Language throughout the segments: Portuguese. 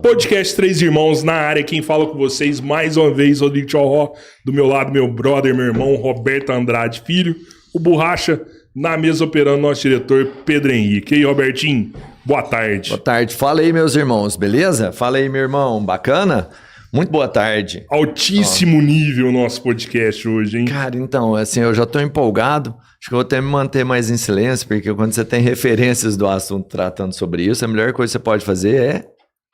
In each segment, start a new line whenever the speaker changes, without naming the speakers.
Podcast Três Irmãos na área. Quem fala com vocês mais uma vez, Rodrigo Tchorró. Do meu lado, meu brother, meu irmão, Roberto Andrade Filho. O Borracha, na mesa operando, nosso diretor Pedro Henrique. E aí, Robertinho, boa tarde.
Boa tarde. Fala aí, meus irmãos, beleza? Fala aí, meu irmão. Bacana? Muito boa tarde.
Altíssimo nível o nosso podcast hoje, hein?
Cara, então, assim, eu já tô empolgado. Acho que eu vou até me manter mais em silêncio, porque quando você tem referências do assunto tratando sobre isso, a melhor coisa que você pode fazer é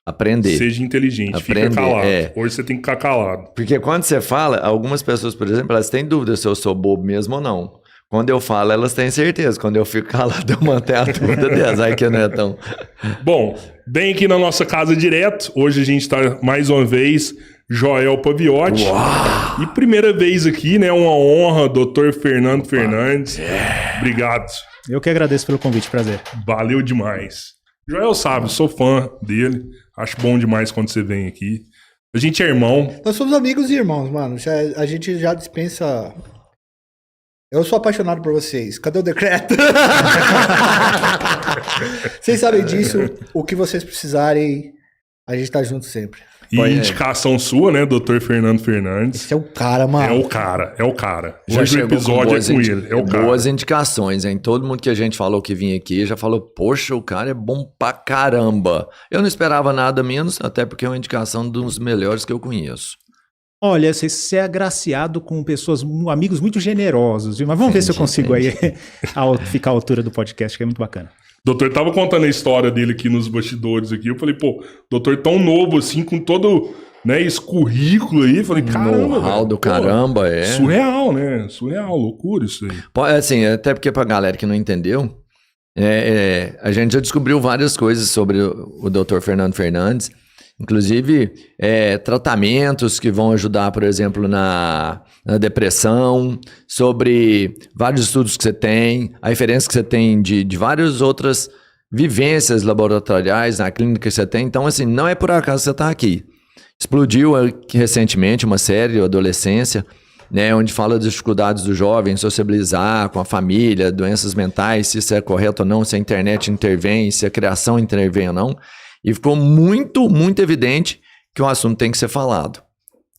aprender.
Seja inteligente,
aprender,
fica calado.
É.
Hoje você tem que ficar calado.
Porque quando você fala, algumas pessoas, por exemplo, elas têm dúvida se eu sou bobo mesmo ou não. Quando eu falo, elas têm certeza. Quando eu fico calado, eu mantenho a dúvida delas. Aí que não é tão...
Bom, bem aqui na nossa casa direto. Hoje a gente está mais uma vez... Joel Paviotti.
Uau!
E primeira vez aqui, né? Uma honra, Dr. Fernando Fernandes. Obrigado.
Eu que agradeço pelo convite, prazer.
Valeu demais. Joel sabe, sou fã dele. Acho bom demais quando você vem aqui. A gente é irmão.
Nós somos amigos e irmãos, mano. A gente já dispensa... Eu sou apaixonado por vocês. Cadê o decreto? Vocês sabem disso. O que vocês precisarem, a gente tá junto sempre.
E indicação sua, né, Dr. Fernando Fernandes.
Esse é o cara, mano.
É o cara.
Já
Hoje o episódio é com ele. É o cara.
Boas indicações, hein? Todo mundo que a gente falou que vinha aqui já falou, poxa, o cara é bom pra caramba. Eu não esperava nada menos, até porque é uma indicação dos melhores que eu conheço.
Olha, você é agraciado com pessoas, amigos muito generosos, viu? Mas vamos ver se eu consigo aí ficar à altura do podcast, que é muito bacana.
Doutor tava contando a história dele aqui nos bastidores aqui. Eu falei, pô, doutor tão novo assim, com todo, né, esse currículo aí. Eu falei, caramba,
know-how do caramba, é.
Surreal, né? Surreal, loucura isso aí.
Assim, até porque pra galera que não entendeu, a gente já descobriu várias coisas sobre o Dr. Fernando Fernandes. Inclusive, tratamentos que vão ajudar, por exemplo, na depressão, sobre vários estudos que você tem, a referência que você tem de várias outras vivências laboratoriais na clínica que você tem. Então, assim, não é por acaso que você está aqui. Explodiu aqui recentemente uma série, Adolescência, né, onde fala das dificuldades do jovem sociabilizar com a família, doenças mentais, se isso é correto ou não, se a internet intervém, se a criação intervém ou não. E ficou muito, muito evidente que o assunto tem que ser falado.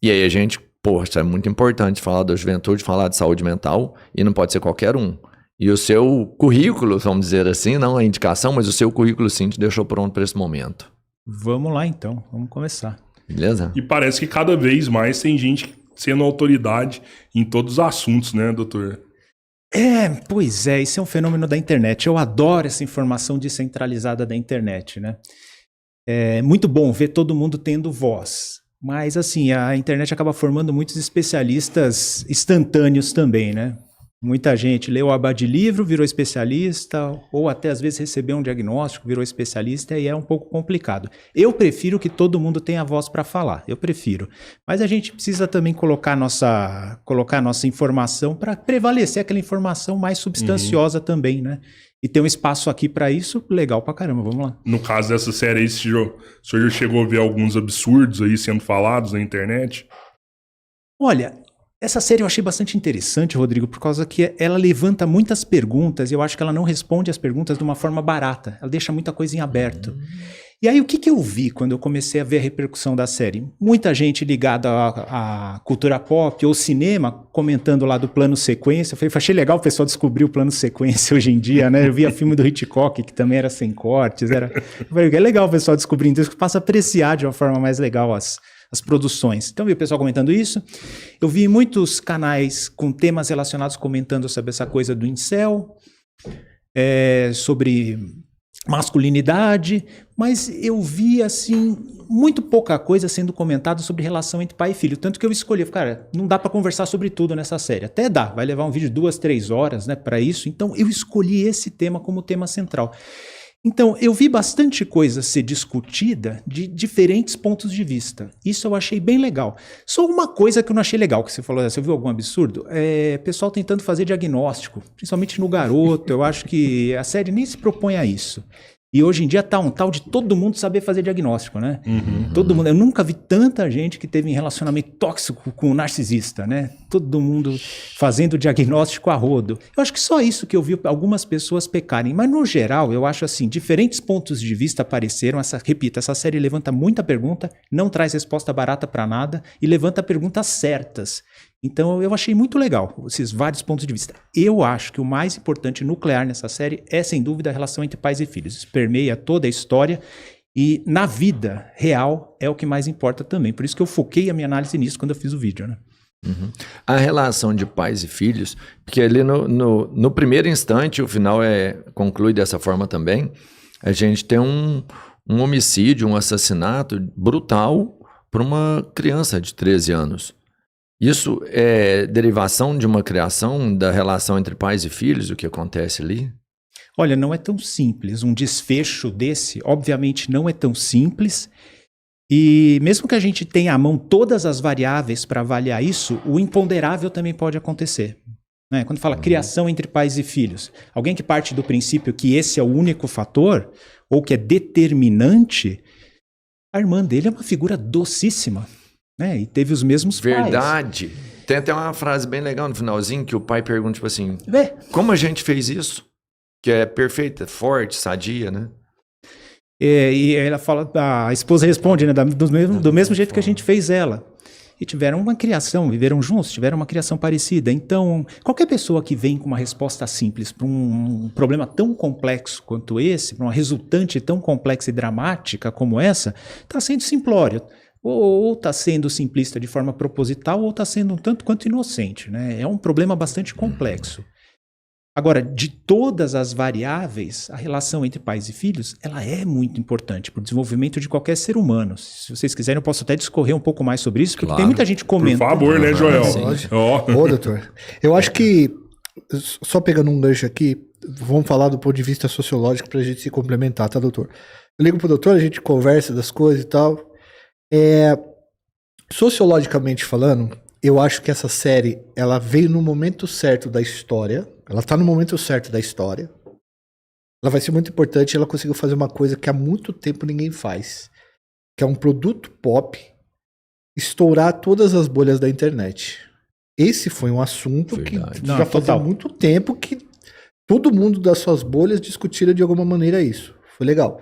E aí a gente, poxa, é muito importante falar da juventude, falar de saúde mental, e não pode ser qualquer um. E o seu currículo, vamos dizer assim, não a indicação, mas o seu currículo sim te deixou pronto para esse momento.
Vamos lá então, vamos começar.
Beleza?
E parece que cada vez mais tem gente sendo autoridade em todos os assuntos, né, doutor?
Pois é, isso é um fenômeno da internet. Eu adoro essa informação descentralizada da internet, né? É muito bom ver todo mundo tendo voz, mas assim, a internet acaba formando muitos especialistas instantâneos também, né? Muita gente leu a aba de livro, virou especialista, ou até às vezes recebeu um diagnóstico, virou especialista, e é um pouco complicado. Eu prefiro que todo mundo tenha voz para falar, eu prefiro. Mas a gente precisa também colocar nossa informação para prevalecer aquela informação mais substanciosa também, né? E ter um espaço aqui para isso, legal pra caramba, vamos lá.
No caso dessa série aí, o senhor já chegou a ver alguns absurdos aí sendo falados na internet?
Olha, essa série eu achei bastante interessante, Rodrigo, por causa que ela levanta muitas perguntas e eu acho que ela não responde as perguntas de uma forma barata. Ela deixa muita coisa em aberto. E aí, o que eu vi quando eu comecei a ver a repercussão da série? Muita gente ligada à cultura pop ou cinema, comentando lá do plano sequência. Eu achei legal o pessoal descobrir o plano sequência hoje em dia, né? Eu via filme do Hitchcock, que também era sem cortes. Eu falei, é legal o pessoal descobrindo isso, que passa a apreciar de uma forma mais legal as produções. Então, eu vi o pessoal comentando isso. Eu vi muitos canais com temas relacionados comentando sobre essa coisa do incel, sobre masculinidade, mas eu vi, assim, muito pouca coisa sendo comentada sobre relação entre pai e filho, tanto que eu escolhi, cara, não dá para conversar sobre tudo nessa série, até dá, vai levar um vídeo de 2-3 horas, né, para isso, então eu escolhi esse tema como tema central. Então, eu vi bastante coisa ser discutida de diferentes pontos de vista. Isso eu achei bem legal. Só uma coisa que eu não achei legal, que você falou, você viu algum absurdo? Pessoal tentando fazer diagnóstico, principalmente no garoto. Eu acho que a série nem se propõe a isso. E hoje em dia tá um tal de todo mundo saber fazer diagnóstico, né? Todo mundo. Eu nunca vi tanta gente que teve um relacionamento tóxico com um narcisista, né? Todo mundo fazendo diagnóstico a rodo. Eu acho que só isso que eu vi algumas pessoas pecarem. Mas no geral, eu acho assim, diferentes pontos de vista apareceram. Repito, essa série levanta muita pergunta, não traz resposta barata para nada e levanta perguntas certas. Então eu achei muito legal esses vários pontos de vista. Eu acho que o mais importante nuclear nessa série é, sem dúvida, a relação entre pais e filhos. Isso permeia toda a história e na vida real é o que mais importa também. Por isso que eu foquei a minha análise nisso quando eu fiz o vídeo, né?
A relação de pais e filhos, porque ali no primeiro instante, o final conclui dessa forma também, a gente tem um homicídio, um assassinato brutal por uma criança de 13 anos. Isso é derivação de uma criação da relação entre pais e filhos, o que acontece ali?
Olha, não é tão simples. Um desfecho desse, obviamente, não é tão simples. E mesmo que a gente tenha à mão todas as variáveis para avaliar isso, o imponderável também pode acontecer. Né? Quando fala criação entre pais e filhos, alguém que parte do princípio que esse é o único fator, ou que é determinante, a irmã dele é uma figura docíssima. Né? E teve os mesmos pais.
Verdade. Tem até uma frase bem legal no finalzinho que o pai pergunta, tipo assim,
É.
como a gente fez isso? Que é perfeita, forte, sadia, né?
E ela fala, a esposa responde, né, do mesmo jeito que a gente fez ela. E tiveram uma criação, viveram juntos, tiveram uma criação parecida. Então, qualquer pessoa que vem com uma resposta simples para um problema tão complexo quanto esse, para uma resultante tão complexa e dramática como essa, está sendo simplório. Ou está sendo simplista de forma proposital, ou está sendo um tanto quanto inocente. Né? É um problema bastante complexo. Agora, de todas as variáveis, a relação entre pais e filhos, ela é muito importante para o desenvolvimento de qualquer ser humano. Se vocês quiserem, eu posso até discorrer um pouco mais sobre isso, porque tem muita gente comentando.
Por favor, né, Joel?
Ô, doutor, eu acho que, só pegando um gancho aqui, vamos falar do ponto de vista sociológico para a gente se complementar, tá, doutor? Eu ligo pro doutor, a gente conversa das coisas e tal. Sociologicamente falando, eu acho que essa série, ela veio no momento certo da história. Ela tá no momento certo da história. Ela vai ser muito importante. Ela conseguiu fazer uma coisa que há muito tempo ninguém faz. Que é um produto pop estourar todas as bolhas da internet. Esse foi um assunto
Verdade.
que já fazia muito tempo que todo mundo das suas bolhas discutiram de alguma maneira isso. Foi legal.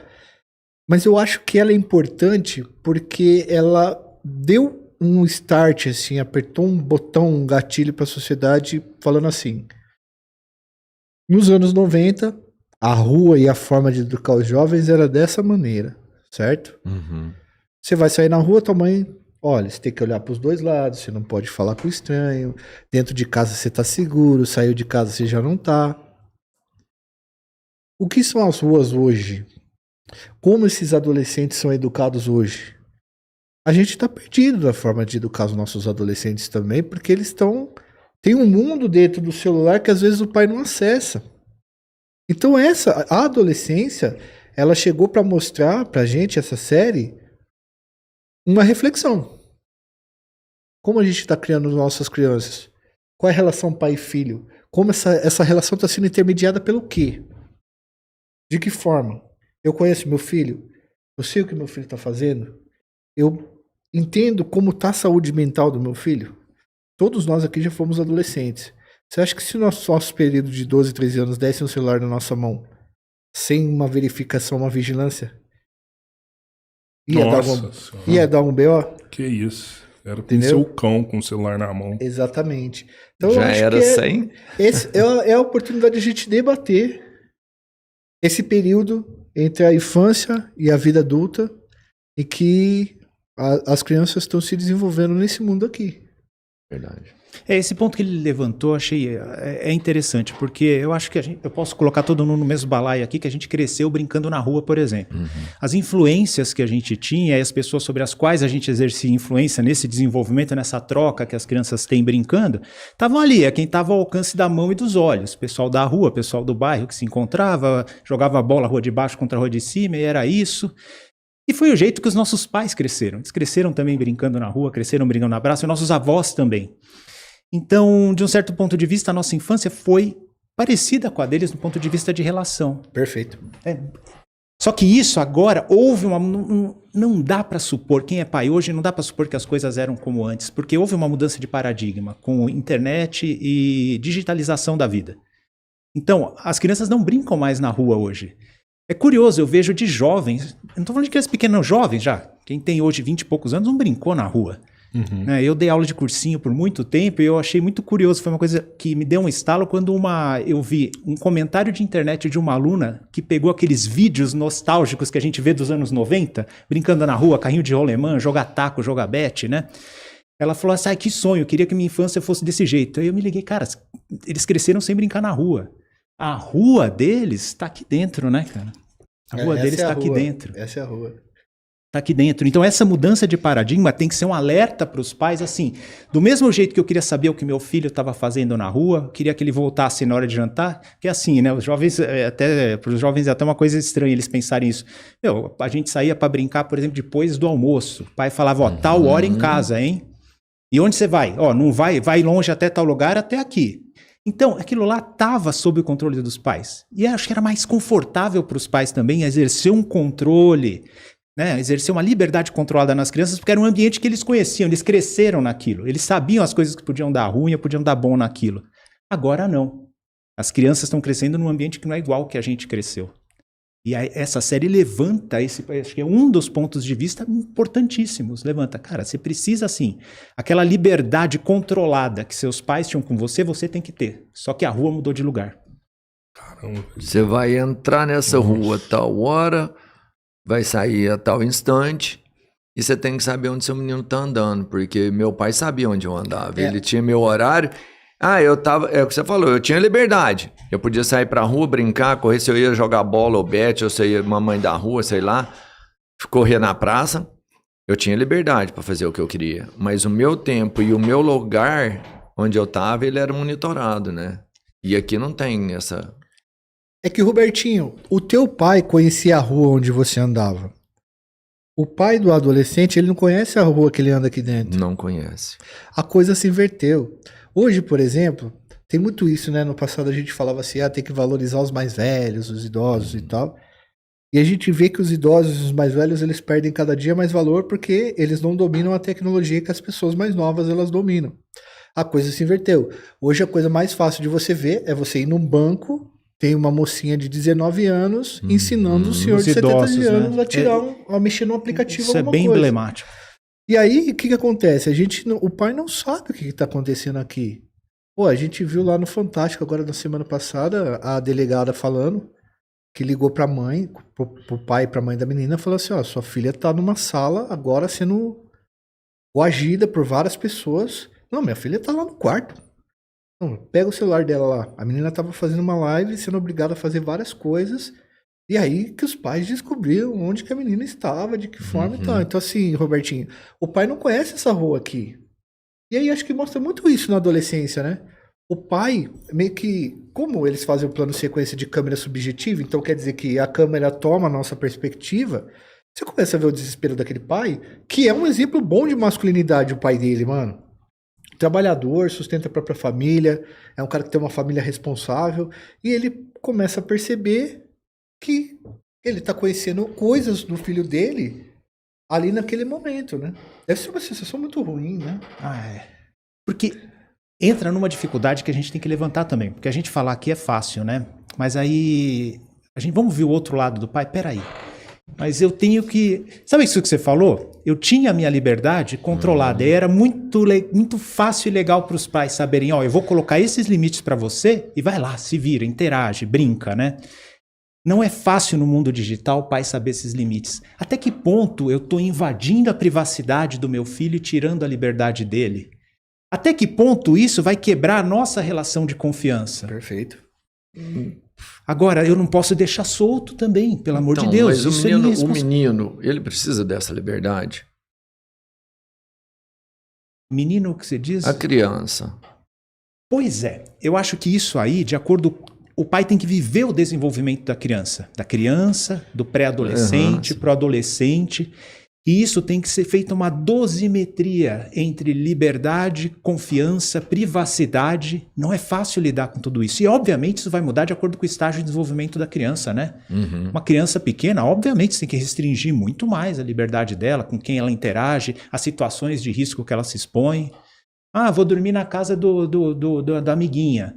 Mas eu acho que ela é importante porque ela deu um start, assim, apertou um botão, um gatilho para a sociedade, falando assim: nos anos 90, a rua e a forma de educar os jovens era dessa maneira, certo? Você vai sair na rua, tua mãe, olha, você tem que olhar para os dois lados, você não pode falar com o estranho, dentro de casa você tá seguro, saiu de casa você já não tá. O que são as ruas hoje? Como esses adolescentes são educados hoje? A gente está perdido da forma de educar os nossos adolescentes também, porque eles tem um mundo dentro do celular que às vezes o pai não acessa. Então a adolescência, ela chegou para mostrar pra gente, essa série, uma reflexão. Como a gente está criando as nossas crianças? Qual é a relação pai e filho? Como essa relação está sendo intermediada pelo quê? De que forma? Eu conheço meu filho, eu sei o que meu filho está fazendo, eu entendo como está a saúde mental do meu filho. Todos nós aqui já fomos adolescentes. Você acha que se o nosso período de 12, 13 anos desse um celular na nossa mão, sem uma verificação, uma vigilância, ia dar um B.O.?
Que isso. Era
Entendeu?
seu cão com o celular na mão.
Exatamente. Então,
Já
eu acho
era
que
sem?
é a oportunidade de a gente debater esse período entre a infância e a vida adulta e que as crianças estão se desenvolvendo nesse mundo aqui.
Verdade.
Esse ponto que ele levantou, achei interessante, porque eu acho que eu posso colocar todo mundo no mesmo balaio aqui, que a gente cresceu brincando na rua, por exemplo. As influências que a gente tinha e as pessoas sobre as quais a gente exercia influência nesse desenvolvimento, nessa troca que as crianças têm brincando, estavam ali, quem estava ao alcance da mão e dos olhos. Pessoal da rua, pessoal do bairro que se encontrava, jogava a bola rua de baixo contra a rua de cima, e era isso. E foi o jeito que os nossos pais cresceram. Eles cresceram também brincando na rua, cresceram brincando no abraço, e nossos avós também. Então, de um certo ponto de vista, a nossa infância foi parecida com a deles no ponto de vista de relação.
Perfeito.
Só que isso agora houve uma... Não dá para supor, quem é pai hoje, não dá para supor que as coisas eram como antes, porque houve uma mudança de paradigma com internet e digitalização da vida. Então, as crianças não brincam mais na rua hoje. É curioso, eu vejo de jovens, eu não estou falando de crianças pequenas, não, jovens já. Quem tem hoje 20 e poucos anos não brincou na rua. Eu dei aula de cursinho por muito tempo e eu achei muito curioso. Foi uma coisa que me deu um estalo quando eu vi um comentário de internet de uma aluna que pegou aqueles vídeos nostálgicos que a gente vê dos anos 90, brincando na rua, carrinho de rolemã, jogar taco, jogar bete, né? Ela falou assim, que sonho, eu queria que minha infância fosse desse jeito. Aí eu me liguei, cara, eles cresceram sem brincar na rua. A rua deles está aqui dentro, né, cara? A rua deles está aqui dentro.
Essa é a rua.
Está aqui dentro. Então essa mudança de paradigma tem que ser um alerta para os pais, assim, do mesmo jeito que eu queria saber o que meu filho estava fazendo na rua, queria que ele voltasse na hora de jantar, que é assim, né, os jovens, para os jovens é até uma coisa estranha eles pensarem isso. A gente saía para brincar, por exemplo, depois do almoço, o pai falava, tal hora em casa, hein? E onde você vai? Não vai longe até tal lugar, até aqui. Então, aquilo lá estava sob o controle dos pais. E acho que era mais confortável para os pais também exercer um controle, né, exercer uma liberdade controlada nas crianças, porque era um ambiente que eles conheciam, eles cresceram naquilo, eles sabiam as coisas que podiam dar ruim e podiam dar bom naquilo. Agora não. As crianças estão crescendo num ambiente que não é igual ao que a gente cresceu. E aí, essa série levanta acho que é um dos pontos de vista importantíssimos. Levanta, cara, você precisa assim, aquela liberdade controlada que seus pais tinham com você, você tem que ter. Só que a rua mudou de lugar.
Caramba.
Você vai entrar nessa rua a tal hora, vai sair a tal instante, e você tem que saber onde seu menino tá andando, porque meu pai sabia onde eu andava, ele tinha meu horário. Eu tava, é o que você falou, eu tinha liberdade. Eu podia sair pra rua, brincar, correr, se eu ia jogar bola ou bete, ou se eu ia mamãe da rua, sei lá, correr na praça. Eu tinha liberdade pra fazer o que eu queria. Mas o meu tempo e o meu lugar onde eu tava, ele era monitorado, né? E aqui não tem essa...
É que, Robertinho, o teu pai conhecia a rua onde você andava. O pai do adolescente, ele não conhece a rua que ele anda aqui dentro.
Não conhece.
A coisa se inverteu. Hoje, por exemplo, tem muito isso, né? No passado a gente falava assim, tem que valorizar os mais velhos, os idosos e tal. E a gente vê que os idosos e os mais velhos, eles perdem cada dia mais valor porque eles não dominam a tecnologia que as pessoas mais novas, elas dominam. A coisa se inverteu. Hoje a coisa mais fácil de você ver é você ir num banco, tem uma mocinha de 19 anos ensinando o senhor de 70 anos, né, a mexer no aplicativo.
Isso é bem emblemático.
E aí, o que acontece? O pai não sabe o que está acontecendo aqui. Pô, a gente viu lá no Fantástico, agora na semana passada, a delegada falando que ligou pra mãe, pro pai e pra mãe da menina, falou assim, sua filha tá numa sala agora sendo coagida por várias pessoas. Não, minha filha tá lá no quarto. Não, pega o celular dela lá. A menina tava fazendo uma live, sendo obrigada a fazer várias coisas. E aí que os pais descobriram onde que a menina estava, de que forma e tal. Então assim, Robertinho, o pai não conhece essa rua aqui. E aí acho que mostra muito isso na adolescência, né? O pai, meio que, como eles fazem o plano sequência de câmera subjetiva, então quer dizer que a câmera toma a nossa perspectiva, você começa a ver o desespero daquele pai, que é um exemplo bom de masculinidade, o pai dele, mano. Trabalhador, sustenta a própria família, é um cara que tem uma família responsável, e ele começa a perceber que ele tá conhecendo coisas do filho dele ali naquele momento, né? Deve ser uma sensação muito ruim, né?
Porque entra numa dificuldade que a gente tem que levantar também. Porque a gente falar aqui é fácil, né? Mas aí vamos ver o outro lado do pai? Peraí. Mas eu tenho que... Sabe isso que você falou? Eu tinha a minha liberdade controlada. E era muito fácil e legal para os pais saberem, eu vou colocar esses limites para você e vai lá, se vira, interage, brinca, né? Não é fácil no mundo digital o pai saber esses limites. Até que ponto eu estou invadindo a privacidade do meu filho e tirando a liberdade dele? Até que ponto isso vai quebrar a nossa relação de confiança?
Perfeito.
Agora, eu não posso deixar solto também, pelo amor de Deus.
Mas o menino, ele precisa dessa liberdade?
Menino, o que você diz?
A criança.
Pois é. Eu acho que isso aí, de acordo... O pai tem que viver o desenvolvimento da criança, do pré-adolescente para o adolescente. E isso tem que ser feita uma dosimetria entre liberdade, confiança, privacidade. Não é fácil lidar com tudo isso. E, obviamente, isso vai mudar de acordo com o estágio de desenvolvimento da criança, né? Uma criança pequena, obviamente, você tem que restringir muito mais a liberdade dela, com quem ela interage, as situações de risco que ela se expõe. Ah, vou dormir na casa da amiguinha.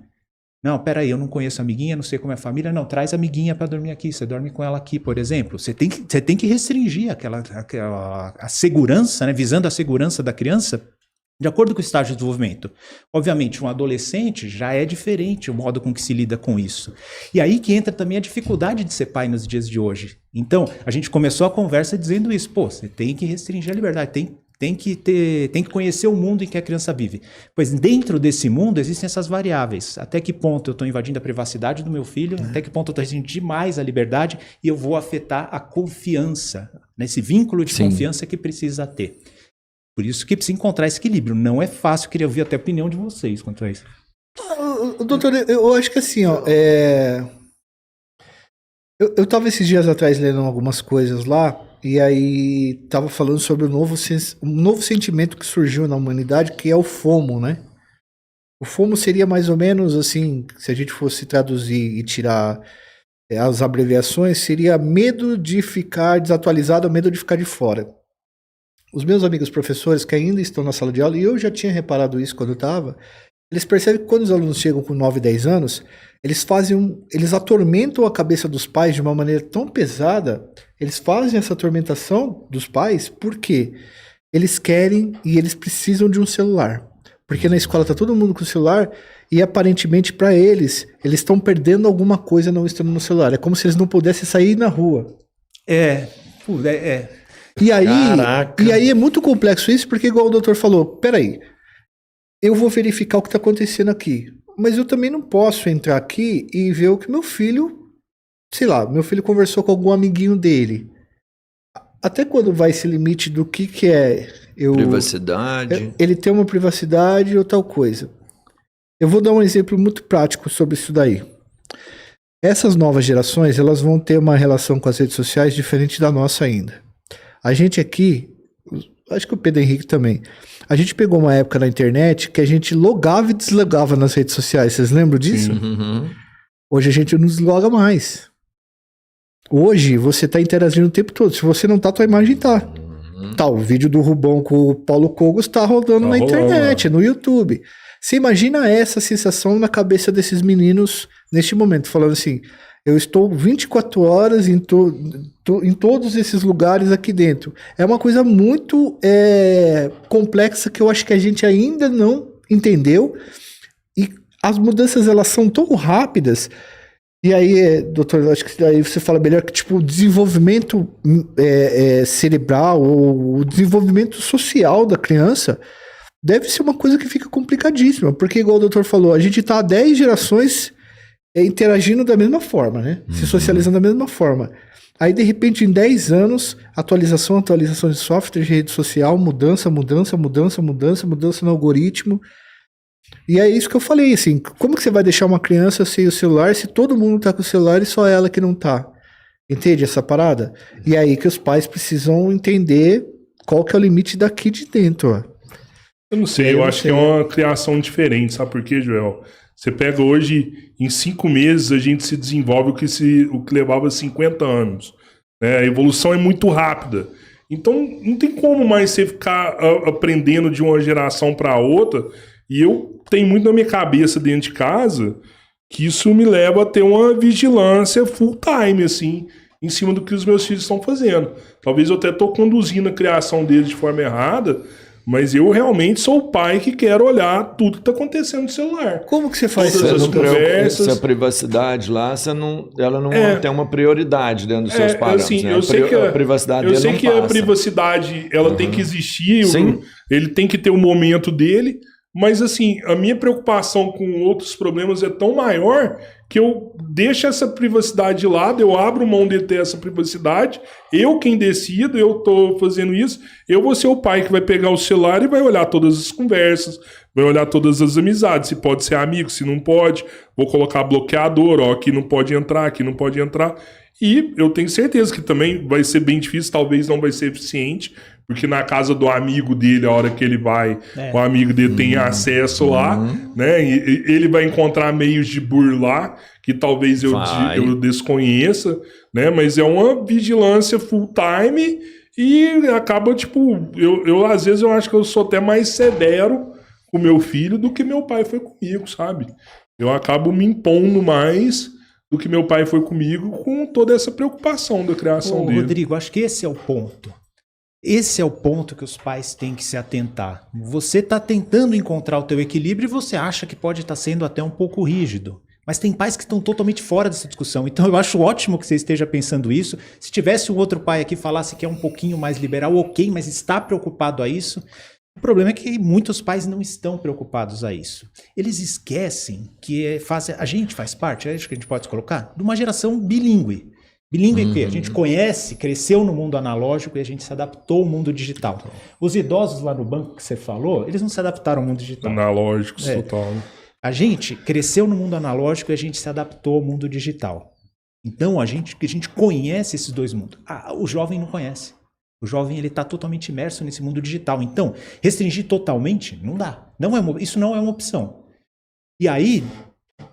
Não, peraí, eu não conheço a amiguinha, não sei como é a família. Não, traz a amiguinha para dormir aqui. Você dorme com ela aqui, por exemplo. Você tem que restringir a segurança, né, visando a segurança da criança, de acordo com o estágio de desenvolvimento. Obviamente, um adolescente já é diferente o modo com que se lida com isso. E aí que entra também a dificuldade de ser pai nos dias de hoje. Então, a gente começou a conversa dizendo isso. Pô, você tem que restringir a liberdade, tem que conhecer o mundo em que a criança vive. Pois dentro desse mundo existem essas variáveis. Até que ponto eu estou invadindo a privacidade do meu filho, até que ponto eu estou restringindo demais a liberdade e eu vou afetar a confiança, nesse vínculo de confiança que precisa ter. Por isso que precisa encontrar esse equilíbrio. Não é fácil, queria ouvir até a opinião de vocês quanto a isso.
Doutor, eu acho que assim, ó, eu tava esses dias atrás lendo algumas coisas lá, e aí tava falando sobre um novo sentimento que surgiu na humanidade, que é o FOMO, né? O FOMO seria mais ou menos assim, se a gente fosse traduzir e tirar as abreviações, seria medo de ficar desatualizado, medo de ficar de fora. Os meus amigos professores que ainda estão na sala de aula, e eu já tinha reparado isso quando eu estava, eles percebem que quando os alunos chegam com 9, 10 anos, eles atormentam a cabeça dos pais de uma maneira tão pesada, eles fazem essa atormentação dos pais porque eles querem e eles precisam de um celular. Porque na escola tá todo mundo com o celular e aparentemente para eles estão perdendo alguma coisa não estando no celular. É como se eles não pudessem sair na rua. E aí é muito complexo isso, porque igual o doutor falou, peraí, eu vou verificar o que está acontecendo aqui, mas eu também não posso entrar aqui e ver o que meu filho, sei lá, meu filho conversou com algum amiguinho dele. Até quando vai esse limite do que é...
Privacidade.
Ele tem uma privacidade ou tal coisa. Eu vou dar um exemplo muito prático sobre isso daí. Essas novas gerações, elas vão ter uma relação com as redes sociais diferente da nossa ainda. A gente aqui, acho que o Pedro Henrique também, a gente pegou uma época na internet que a gente logava e deslogava nas redes sociais. Vocês lembram disso?
Uhum.
Hoje a gente não desloga mais. Hoje você tá interagindo o tempo todo. Se você não tá, tua imagem tá. Tá, o vídeo do Rubão com o Paulo Cogos tá rodando na internet, no YouTube. Você imagina essa sensação na cabeça desses meninos neste momento, falando assim, eu estou 24 horas em todos esses lugares aqui dentro. É uma coisa muito complexa que eu acho que a gente ainda não entendeu. E as mudanças, elas são tão rápidas. E aí, doutor, acho que aí você fala melhor que tipo, o desenvolvimento cerebral ou o desenvolvimento social da criança deve ser uma coisa que fica complicadíssima. Porque, igual o doutor falou, a gente está há 10 gerações interagindo da mesma forma, né? Se socializando da mesma forma. Aí, de repente, em 10 anos, atualização de software, de rede social, mudança no algoritmo. E é isso que eu falei, assim, como que você vai deixar uma criança sem o celular se todo mundo tá com o celular e só ela que não tá? Entende essa parada? E é aí que os pais precisam entender qual que é o limite daqui de dentro, ó.
Eu não sei, eu acho que é uma criação diferente, sabe por quê, Joel? Você pega hoje, em 5 meses, a gente se desenvolve o que levava 50 anos. Né? A evolução é muito rápida. Então, não tem como mais você ficar aprendendo de uma geração para outra. E eu tenho muito na minha cabeça dentro de casa que isso me leva a ter uma vigilância full time, assim, em cima do que os meus filhos estão fazendo. Talvez eu até estou conduzindo a criação deles de forma errada, mas eu realmente sou o pai que quero olhar tudo que está acontecendo no celular.
Como que você faz
Todas
isso?
as conversas? Se a privacidade lá, ela não tem uma prioridade dentro dos seus parâmetros.
Assim,
né?
Eu sei que a
passa.
privacidade ela tem que existir,
Sim.
Ele tem que ter o momento dele, mas assim, a minha preocupação com outros problemas é tão maior que eu deixo essa privacidade de lado, eu abro mão de ter essa privacidade, eu quem decido, eu tô fazendo isso, eu vou ser o pai que vai pegar o celular e vai olhar todas as conversas, vai olhar todas as amizades, se pode ser amigo, se não pode, vou colocar bloqueador, ó, aqui não pode entrar, aqui não pode entrar. E eu tenho certeza que também vai ser bem difícil, talvez não vai ser eficiente, porque na casa do amigo dele, a hora que ele vai, o amigo dele tem acesso lá, né? E ele vai encontrar meios de burlar, que talvez eu desconheça, né? Mas é uma vigilância full time e acaba, tipo, eu às vezes eu acho que eu sou até mais severo com meu filho do que meu pai foi comigo, sabe? Eu acabo me impondo mais do que meu pai foi comigo com toda essa preocupação da criação dele.
Rodrigo, acho que esse é o ponto. Esse é o ponto que os pais têm que se atentar. Você está tentando encontrar o teu equilíbrio e você acha que pode estar sendo até um pouco rígido. Mas tem pais que estão totalmente fora dessa discussão. Então eu acho ótimo que você esteja pensando isso. Se tivesse um outro pai aqui que falasse que é um pouquinho mais liberal, ok, mas está preocupado a isso. O problema é que muitos pais não estão preocupados a isso. Eles esquecem que a gente faz parte, acho que a gente pode colocar, de uma geração bilíngue. Bilíngue é o quê? A gente conhece, cresceu no mundo analógico e a gente se adaptou ao mundo digital. Os idosos lá no banco que você falou, eles não se adaptaram ao mundo digital.
Analógicos, total.
A gente cresceu no mundo analógico e a gente se adaptou ao mundo digital. Então a gente conhece esses dois mundos. O jovem não conhece. O jovem ele está totalmente imerso nesse mundo digital. Então, restringir totalmente não dá. Isso não é uma opção. E aí,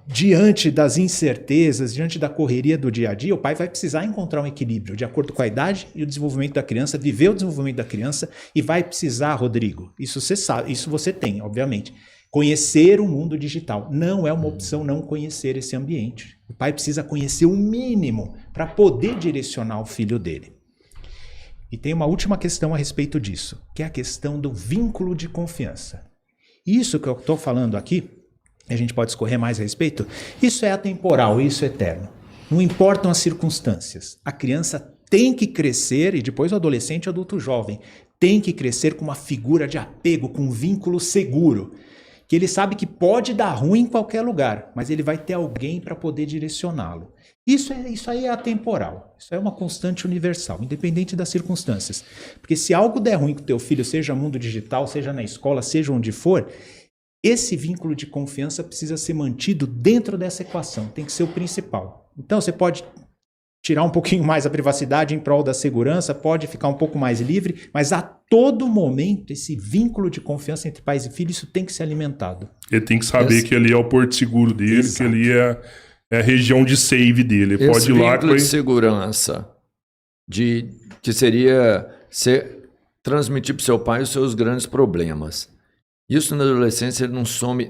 diante das incertezas, diante da correria do dia a dia, o pai vai precisar encontrar um equilíbrio de acordo com a idade e o desenvolvimento da criança, viver o desenvolvimento da criança e vai precisar, Rodrigo, isso você sabe, isso você tem, obviamente, conhecer o mundo digital. Não é uma opção não conhecer esse ambiente. O pai precisa conhecer o mínimo para poder direcionar o filho dele. E tem uma última questão a respeito disso, que é a questão do vínculo de confiança. Isso que eu estou falando aqui, a gente pode escorrer mais a respeito, isso é atemporal, isso é eterno. Não importam as circunstâncias. A criança tem que crescer, e depois o adolescente e o adulto jovem, tem que crescer com uma figura de apego, com um vínculo seguro, que ele sabe que pode dar ruim em qualquer lugar, mas ele vai ter alguém para poder direcioná-lo. Isso aí é atemporal, isso é uma constante universal, independente das circunstâncias. Porque se algo der ruim com o teu filho, seja mundo digital, seja na escola, seja onde for, esse vínculo de confiança precisa ser mantido dentro dessa equação, tem que ser o principal. Então você pode tirar um pouquinho mais a privacidade em prol da segurança, pode ficar um pouco mais livre, mas a todo momento esse vínculo de confiança entre pais e filhos, isso tem que ser alimentado.
Ele tem que saber que ali é o porto seguro dele, exato, que ali é a região de save dele. Ele pode ir lá
vínculo de segurança, que seria transmitir para o seu pai os seus grandes problemas. Isso na adolescência ele não some,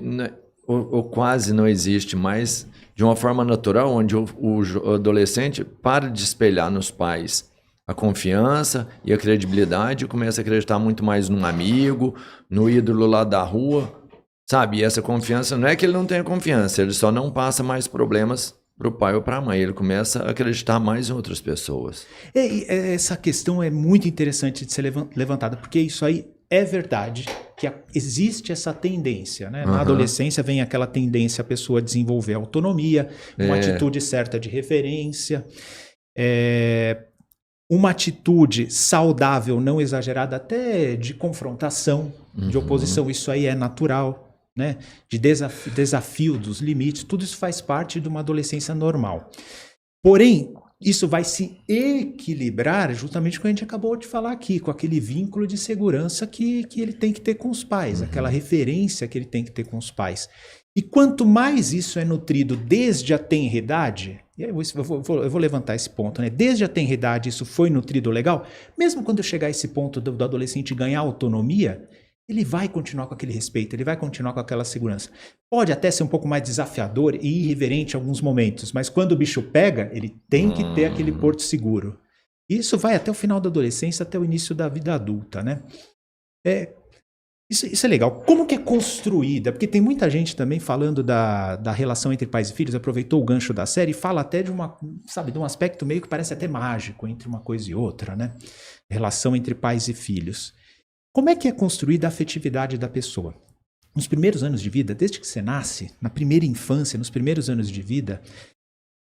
ou quase não existe mais, de uma forma natural, onde o adolescente para de espelhar nos pais a confiança e a credibilidade e começa a acreditar muito mais num amigo, no ídolo lá da rua, sabe? E essa confiança não é que ele não tenha confiança, ele só não passa mais problemas para o pai ou para a mãe, ele começa a acreditar mais em outras pessoas.
Essa questão é muito interessante de ser levantada, porque isso aí é verdade, que existe essa tendência, né? Na adolescência vem aquela tendência a pessoa desenvolver autonomia, uma atitude certa de referência, uma atitude saudável, não exagerada, até de confrontação, de oposição, isso aí é natural, né? De desafio dos limites, tudo isso faz parte de uma adolescência normal. Porém, isso vai se equilibrar justamente com o que a gente acabou de falar aqui, com aquele vínculo de segurança que ele tem que ter com os pais, aquela referência que ele tem que ter com os pais. E quanto mais isso é nutrido desde a tenridade, eu vou levantar esse ponto, né? Desde a tenridade isso foi nutrido legal, mesmo quando eu chegar a esse ponto do adolescente ganhar autonomia, ele vai continuar com aquele respeito, ele vai continuar com aquela segurança. Pode até ser um pouco mais desafiador e irreverente em alguns momentos, mas quando o bicho pega, ele tem que ter aquele porto seguro. Isso vai até o final da adolescência, até o início da vida adulta, né? Isso é legal. Como que é construída? Porque tem muita gente também falando da relação entre pais e filhos, aproveitou o gancho da série e fala até de um aspecto meio que parece até mágico entre uma coisa e outra, né? Relação entre pais e filhos. Como é que é construída a afetividade da pessoa? Nos primeiros anos de vida, desde que você nasce, na primeira infância, nos primeiros anos de vida,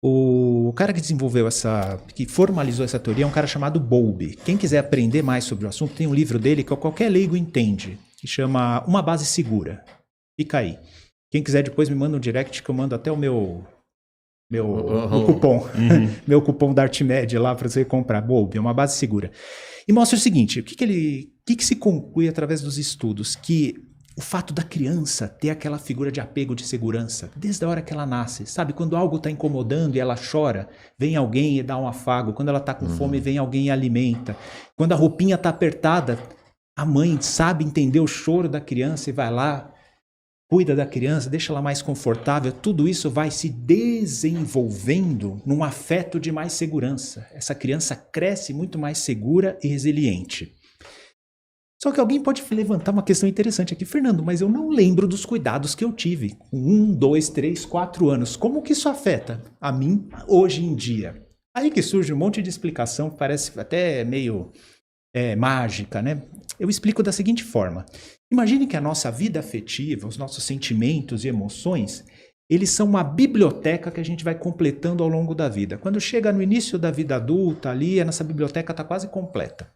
o cara que desenvolveu que formalizou essa teoria é um cara chamado Bowlby. Quem quiser aprender mais sobre o assunto, tem um livro dele que qualquer leigo entende, que chama Uma Base Segura. Fica aí. Quem quiser depois me manda um direct que eu mando até o meu cupom. Meu cupom da Artmed lá para você comprar. Bulb, é uma base segura. E mostra o seguinte, o que se conclui através dos estudos? Que o fato da criança ter aquela figura de apego, de segurança, desde a hora que ela nasce, sabe? Quando algo está incomodando e ela chora, vem alguém e dá um afago. Quando ela está com fome, vem alguém e alimenta. Quando a roupinha está apertada, a mãe sabe entender o choro da criança e vai lá, cuida da criança, deixa ela mais confortável. Tudo isso vai se desenvolvendo num afeto de mais segurança. Essa criança cresce muito mais segura e resiliente. Só que alguém pode levantar uma questão interessante aqui. Fernando, mas eu não lembro dos cuidados que eu tive com 1, 2, 3, 4 anos. Como que isso afeta a mim hoje em dia? Aí que surge um monte de explicação, parece até meio mágica, né? Eu explico da seguinte forma. Imagine que a nossa vida afetiva, os nossos sentimentos e emoções, eles são uma biblioteca que a gente vai completando ao longo da vida. Quando chega no início da vida adulta, ali, a nossa biblioteca está quase completa.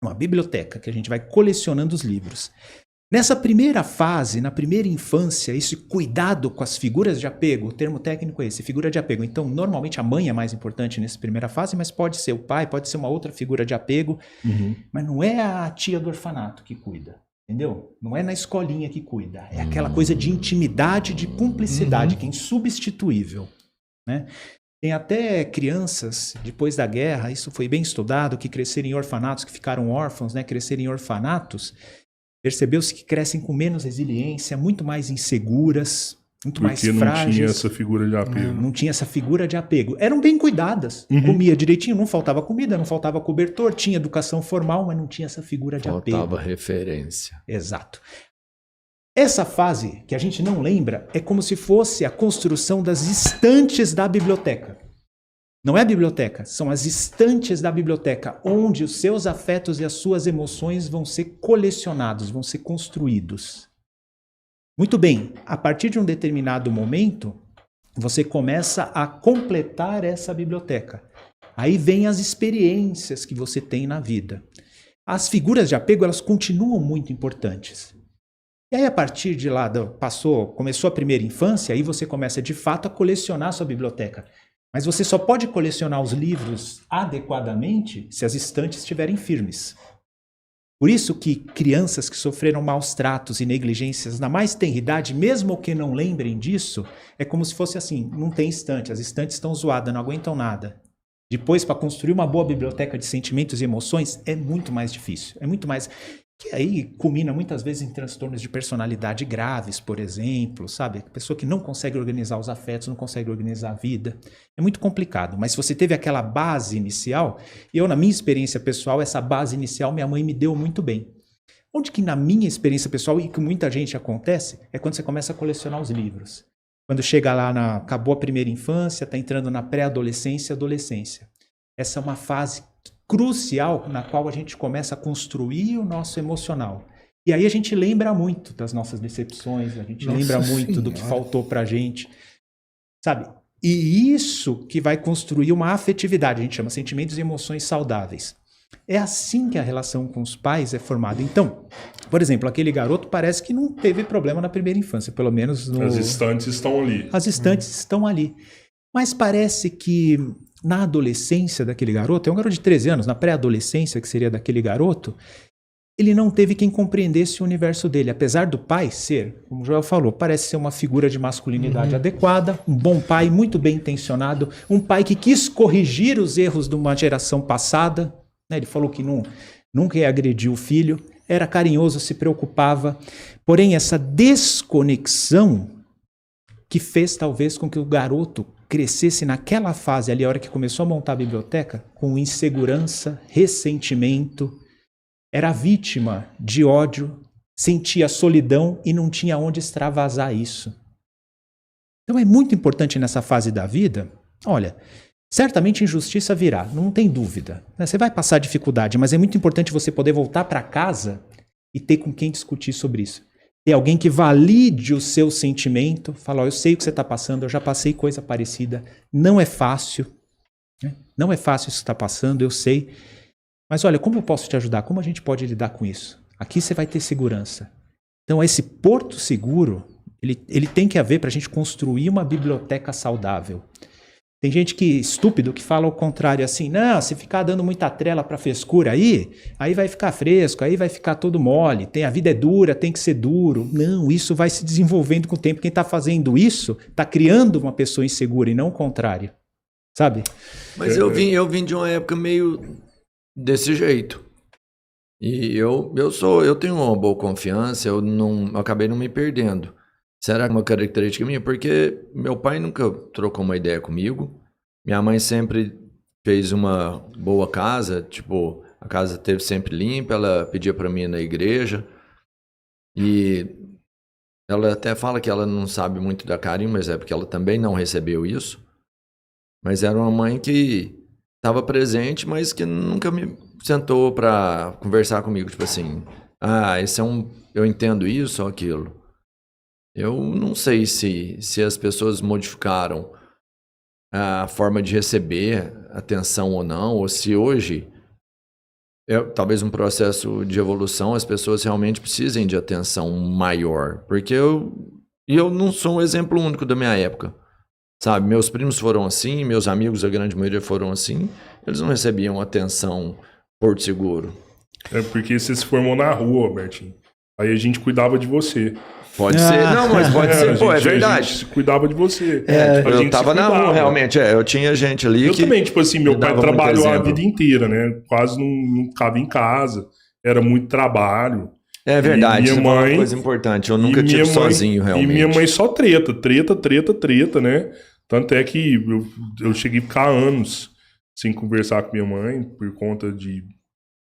Uma biblioteca que a gente vai colecionando os livros. Nessa primeira fase, na primeira infância, esse cuidado com as figuras de apego, o termo técnico é esse, figura de apego. Então, normalmente a mãe é mais importante nessa primeira fase, mas pode ser o pai, pode ser uma outra figura de apego, mas não é a tia do orfanato que cuida, entendeu? Não é na escolinha que cuida, é aquela coisa de intimidade, de cumplicidade, que é insubstituível, né? Tem até crianças, depois da guerra, isso foi bem estudado, que cresceram em orfanatos, que ficaram órfãos, né? Cresceram em orfanatos, percebeu-se que crescem com menos resiliência, muito mais inseguras, muito mais frágeis.
Porque não tinha essa figura de apego.
Não tinha essa figura de apego. Eram bem cuidadas, comia direitinho, não faltava comida, não faltava cobertor, tinha educação formal, mas não tinha essa figura de apego.
Faltava referência.
Exato. Essa fase, que a gente não lembra, é como se fosse a construção das estantes da biblioteca. Não é a biblioteca, são as estantes da biblioteca, onde os seus afetos e as suas emoções vão ser colecionados, vão ser construídos. Muito bem, a partir de um determinado momento, você começa a completar essa biblioteca. Aí vem as experiências que você tem na vida. As figuras de apego, elas continuam muito importantes. E aí, a partir de lá, começou a primeira infância, aí você começa, de fato, a colecionar a sua biblioteca. Mas você só pode colecionar os livros adequadamente se as estantes estiverem firmes. Por isso que crianças que sofreram maus tratos e negligências na mais tenra idade, mesmo que não lembrem disso, é como se fosse assim, não tem estante, as estantes estão zoadas, não aguentam nada. Depois, para construir uma boa biblioteca de sentimentos e emoções, é muito mais difícil, é muito mais... Que aí culmina muitas vezes em transtornos de personalidade graves, por exemplo, sabe? A pessoa que não consegue organizar os afetos, não consegue organizar a vida. É muito complicado, mas se você teve aquela base inicial, eu, na minha experiência pessoal, essa base inicial minha mãe me deu muito bem. Onde que na minha experiência pessoal, e que muita gente acontece, é quando você começa a colecionar os livros. Quando chega lá, acabou a primeira infância, está entrando na pré-adolescência e adolescência. Essa é uma fase crucial na qual a gente começa a construir o nosso emocional. E aí a gente lembra muito das nossas decepções, a gente lembra muito do que faltou pra gente, sabe? E isso que vai construir uma afetividade, a gente chama sentimentos e emoções saudáveis. É assim que a relação com os pais é formada. Então, por exemplo, aquele garoto parece que não teve problema na primeira infância, pelo menos no...
As estantes estão ali.
As estantes estão ali. Mas parece que na adolescência daquele garoto, é um garoto de 13 anos, na pré-adolescência que seria daquele garoto, ele não teve quem compreendesse o universo dele. Apesar do pai ser, como o Joel falou, parece ser uma figura de masculinidade adequada, um bom pai, muito bem intencionado, um pai que quis corrigir os erros de uma geração passada, né? Ele falou que nunca ia agredir o filho, era carinhoso, se preocupava. Porém, essa desconexão que fez talvez com que o garoto crescesse naquela fase ali, a hora que começou a montar a biblioteca, com insegurança, ressentimento, era vítima de ódio, sentia solidão e não tinha onde extravasar isso. Então é muito importante nessa fase da vida, olha, certamente injustiça virá, não tem dúvida. Você vai passar dificuldade, mas é muito importante você poder voltar para casa e ter com quem discutir sobre isso. Ter alguém que valide o seu sentimento, falar, eu sei o que você está passando, eu já passei coisa parecida, não é fácil, né? Não é fácil isso que está passando, eu sei, mas olha, como eu posso te ajudar? Como a gente pode lidar com isso? Aqui você vai ter segurança. Então esse porto seguro Ele tem que haver para a gente construir uma biblioteca saudável. Tem gente estúpido que fala o contrário assim, não, se ficar dando muita trela para frescura aí vai ficar fresco, aí vai ficar todo mole, a vida é dura, tem que ser duro. Não, isso vai se desenvolvendo com o tempo. Quem está fazendo isso está criando uma pessoa insegura e não o contrário, sabe?
Mas eu vim de uma época meio desse jeito. E eu tenho uma boa confiança, eu acabei não me perdendo. Será que é uma característica minha? Porque meu pai nunca trocou uma ideia comigo. Minha mãe sempre fez uma boa casa, tipo, a casa esteve sempre limpa, ela pedia para mim ir na igreja. E ela até fala que ela não sabe muito dar carinho, mas é porque ela também não recebeu isso. Mas era uma mãe que estava presente, mas que nunca me sentou para conversar comigo, tipo assim, eu entendo isso ou aquilo. Eu não sei se as pessoas modificaram a forma de receber atenção ou não, ou se hoje, talvez um processo de evolução, as pessoas realmente precisem de atenção maior. Porque eu não sou um exemplo único da minha época. Sabe, meus primos foram assim, meus amigos, a grande maioria foram assim, eles não recebiam atenção Porto Seguro.
É porque você se formou na rua, Albertinho. Aí a gente cuidava de você.
Pode ser, não, mas pode ser, pô, é verdade.
A gente cuidava de você.
Eu tava na rua, realmente, eu tinha gente ali
eu também, tipo assim, meu pai trabalhou a vida inteira, né? Quase não ficava em casa, era muito trabalho.
É verdade,
minha mãe,
é uma coisa importante, eu nunca tive sozinho, realmente.
E minha mãe só treta, né? Tanto é que eu cheguei a ficar anos sem conversar com minha mãe, por conta de...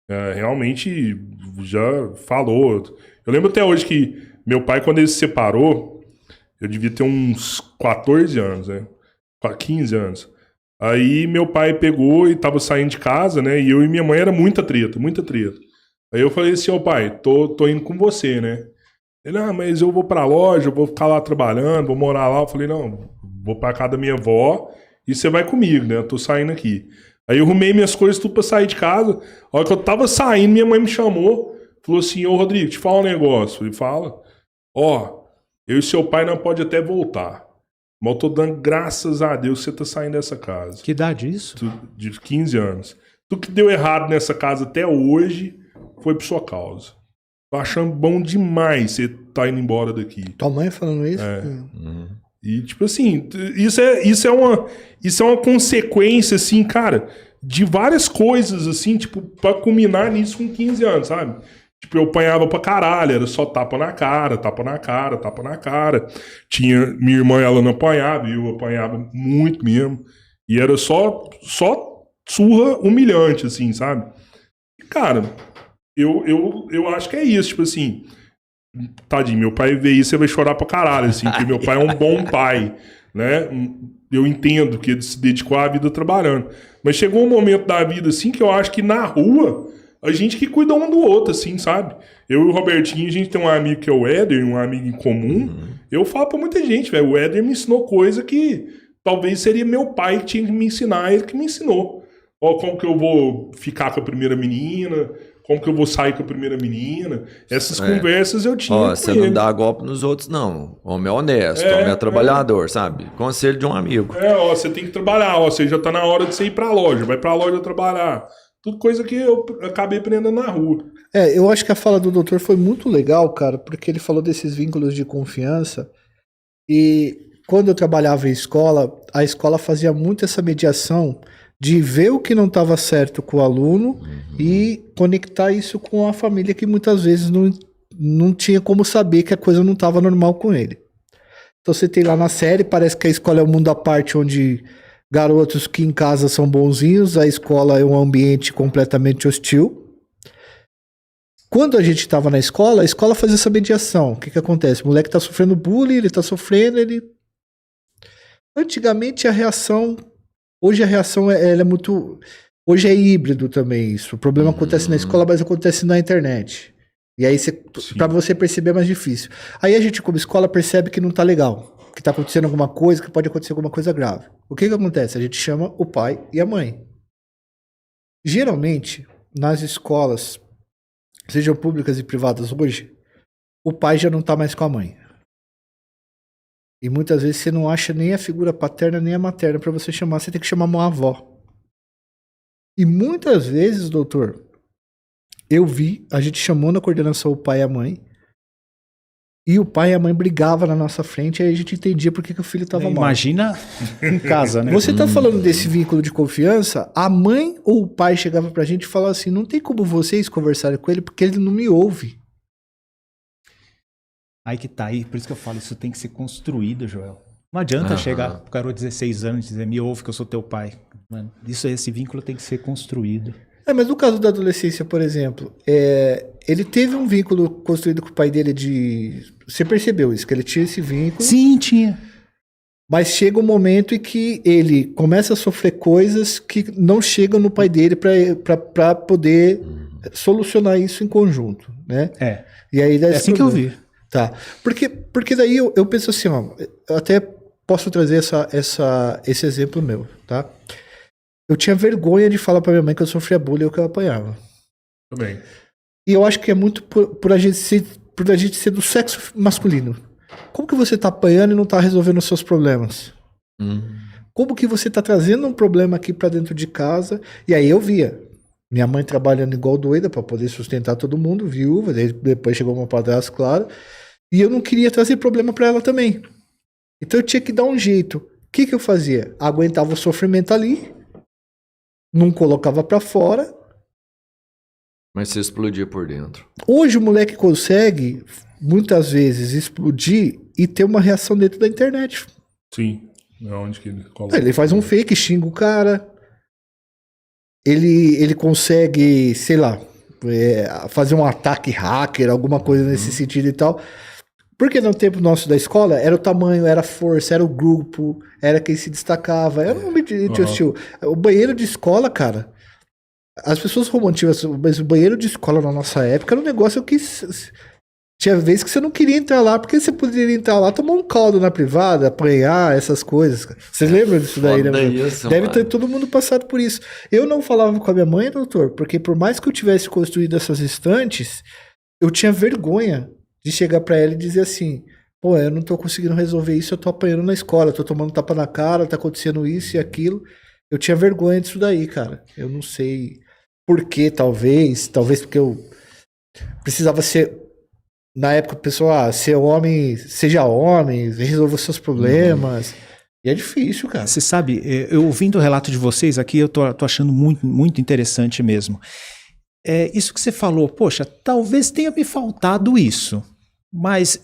realmente, já falou. Eu lembro até hoje que meu pai, quando ele se separou, eu devia ter uns 14 anos, né? 15 anos. Aí meu pai pegou e tava saindo de casa, né? E eu e minha mãe era muita treta, muita treta. Aí eu falei assim, pai, tô indo com você, né? Ele, mas eu vou pra loja, eu vou ficar lá trabalhando, vou morar lá. Eu falei, não, vou pra casa da minha avó e você vai comigo, né? Eu tô saindo aqui. Aí eu arrumei minhas coisas tudo pra sair de casa. A hora que eu tava saindo, minha mãe me chamou, falou assim, ô Rodrigo, te fala um negócio. Ele fala, eu e seu pai não pode até voltar. Mas eu tô dando graças a Deus que você tá saindo dessa casa.
Que idade isso?
De 15 anos. Tudo que deu errado nessa casa até hoje foi por sua causa. Tô achando bom demais você tá indo embora daqui.
Tua mãe falando isso?
E tipo assim, isso é uma consequência, assim, cara, de várias coisas, assim, tipo, pra culminar nisso com 15 anos, sabe? Tipo, eu apanhava pra caralho, era só tapa na cara, tapa na cara, tapa na cara. Minha irmã, ela não apanhava, eu apanhava muito mesmo. E era só surra humilhante, assim, sabe? E, cara, eu acho que é isso, tipo assim, tadinho, meu pai vê isso, você vai chorar pra caralho, assim, porque meu pai é um bom pai, né? Eu entendo que ele se dedicou à vida trabalhando. Mas chegou um momento da vida, assim, que eu acho que na rua, a gente que cuida um do outro, assim, sabe? Eu e o Robertinho, a gente tem um amigo que é o Éder, um amigo em comum. Eu falo pra muita gente, velho, o Éder me ensinou coisa que talvez seria meu pai que tinha que me ensinar, ele que me ensinou. Como que eu vou ficar com a primeira menina, como que eu vou sair com a primeira menina. Essas conversas eu tinha com
você
ele.
não dá golpe nos outros, não. Homem é honesto, homem é trabalhador, sabe? Conselho de um amigo.
Você tem que trabalhar, você já tá na hora de você ir pra loja, vai pra loja trabalhar. Tudo coisa que eu acabei aprendendo na rua.
Eu acho que a fala do doutor foi muito legal, cara, porque ele falou desses vínculos de confiança. E quando eu trabalhava em escola, a escola fazia muito essa mediação de ver o que não estava certo com o aluno e conectar isso com a família que muitas vezes não tinha como saber que a coisa não estava normal com ele. Então você tem lá na série, parece que a escola é um mundo à parte onde garotos que em casa são bonzinhos, a escola é um ambiente completamente hostil. Quando a gente estava na escola, a escola fazia essa mediação. O que acontece? O moleque está sofrendo bullying, ele está sofrendo, Antigamente a reação... Hoje a reação ela é muito... Hoje é híbrido também isso. O problema acontece na escola, mas acontece na internet. E aí, pra você perceber é mais difícil. Aí a gente, como escola, percebe que não tá legal. Que tá acontecendo alguma coisa, que pode acontecer alguma coisa grave. O que acontece? A gente chama o pai e a mãe. Geralmente, nas escolas, sejam públicas e privadas hoje, o pai já não tá mais com a mãe. E muitas vezes você não acha nem a figura paterna nem a materna para você chamar, você tem que chamar uma avó. E muitas vezes, doutor, a gente chamou na coordenação o pai e a mãe, e o pai e a mãe brigavam na nossa frente, e aí a gente entendia por que o filho estava mal.
Imagina em casa, né?
Você tá falando desse vínculo de confiança, a mãe ou o pai chegava pra gente e falava assim, não tem como vocês conversarem com ele, porque ele não me ouve.
Aí que tá aí, por isso que eu falo, isso tem que ser construído, Joel. Não adianta chegar pro garoto de 16 anos e dizer, me ouve que eu sou teu pai. Mano, esse vínculo tem que ser construído.
Mas no caso da adolescência, por exemplo, ele teve um vínculo construído com o pai dele de... Você percebeu isso, que ele tinha esse vínculo?
Sim, tinha.
Mas chega um momento em que ele começa a sofrer coisas que não chegam no pai dele para poder solucionar isso em conjunto, né? E aí
é assim que eu vi.
Tá. Porque daí eu penso assim, ó, eu até posso trazer esse exemplo meu, tá? Eu tinha vergonha de falar pra minha mãe que eu sofria bullying ou que eu apanhava.
Também.
E eu acho que é muito por a gente ser do sexo masculino. Como que você tá apanhando e não tá resolvendo os seus problemas? Como que você tá trazendo um problema aqui pra dentro de casa? E aí eu via minha mãe trabalhando igual doida pra poder sustentar todo mundo, viúva, depois chegou uma padrasta, claro. E eu não queria trazer problema pra ela também. Então eu tinha que dar um jeito. O que eu fazia? Aguentava o sofrimento ali, não colocava pra fora.
Mas você explodia por dentro.
Hoje o moleque consegue, muitas vezes, explodir e ter uma reação dentro da internet.
Sim. Onde que ele coloca?
Ele faz um fake, xinga o cara. Ele consegue, sei lá, fazer um ataque hacker, alguma coisa nesse sentido e tal. Porque no tempo nosso da escola, era o tamanho, era a força, era o grupo, era quem se destacava. Era um ambiente hostil. O banheiro de escola, cara, as pessoas romantizam, mas o banheiro de escola na nossa época era um negócio que... Tinha vezes que você não queria entrar lá, porque você poderia entrar lá, tomar um caldo na privada, apanhar, essas coisas. Vocês lembram disso daí, né? Deve ter todo mundo passado por isso. Eu não falava com a minha mãe, doutor, porque por mais que eu tivesse construído essas estantes, eu tinha vergonha de chegar pra ela e dizer assim, pô, eu não tô conseguindo resolver isso, eu tô apanhando na escola, tô tomando tapa na cara, tá acontecendo isso e aquilo. Eu tinha vergonha disso daí, cara. Eu não sei por quê, talvez porque eu precisava ser... Na época, o pessoal, ser homem, seja homem, resolva os seus problemas. E é difícil, cara.
Você sabe, eu ouvindo o relato de vocês aqui, eu tô achando muito, muito interessante mesmo. Isso que você falou, poxa, talvez tenha me faltado isso. Mas,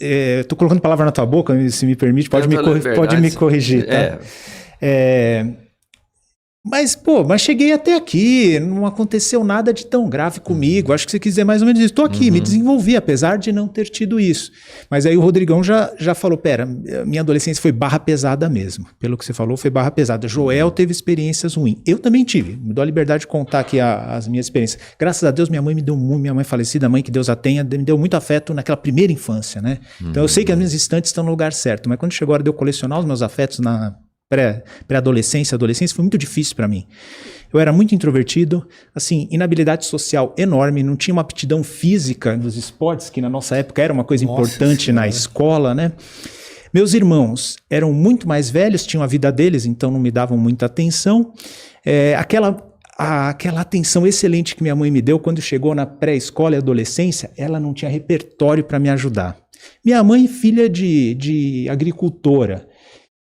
tô colocando palavra na tua boca, se me permite, pode me corrigir, tá? Mas cheguei até aqui, não aconteceu nada de tão grave comigo, acho que você quis dizer mais ou menos isso. Estou aqui, me desenvolvi, apesar de não ter tido isso. Mas aí o Rodrigão já falou, pera, minha adolescência foi barra pesada mesmo. Pelo que você falou, foi barra pesada. Joel teve experiências ruins. Eu também tive, me dou a liberdade de contar aqui as minhas experiências. Graças a Deus, minha mãe falecida, mãe que Deus a tenha, me deu muito afeto naquela primeira infância, né? Então eu sei que as minhas estantes estão no lugar certo, mas quando chegou a hora de eu colecionar os meus afetos na pré-adolescência, adolescência, foi muito difícil para mim. Eu era muito introvertido, assim, inabilidade social enorme, não tinha uma aptidão física nos esportes, que na nossa época era uma coisa importante na escola, né? Meus irmãos eram muito mais velhos, tinham a vida deles, então não me davam muita atenção. Aquela atenção excelente que minha mãe me deu quando chegou na pré-escola e adolescência, ela não tinha repertório para me ajudar. Minha mãe, filha de agricultora,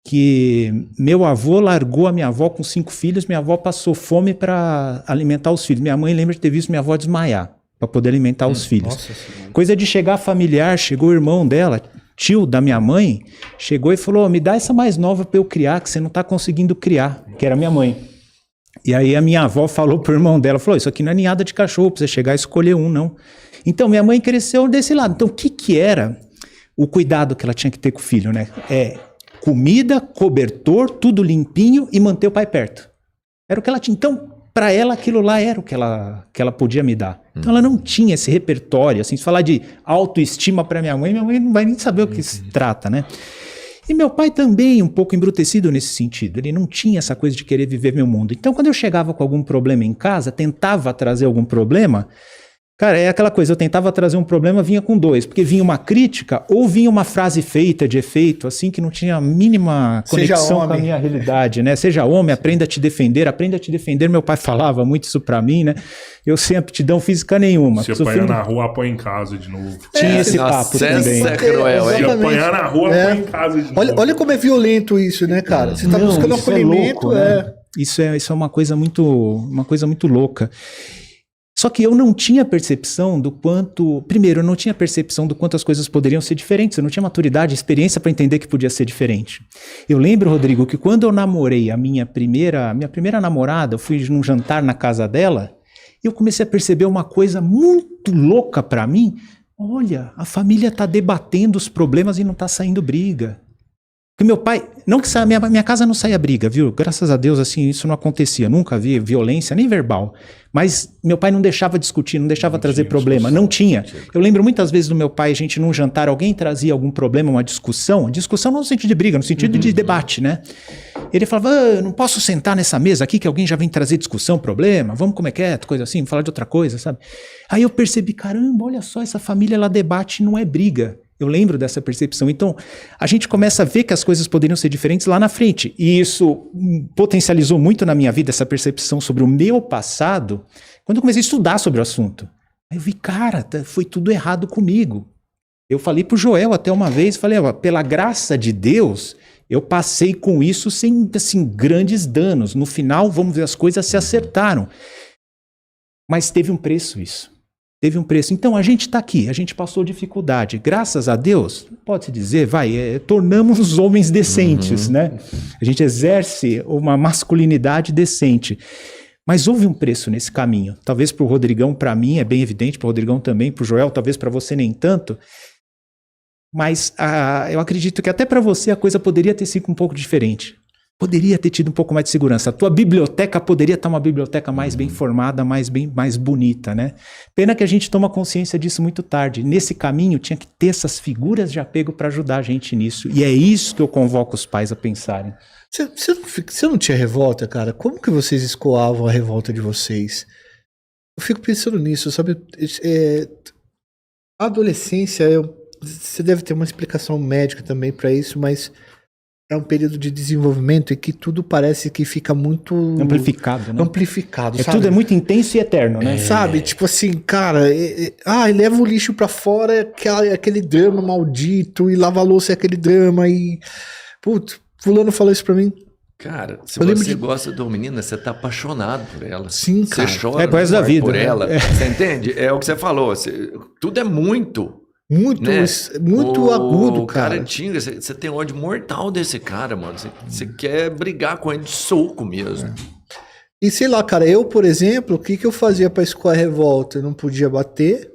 que meu avô largou a minha avó com 5 filhos, minha avó passou fome para alimentar os filhos. Minha mãe lembra de ter visto minha avó desmaiar para poder alimentar os filhos. Coisa de chegar familiar, chegou o irmão dela, tio da minha mãe, chegou e falou, me dá essa mais nova para eu criar, que você não está conseguindo criar, que era minha mãe. E aí a minha avó falou pro irmão dela, falou, isso aqui não é ninhada de cachorro, para você chegar e escolher um, não. Então minha mãe cresceu desse lado. Então o que era o cuidado que ela tinha que ter com o filho, né? Comida, cobertor, tudo limpinho e manter o pai perto. Era o que ela tinha. Então, para ela, aquilo lá era o que ela podia me dar. Então, ela não tinha esse repertório. Assim, se falar de autoestima para minha mãe não vai nem saber o que se trata, né? E meu pai também, um pouco embrutecido nesse sentido. Ele não tinha essa coisa de querer viver meu mundo. Então, quando eu chegava com algum problema em casa, tentava trazer algum problema, Cara, é aquela coisa, eu tentava trazer um problema, vinha com 2, porque vinha uma crítica ou vinha uma frase feita de efeito, assim, que não tinha a mínima conexão com a minha realidade, né? Seja homem, aprenda a te defender. Meu pai falava muito isso pra mim, né? Eu sem aptidão física nenhuma.
Se apanhar na rua, apanha em casa de novo.
Tinha esse papo também.
É cruel,
Se
hein?
apanhar na rua, apanha em casa de novo.
Olha como é violento isso, né, cara? Você tá buscando
isso
acolhimento,
louco, né? Isso é uma coisa muito louca. Só que eu não tinha percepção do quanto... Primeiro, eu não tinha percepção do quanto as coisas poderiam ser diferentes. Eu não tinha maturidade, experiência para entender que podia ser diferente. Eu lembro, Rodrigo, que quando eu namorei a minha primeira namorada, eu fui num jantar na casa dela, e eu comecei a perceber uma coisa muito louca para mim. Olha, a família está debatendo os problemas e não está saindo briga. Porque meu pai, não que minha casa não saia briga, viu? Graças a Deus, assim, isso não acontecia. Nunca vi violência, nem verbal. Mas meu pai não deixava discutir, não deixava trazer problema. Não tinha. Eu lembro muitas vezes do meu pai, a gente num jantar, alguém trazia algum problema, uma discussão não no sentido de briga, no sentido de debate, né? Ele falava, eu não posso sentar nessa mesa aqui que alguém já vem trazer discussão, problema, vamos como é que é, coisa assim, falar de outra coisa, sabe? Aí eu percebi, caramba, olha só, essa família, ela debate, não é briga. Eu lembro dessa percepção. Então, a gente começa a ver que as coisas poderiam ser diferentes lá na frente. E isso potencializou muito na minha vida, essa percepção sobre o meu passado, quando eu comecei a estudar sobre o assunto. Aí eu vi, cara, foi tudo errado comigo. Eu falei pro Joel até uma vez, falei, ó, pela graça de Deus, eu passei com isso sem, assim, grandes danos. No final, vamos ver, as coisas se acertaram. Mas teve um preço isso. Teve um preço. Então, a gente está aqui, a gente passou dificuldade. Graças a Deus, pode-se dizer, tornamos os homens decentes, né? A gente exerce uma masculinidade decente. Mas houve um preço nesse caminho. Talvez para o Rodrigão, para mim, é bem evidente, para o Rodrigão também, para o Joel, talvez para você nem tanto. Mas eu acredito que até para você a coisa poderia ter sido um pouco diferente. Poderia ter tido um pouco mais de segurança. A tua biblioteca poderia estar uma biblioteca mais bem formada, mais bonita, né? Pena que a gente toma consciência disso muito tarde. Nesse caminho tinha que ter essas figuras de apego para ajudar a gente nisso. E é isso que eu convoco os pais a pensarem.
Você não tinha revolta, cara? Como que vocês escoavam a revolta de vocês? Eu fico pensando nisso, sabe? A adolescência, você deve ter uma explicação médica também para isso, mas é um período de desenvolvimento em que tudo parece que fica muito...
Amplificado, né?
Amplificado, sabe?
Tudo é muito intenso e eterno, né?
Sabe? Tipo assim, cara... leva o lixo pra fora, aquele drama maldito, e lava a louça é aquele drama, e... Putz, fulano falou isso pra mim.
Cara, se você gosta de uma menina, você tá apaixonado por ela.
Sim, cara.
Você chora
da vida,
por
né?
ela. Você entende? É o que você falou. Tudo é muito...
Muito, né? Muito agudo,
cara. O cara tinga, você tem ódio mortal desse cara, mano. Você quer brigar com ele de soco mesmo.
E sei lá, cara, eu, por exemplo, o que eu fazia pra escoar a revolta? Eu não podia bater,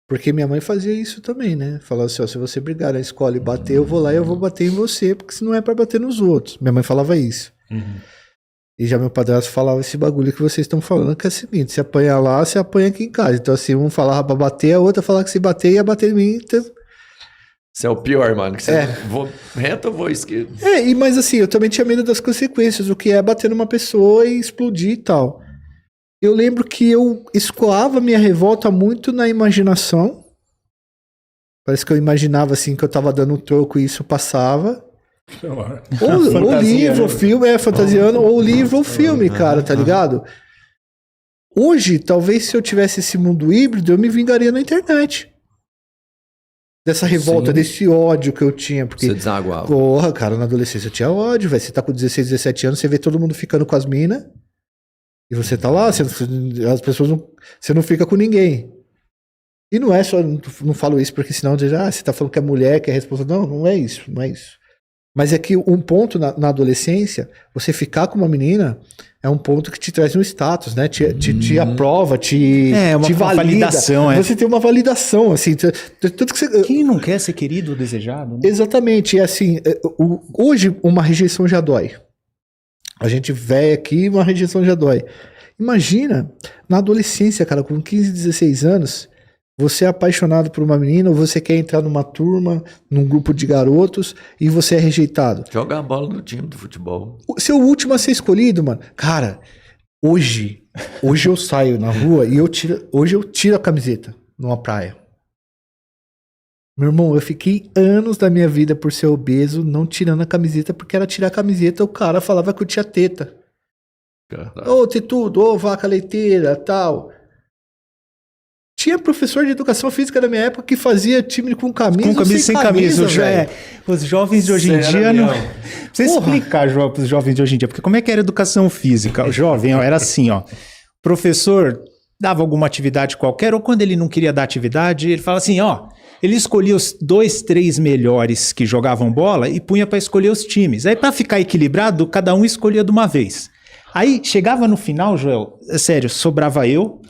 porque minha mãe fazia isso também, né? Falava assim, ó, se você brigar na escola e bater, eu vou lá e eu vou bater em você, porque se não é pra bater nos outros. Minha mãe falava isso. E já meu padrasto falava esse bagulho que vocês estão falando, que é o seguinte, se apanhar lá, você apanha aqui em casa. Então assim, um falava pra bater, a outra falava que se bater, ia bater em mim. Então...
Você é o pior, mano. Que você vou reto ou vou esquerdo?
Mas assim, eu também tinha medo das consequências, o que é bater numa pessoa e explodir e tal. Eu lembro que eu escoava minha revolta muito na imaginação. Parece que eu imaginava assim, que eu tava dando um troco e isso passava. Ou livro, ou filme, fantasiando, ou livro ou filme, cara, tá ligado? Hoje, talvez se eu tivesse esse mundo híbrido, eu me vingaria na internet. Dessa revolta, desse ódio que eu tinha. Porque,
você desaguava.
Porra, cara, na adolescência eu tinha ódio, velho. Você tá com 16, 17 anos, você vê todo mundo ficando com as minas. E você tá lá, as pessoas não... Você não fica com ninguém. E não é só... Não falo isso porque senão você tá falando que é mulher, que é responsável. Não é isso, não é isso. Mas é que um ponto na adolescência, você ficar com uma menina é um ponto que te traz um status, né? Te aprova, te valida.
Validação,
Você tem uma validação, assim. Tudo que você...
Quem não quer ser querido ou desejado? Né?
Exatamente. E assim, hoje uma rejeição já dói. A gente vê aqui, uma rejeição já dói. Imagina, na adolescência, cara, com 15, 16 anos... Você é apaixonado por uma menina ou você quer entrar numa turma, num grupo de garotos e você é rejeitado.
Jogar a bola no time de futebol.
Ser o último a ser escolhido, mano. Cara, hoje Hoje eu saio na rua e hoje eu tiro a camiseta numa praia. Meu irmão, eu fiquei anos da minha vida por ser obeso, não tirando a camiseta, porque era tirar a camiseta, o cara falava que eu tinha teta. Ô, tetudo, ô, vaca leiteira, tal. Tinha professor de educação física da minha época que fazia time com camisa,
Com camisa sem camisa. Os jovens de hoje em dia não. Precisa explicar para os jovens de hoje em dia, porque como é que era educação física? O jovem ó, era assim, ó. Professor dava alguma atividade qualquer, ou quando ele não queria dar atividade, ele falava assim, ó. Ele escolhia os 2, 3 melhores que jogavam bola e punha para escolher os times. Aí, para ficar equilibrado, cada um escolhia de uma vez. Aí, chegava no final, Joel, sério, sobrava eu,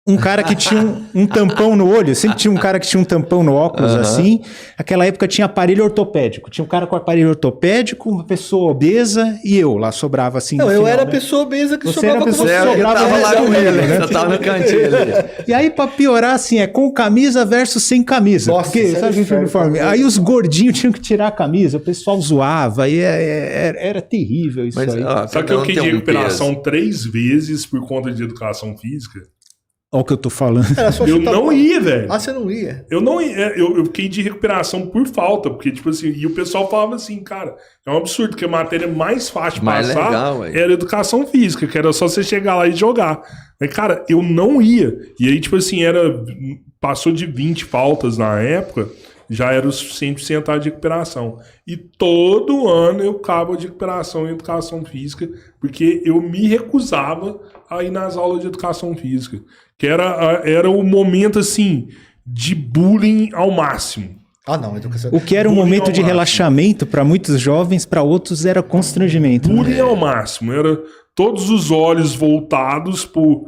um cara que tinha um tampão no olho, sempre tinha um cara que tinha um tampão no óculos, assim. Naquela época tinha aparelho ortopédico. Tinha um cara com aparelho ortopédico, uma pessoa obesa e eu lá sobrava assim.
Não, eu
final,
era a
né?
pessoa obesa que
Você
sobrava
era a
com
pessoa
você.
que sobrava
tava lá com ele,
né?
você tava no cantinho ali.
E aí, pra piorar, assim, é com camisa versus sem camisa.
Nossa,
porque,
isso é
sabe,
inferno,
uniforme?
cara.
Aí os gordinhos tinham que tirar a camisa, o pessoal zoava, aí era terrível isso
Mas,
aí.
ó,
Sabe que
cada
eu
um
fiquei
tem
de
um
recuperação
peso.
3 vezes por conta de educação física?
Olha o que eu tô falando.
Era só
Eu
chutar
não
bola.
ia, velho.
Ah, você não ia?
Eu não ia, eu fiquei de recuperação por falta, porque, tipo assim, e o pessoal falava assim, cara, é um absurdo, porque a matéria mais fácil de
Mais
passar
legal, ué.
era educação física, que era só você chegar lá e jogar. Mas, cara, eu não ia. E aí, tipo assim, passou de 20 faltas na época, já era o suficiente pra você entrar de recuperação. E todo ano eu ficava de recuperação em educação física, porque eu me recusava a ir nas aulas de educação física. Que era o momento, assim, de bullying ao máximo.
Ah, não, educação.
O que era um
Bullying
momento
ao
de
máximo.
relaxamento para muitos jovens, para outros era constrangimento. né?
Bullying ao máximo. Era todos os olhos voltados pro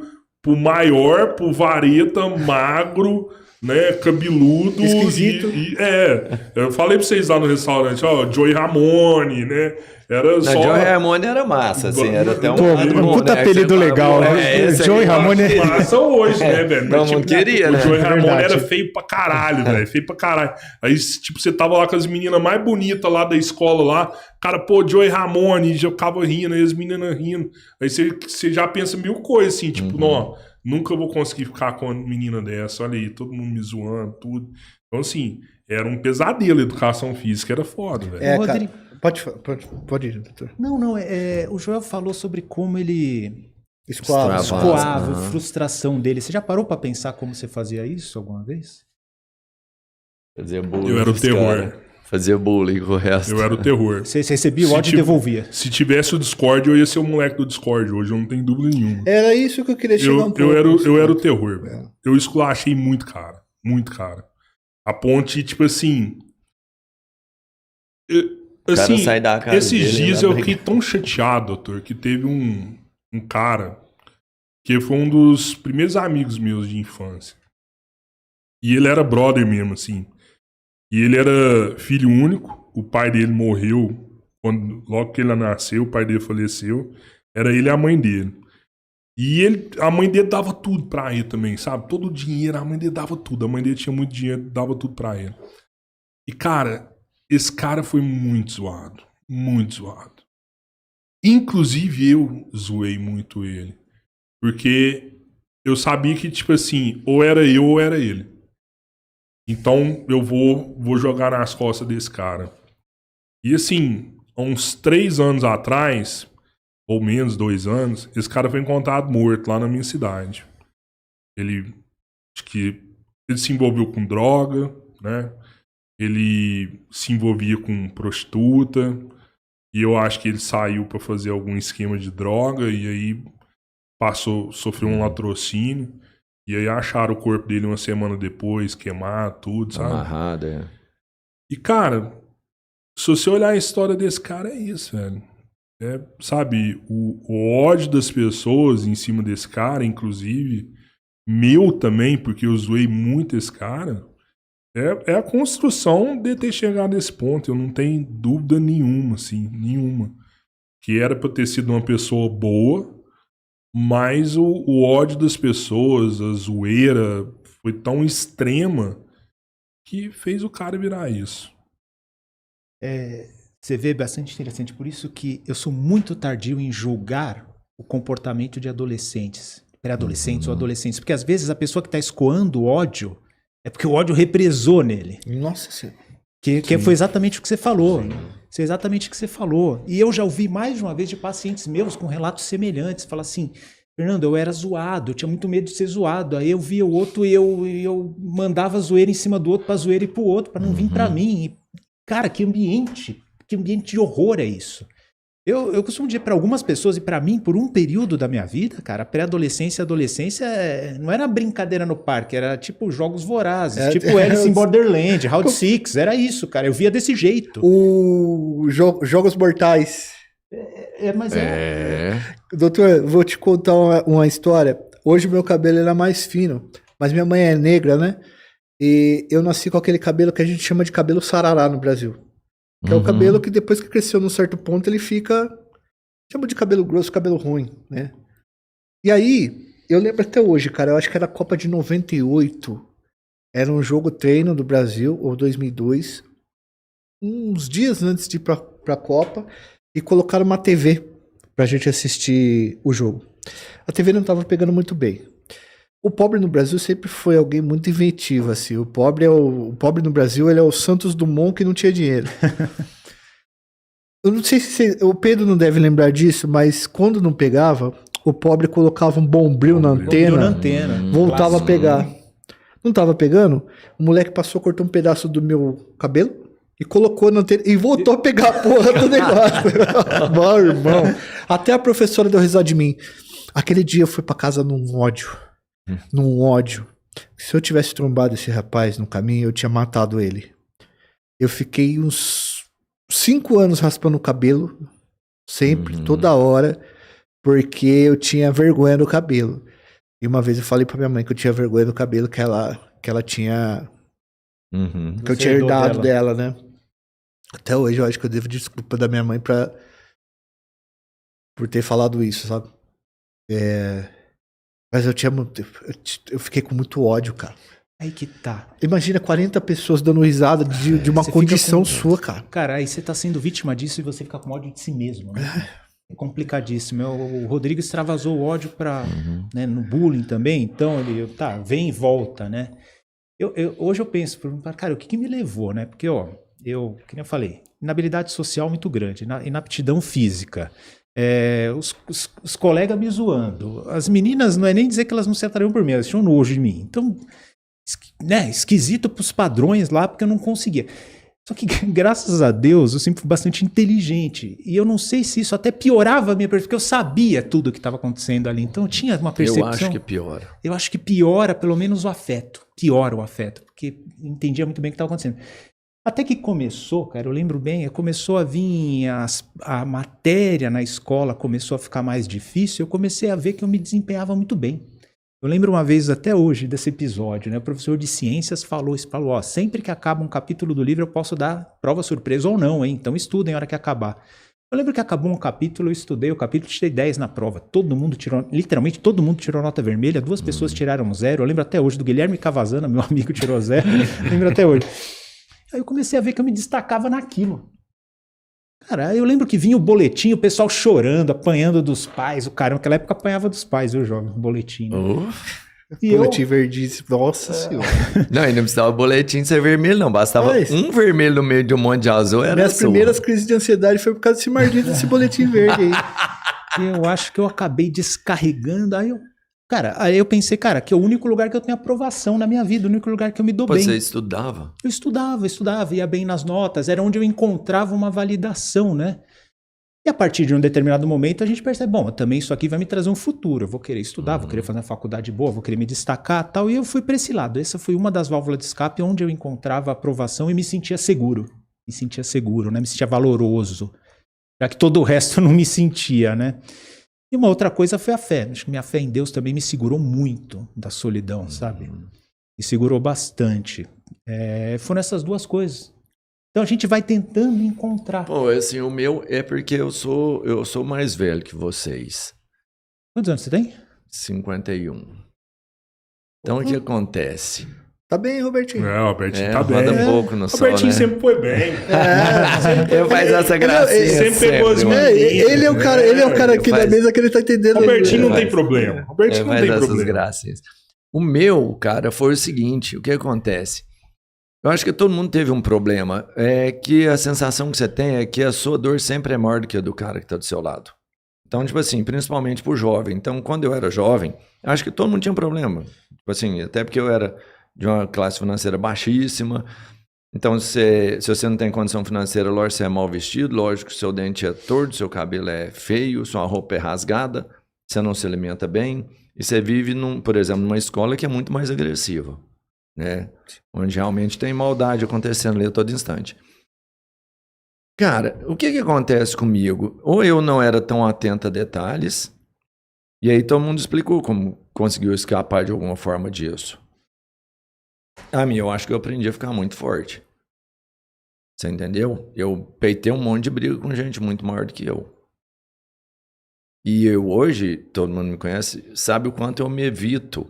maior, pro vareta, magro, né, cabeludo.
Esquisito.
Eu falei pra vocês lá no restaurante, ó, Joey Ramone, né? Era
Não,
só...
Joey Ramone era massa, assim, era até um...
Pô, um puta apelido legal, né? Joey Ramone é-
Massa hoje, né, velho?
Todo
Mas,
mundo queria,
o
né?
Joey Ramone
Verdade.
era feio pra caralho, velho. Feio pra caralho. Aí, tipo, você tava lá com as meninas mais bonitas lá da escola lá. Cara, pô, Joey Ramone, já ficava rindo, aí as meninas rindo. Aí você já pensa mil coisas, assim, tipo, não, nunca vou conseguir ficar com uma menina dessa. Olha aí, todo mundo me zoando, tudo. Então, assim, era um pesadelo. A educação física era foda, velho.
É,
Rodrigo.
cara, pode ir, doutor.
Não, o Joel falou sobre como ele
Escoava.
escoava,
Aham.
a frustração dele. Você já parou para pensar como você fazia isso alguma vez?
Fazia bullying
Eu era o
com os
terror.
cara. Fazia bullying com o resto.
Eu era o terror.
Você recebia o
Se
ódio e
tipo-
devolvia.
Se tivesse o Discord, eu ia ser o moleque do Discord. Hoje eu não tenho dúvida nenhuma.
Era isso que eu queria chegar um pouco.
Eu era o terror, velho. Eu esculachei muito, cara. Muito, cara. A ponte, tipo assim.
O cara
Assim,
sai da casa
esses
dele,
dias
né,
eu
briga.
fiquei tão chateado, doutor, que teve um cara que foi um dos primeiros amigos meus de infância. E ele era brother mesmo, assim. E ele era filho único. O pai dele morreu logo que ele nasceu, o pai dele faleceu. Era ele e a mãe dele. E a mãe dele dava tudo pra ele também, sabe? Todo o dinheiro, a mãe dele dava tudo. A mãe dele tinha muito dinheiro, dava tudo pra ele. E, cara, esse cara foi muito zoado. Muito zoado. Inclusive, eu zoei muito ele. Porque eu sabia que, tipo assim, ou era eu ou era ele. Então, eu vou jogar nas costas desse cara. E, assim, há uns 3 anos atrás, ou menos, 2 anos, esse cara foi encontrado morto lá na minha cidade. Acho que ele se envolveu com droga, né? Ele se envolvia com prostituta. E eu acho que ele saiu pra fazer algum esquema de droga. E aí sofreu um latrocínio. E aí acharam o corpo dele uma semana depois, queimado, tudo, sabe?
Amarrado, é.
E, cara, se você olhar a história desse cara, é isso, velho. Sabe, o ódio das pessoas em cima desse cara, inclusive, meu também, porque eu zoei muito esse cara, é a construção de ter chegado nesse ponto. Eu não tenho dúvida nenhuma, assim, nenhuma. Que era pra ter sido uma pessoa boa, mas o ódio das pessoas, a zoeira, foi tão extrema que fez o cara virar isso.
Você vê bastante interessante. Por isso que eu sou muito tardio em julgar o comportamento de adolescentes, pré-adolescentes ou adolescentes. Porque às vezes a pessoa que está escoando o ódio é porque o ódio represou nele.
Nossa Senhora.
Que foi exatamente o que você falou. Foi exatamente o que você falou. E eu já ouvi mais de uma vez de pacientes meus com relatos semelhantes. Falar assim, Fernando, eu era zoado, eu tinha muito medo de ser zoado. Aí eu via o outro e eu mandava zoeira em cima do outro pra zoeira e pro outro, pra não vir pra mim. E, cara, que ambiente de horror é isso. Eu costumo dizer para algumas pessoas e para mim, por um período da minha vida, cara, pré-adolescência e adolescência não era brincadeira no parque, era tipo jogos vorazes, tipo Alice in Borderland, Round 6, era isso, cara, eu via desse jeito.
Jogos Mortais.
Mas
Doutor, vou te contar uma história. Hoje o meu cabelo era mais fino, mas minha mãe é negra, né? E eu nasci com aquele cabelo que a gente chama de cabelo sarará no Brasil. Que é o cabelo que depois que cresceu num certo ponto, ele fica... Chama de cabelo grosso, cabelo ruim, né? E aí, eu lembro até hoje, cara, eu acho que era a Copa de 98. Era um jogo treino do Brasil, ou 2002. Uns dias antes de ir pra Copa. E colocaram uma TV pra gente assistir o jogo. A TV não tava pegando muito bem. O pobre no Brasil sempre foi alguém muito inventivo, assim. O pobre no Brasil, ele é o Santos Dumont que não tinha dinheiro. Eu não sei se o Pedro não deve lembrar disso, mas quando não pegava, o pobre colocava um bombril na antena, voltava a pegar. Não tava pegando? O moleque passou, cortou um pedaço do meu cabelo e colocou na antena e voltou a pegar a porra do negócio. Bom, irmão. Até a professora deu risada de mim. Aquele dia eu fui pra casa num ódio. Se eu tivesse trombado esse rapaz no caminho, eu tinha matado ele. Eu fiquei uns 5 anos raspando o cabelo, sempre, toda hora, porque eu tinha vergonha do cabelo. E uma vez eu falei pra minha mãe que eu tinha vergonha do cabelo que ela tinha... que eu tinha herdado dela, né? Até hoje eu acho que eu devo desculpa da minha mãe por ter falado isso, sabe? Mas eu fiquei com muito ódio, cara.
Aí que tá.
Imagina 40 pessoas dando risada de uma condição sua, cara.
Cara, aí você tá sendo vítima disso e você fica com ódio de si mesmo, né? É complicadíssimo. O Rodrigo extravasou o ódio né, no bullying também, então ele, vem e volta, né? Hoje eu penso, cara, o que me levou, né? Porque, que nem eu falei, inabilidade social muito grande, inaptidão física. Os colegas me zoando. As meninas, não é nem dizer que elas não se atraíam por mim, elas tinham nojo de mim. Então, né, esquisito pros padrões lá, porque eu não conseguia. Só que, graças a Deus, eu sempre fui bastante inteligente. E eu não sei se isso até piorava a minha percepção, porque eu sabia tudo o que estava acontecendo ali. Então, eu tinha uma percepção...
Eu acho que piora.
Eu acho que piora, pelo menos, o afeto. Piora o afeto, porque eu entendia muito bem o que estava acontecendo. Até que começou, cara, eu lembro bem, começou a vir a matéria na escola, começou a ficar mais difícil, eu comecei a ver que eu me desempenhava muito bem. Eu lembro uma vez até hoje desse episódio, né? O professor de ciências falou, sempre que acaba um capítulo do livro eu posso dar prova surpresa ou não, hein? Então estudem na hora que acabar. Eu lembro que acabou um capítulo, eu estudei o capítulo, tirei 10 na prova. Todo mundo tirou, literalmente todo mundo tirou nota vermelha, 2 pessoas tiraram 0. Eu lembro até hoje do Guilherme Cavazana, meu amigo, tirou 0. Lembro até hoje. Aí eu comecei a ver que eu me destacava naquilo. Cara, eu lembro que vinha o boletim, o pessoal chorando, apanhando dos pais. O cara, naquela época apanhava dos pais, eu jogo, boletim.
Boletim verdíssimo, nossa senhora.
Não, e não precisava o boletim ser vermelho, não. Bastava um vermelho no meio de um monte de azul.
Minhas primeiras crises de ansiedade foi por causa desse maldito desse boletim verde aí.
Eu acho que eu acabei descarregando, aí eu pensei, cara, que é o único lugar que eu tenho aprovação na minha vida, o único lugar que eu me dou bem.
Você estudava?
Eu estudava, ia bem nas notas, era onde eu encontrava uma validação, né? E a partir de um determinado momento a gente percebe, bom, também isso aqui vai me trazer um futuro, eu vou querer estudar, vou querer fazer uma faculdade boa, vou querer me destacar e tal, e eu fui para esse lado. Essa foi uma das válvulas de escape onde eu encontrava aprovação e me sentia seguro, né? Me sentia valoroso, já que todo o resto eu não me sentia, né? E uma outra coisa foi a fé. Acho que minha fé em Deus também me segurou muito da solidão, sabe? Me segurou bastante. Foram essas 2 coisas. Então a gente vai tentando encontrar.
Pô, assim, o meu é porque eu sou mais velho que vocês.
Quantos anos você tem?
51. Então o que acontece?
Tá bem, Robertinho.
É, o Albertinho tá
roda
bem.
pouco no
O
sol,
Albertinho
né?
sempre foi bem.
Ele faz essa gracinha
sempre pegou as
mano.
meninas.
Ele é o cara aqui da
faz-
mesa que ele tá entendendo.
O Albertinho não
Faz-
tem problema. O Albertinho não
Faz
tem
essas
problema.
gracinhas. O meu, cara, foi o seguinte, o que acontece? Eu acho que todo mundo teve um problema. É que a sensação que você tem é que a sua dor sempre é maior do que a do cara que tá do seu lado. Então, tipo assim, principalmente pro jovem. Então, quando eu era jovem, acho que todo mundo tinha um problema. Tipo assim, até porque eu era de uma classe financeira baixíssima. Então, se você não tem condição financeira, lógico, você é mal vestido, lógico, seu dente é torto, seu cabelo é feio, sua roupa é rasgada, você não se alimenta bem, e você vive, por exemplo, numa escola que é muito mais agressiva, né? Onde realmente tem maldade acontecendo ali a todo instante. Cara, o que acontece comigo? Ou eu não era tão atento a detalhes, e aí todo mundo explicou como conseguiu escapar de alguma forma disso. Eu acho que eu aprendi a ficar muito forte. Você entendeu? Eu peitei um monte de briga com gente muito maior do que eu. E eu hoje, todo mundo me conhece, sabe o quanto eu me evito,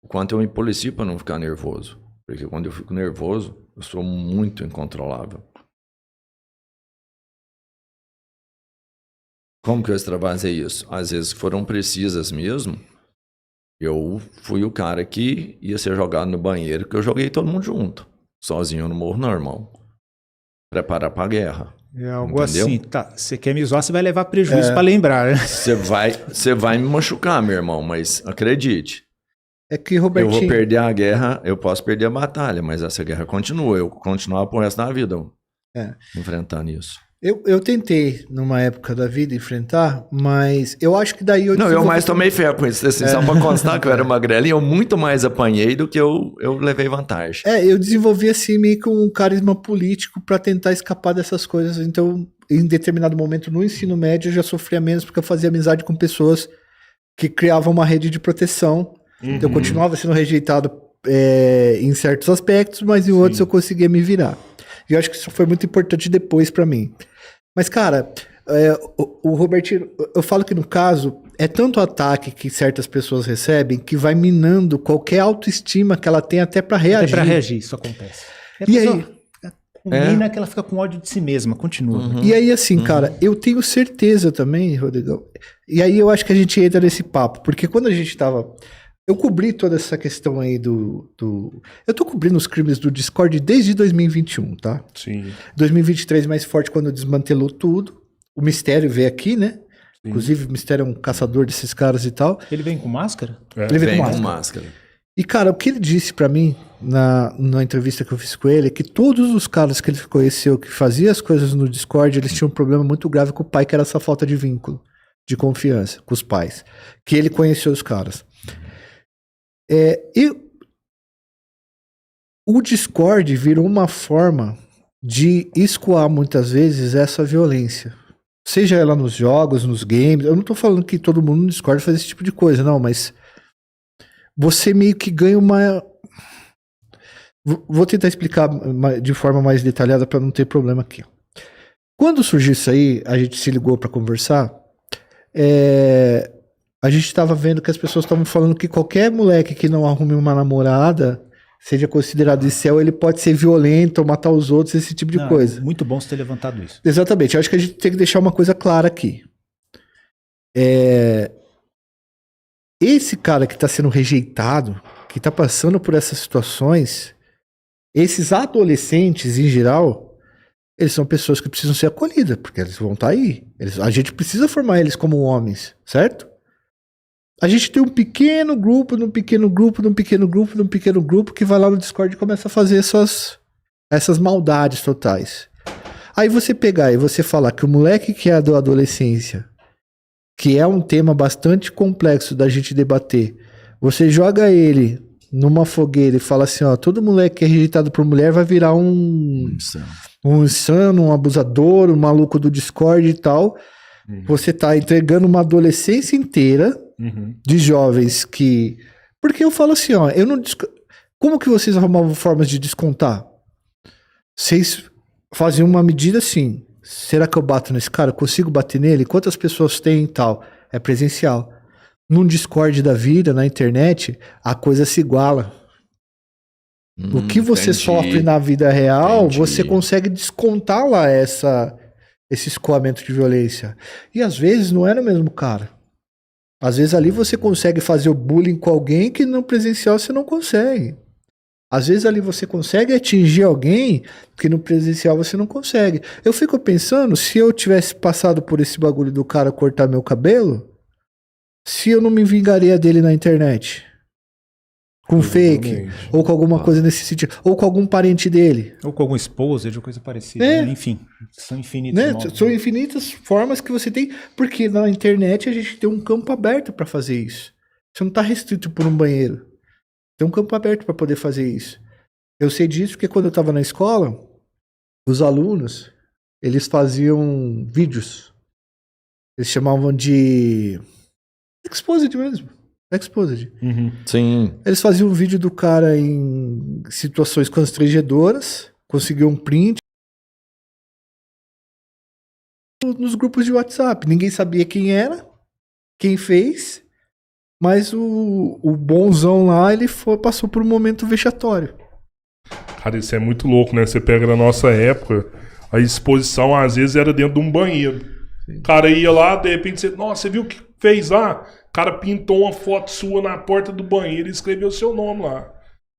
o quanto eu me policio para não ficar nervoso. Porque quando eu fico nervoso, eu sou muito incontrolável. Como que eu extravasei isso? Às vezes foram precisas mesmo. Eu fui o cara que ia ser jogado no banheiro, que eu joguei todo mundo junto. Sozinho no morro normal. Preparar pra guerra.
É algo
Entendeu?
assim, tá. Você quer me zoar, você vai levar prejuízo pra lembrar, né?
Você vai me machucar, meu irmão, mas acredite.
É que,
Eu
Robertinho...
vou perder a guerra, eu posso perder a batalha, mas essa guerra continua. Eu continuar pro resto da vida enfrentando isso.
Eu tentei, numa época da vida, enfrentar, mas eu acho que daí eu...
Não, eu
desenvolvi-
mais tomei fé com isso. Assim, só pra constar que eu era magrelinho, eu muito mais apanhei do que eu levei vantagem.
Eu desenvolvi assim meio que um carisma político pra tentar escapar dessas coisas. Então, em determinado momento no ensino médio, eu já sofria menos porque eu fazia amizade com pessoas que criavam uma rede de proteção. Então, eu continuava sendo rejeitado em certos aspectos, mas em outros eu conseguia me virar. E eu acho que isso foi muito importante depois pra mim. Mas, cara, o Robertinho, eu falo que no caso, é tanto ataque que certas pessoas recebem que vai minando qualquer autoestima que ela tem até pra reagir.
Até pra reagir, isso acontece.
E
A pessoa
aí?
fica com mina que ela fica com ódio de si mesma, continua.
E aí, assim, cara, eu tenho certeza também, Rodrigão, e aí eu acho que a gente entra nesse papo, porque quando a gente tava... Eu cobri toda essa questão aí Eu tô cobrindo os crimes do Discord desde 2021, tá?
Sim.
2023 mais forte quando desmantelou tudo. O Mistério veio aqui, né? Inclusive, o Mistério é um caçador desses caras e tal.
Ele vem com máscara?
Ele veio
Vem
com
com
máscara.
máscara.
E, cara, o que ele disse pra mim na entrevista que eu fiz com ele é que todos os caras que ele conheceu que faziam as coisas no Discord, eles tinham um problema muito grave com o pai, que era essa falta de vínculo, de confiança com os pais. Que ele conheceu os caras. O Discord virou uma forma de escoar muitas vezes essa violência. Seja ela nos jogos, nos games. Eu não tô falando que todo mundo no Discord faz esse tipo de coisa, não, mas você meio que ganha uma... Vou tentar explicar de forma mais detalhada para não ter problema aqui. Quando surgiu isso aí, a gente se ligou para conversar. A gente estava vendo que as pessoas estavam falando que qualquer moleque que não arrume uma namorada seja considerado incel, ele pode ser violento ou matar os outros, esse tipo de coisa.
Muito bom você ter levantado isso.
Exatamente. Eu acho que a gente tem que deixar uma coisa clara aqui. Esse cara que está sendo rejeitado, que está passando por essas situações, esses adolescentes em geral, eles são pessoas que precisam ser acolhidas, porque eles vão estar aí. A gente precisa formar eles como homens, certo? A gente tem um pequeno grupo, num pequeno grupo, num pequeno grupo, num pequeno grupo, que vai lá no Discord e começa a fazer essas maldades totais. Aí você pegar e você falar que o moleque que é da adolescência, que é um tema bastante complexo da gente debater, você joga ele numa fogueira e fala assim, ó, todo moleque que é rejeitado por mulher vai virar um insano, um abusador, um maluco do Discord e tal. Você tá entregando uma adolescência inteira de jovens que... Porque eu falo assim, ó, como que vocês arrumavam formas de descontar? Vocês faziam uma medida assim, será que eu bato nesse cara? Eu consigo bater nele? Quantas pessoas tem e tal? É presencial. Num Discord da vida, na internet, a coisa se iguala. O que você
Entendi.
sofre na vida real,
Entendi.
você consegue descontar lá esse escoamento de violência. E às vezes não é no mesmo cara. Às vezes ali você consegue fazer o bullying com alguém que no presencial você não consegue. Às vezes ali você consegue atingir alguém que no presencial você não consegue. Eu fico pensando, se eu tivesse passado por esse bagulho do cara cortar meu cabelo, se eu não me vingaria dele na internet. Com fake.
Exatamente.
Ou com alguma coisa nesse sentido. Ou com algum parente dele.
Ou com algum exposed, ou coisa parecida.
É.
Né? Enfim, são infinitos
Né?
modos.
São infinitas formas que você tem. Porque na internet a gente tem um campo aberto para fazer isso. Você não está restrito por um banheiro. Tem um campo aberto para poder fazer isso. Eu sei disso porque quando eu estava na escola, os alunos, eles faziam vídeos. Eles chamavam de exposed mesmo. Exposed.
Uhum.
Sim.
Eles faziam um vídeo do cara em situações constrangedoras, conseguiam um print nos grupos de WhatsApp. Ninguém sabia quem era, quem fez, mas o bonzão lá, ele passou por um momento vexatório.
Cara, isso é muito louco, né? Você pega na nossa época, a exposição às vezes era dentro de um banheiro. O cara ia lá, de repente você... Nossa, você viu o que fez lá? O cara pintou uma foto sua na porta do banheiro e escreveu seu nome lá.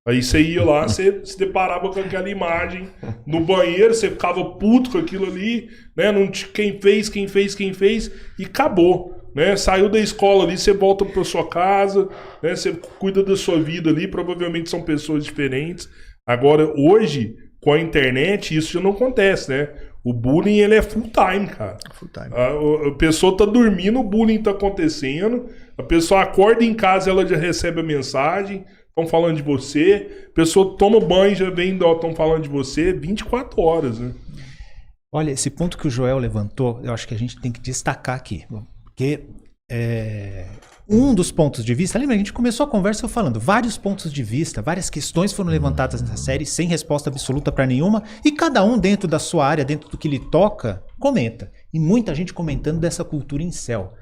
Aí você ia lá, você se deparava com aquela imagem no banheiro, você ficava puto com aquilo ali, né? Não quem fez, e acabou. Né? Saiu da escola ali, você volta pra sua casa, né? Você cuida da sua vida ali, provavelmente são pessoas diferentes. Agora, hoje, com a internet, isso já não acontece, né? O bullying, ele é full time, cara.
Full time.
A pessoa tá dormindo, o bullying tá acontecendo, a pessoa acorda em casa, ela já recebe a mensagem, estão falando de você, a pessoa toma banho, já vem, estão falando de você, 24 horas, né?
Olha, esse ponto que o Joel levantou, eu acho que a gente tem que destacar aqui. Porque um dos pontos de vista, lembra, a gente começou a conversa falando vários pontos de vista, várias questões foram levantadas nessa série, sem resposta absoluta para nenhuma, e cada um dentro da sua área, dentro do que lhe toca, comenta. E muita gente comentando dessa cultura incel.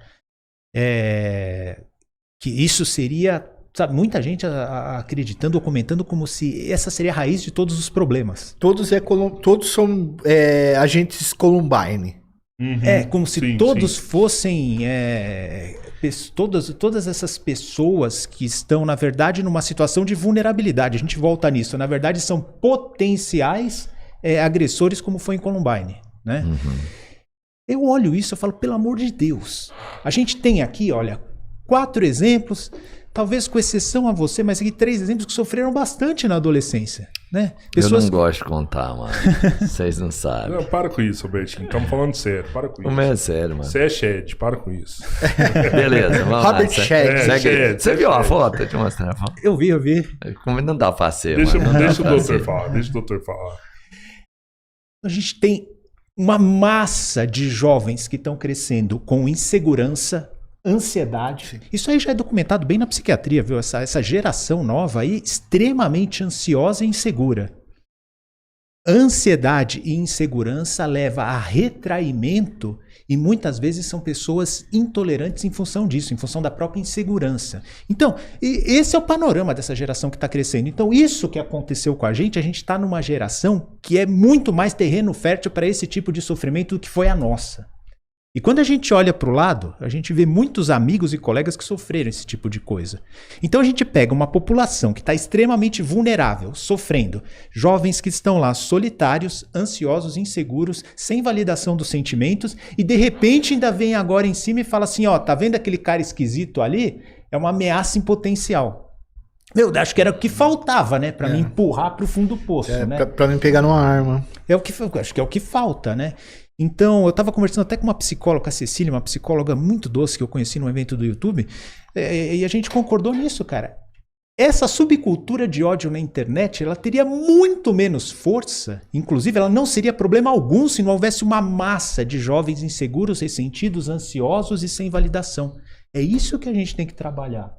Que isso seria, sabe, muita gente acreditando ou comentando como se essa seria a raiz de todos os problemas.
Todos são agentes Columbine.
Uhum.
Como se
Sim,
todos
sim.
fossem todas essas pessoas que estão, na verdade, numa situação de vulnerabilidade. A gente volta nisso. Na verdade, são potenciais agressores, como foi em Columbine. Né?
Uhum.
Eu olho isso e falo, pelo amor de Deus. A gente tem aqui, olha, 4 exemplos, talvez com exceção a você, mas aqui 3 exemplos que sofreram bastante na adolescência. Né?
Eu não gosto de contar, mano. Vocês não sabem.
Não, para com isso, Robertinho. Estamos falando sério. Para com isso.
Não é sério, mano.
Você é Shed, para com isso.
Beleza, vamos lá.
Robert Shedd.
Segue aí.
Shedd,
Você viu a
Shedd.
foto? Deixa eu mostrar a foto.
Eu vi.
Como não dá pra ser,
Deixa
mano. Não dá
o
pra
doutor
ser.
falar. Deixa o doutor falar.
A gente tem uma massa de jovens que estão crescendo com insegurança, ansiedade.
Sim.
Isso aí já é documentado bem na psiquiatria, viu? Essa geração nova aí, extremamente ansiosa e insegura. Ansiedade e insegurança leva a retraimento e muitas vezes são pessoas intolerantes em função disso, em função da própria insegurança. Então, esse é o panorama dessa geração que está crescendo. Então, isso que aconteceu com a gente está numa geração que é muito mais terreno fértil para esse tipo de sofrimento do que foi a nossa. E quando a gente olha para o lado, a gente vê muitos amigos e colegas que sofreram esse tipo de coisa. Então a gente pega uma população que está extremamente vulnerável, sofrendo, jovens que estão lá solitários, ansiosos, inseguros, sem validação dos sentimentos, e de repente ainda vem agora em cima e fala assim, ó, tá vendo aquele cara esquisito ali? É uma ameaça em potencial. Meu, acho que era o que faltava, né? Para me empurrar para o fundo do poço, né?
Pra me pegar numa arma.
Acho que é o que falta, né? Então, eu estava conversando até com uma psicóloga, a Cecília, uma psicóloga muito doce que eu conheci num evento do YouTube, e a gente concordou nisso, cara. Essa subcultura de ódio na internet, ela teria muito menos força, inclusive ela não seria problema algum se não houvesse uma massa de jovens inseguros, ressentidos, ansiosos e sem validação. É isso que a gente tem que trabalhar.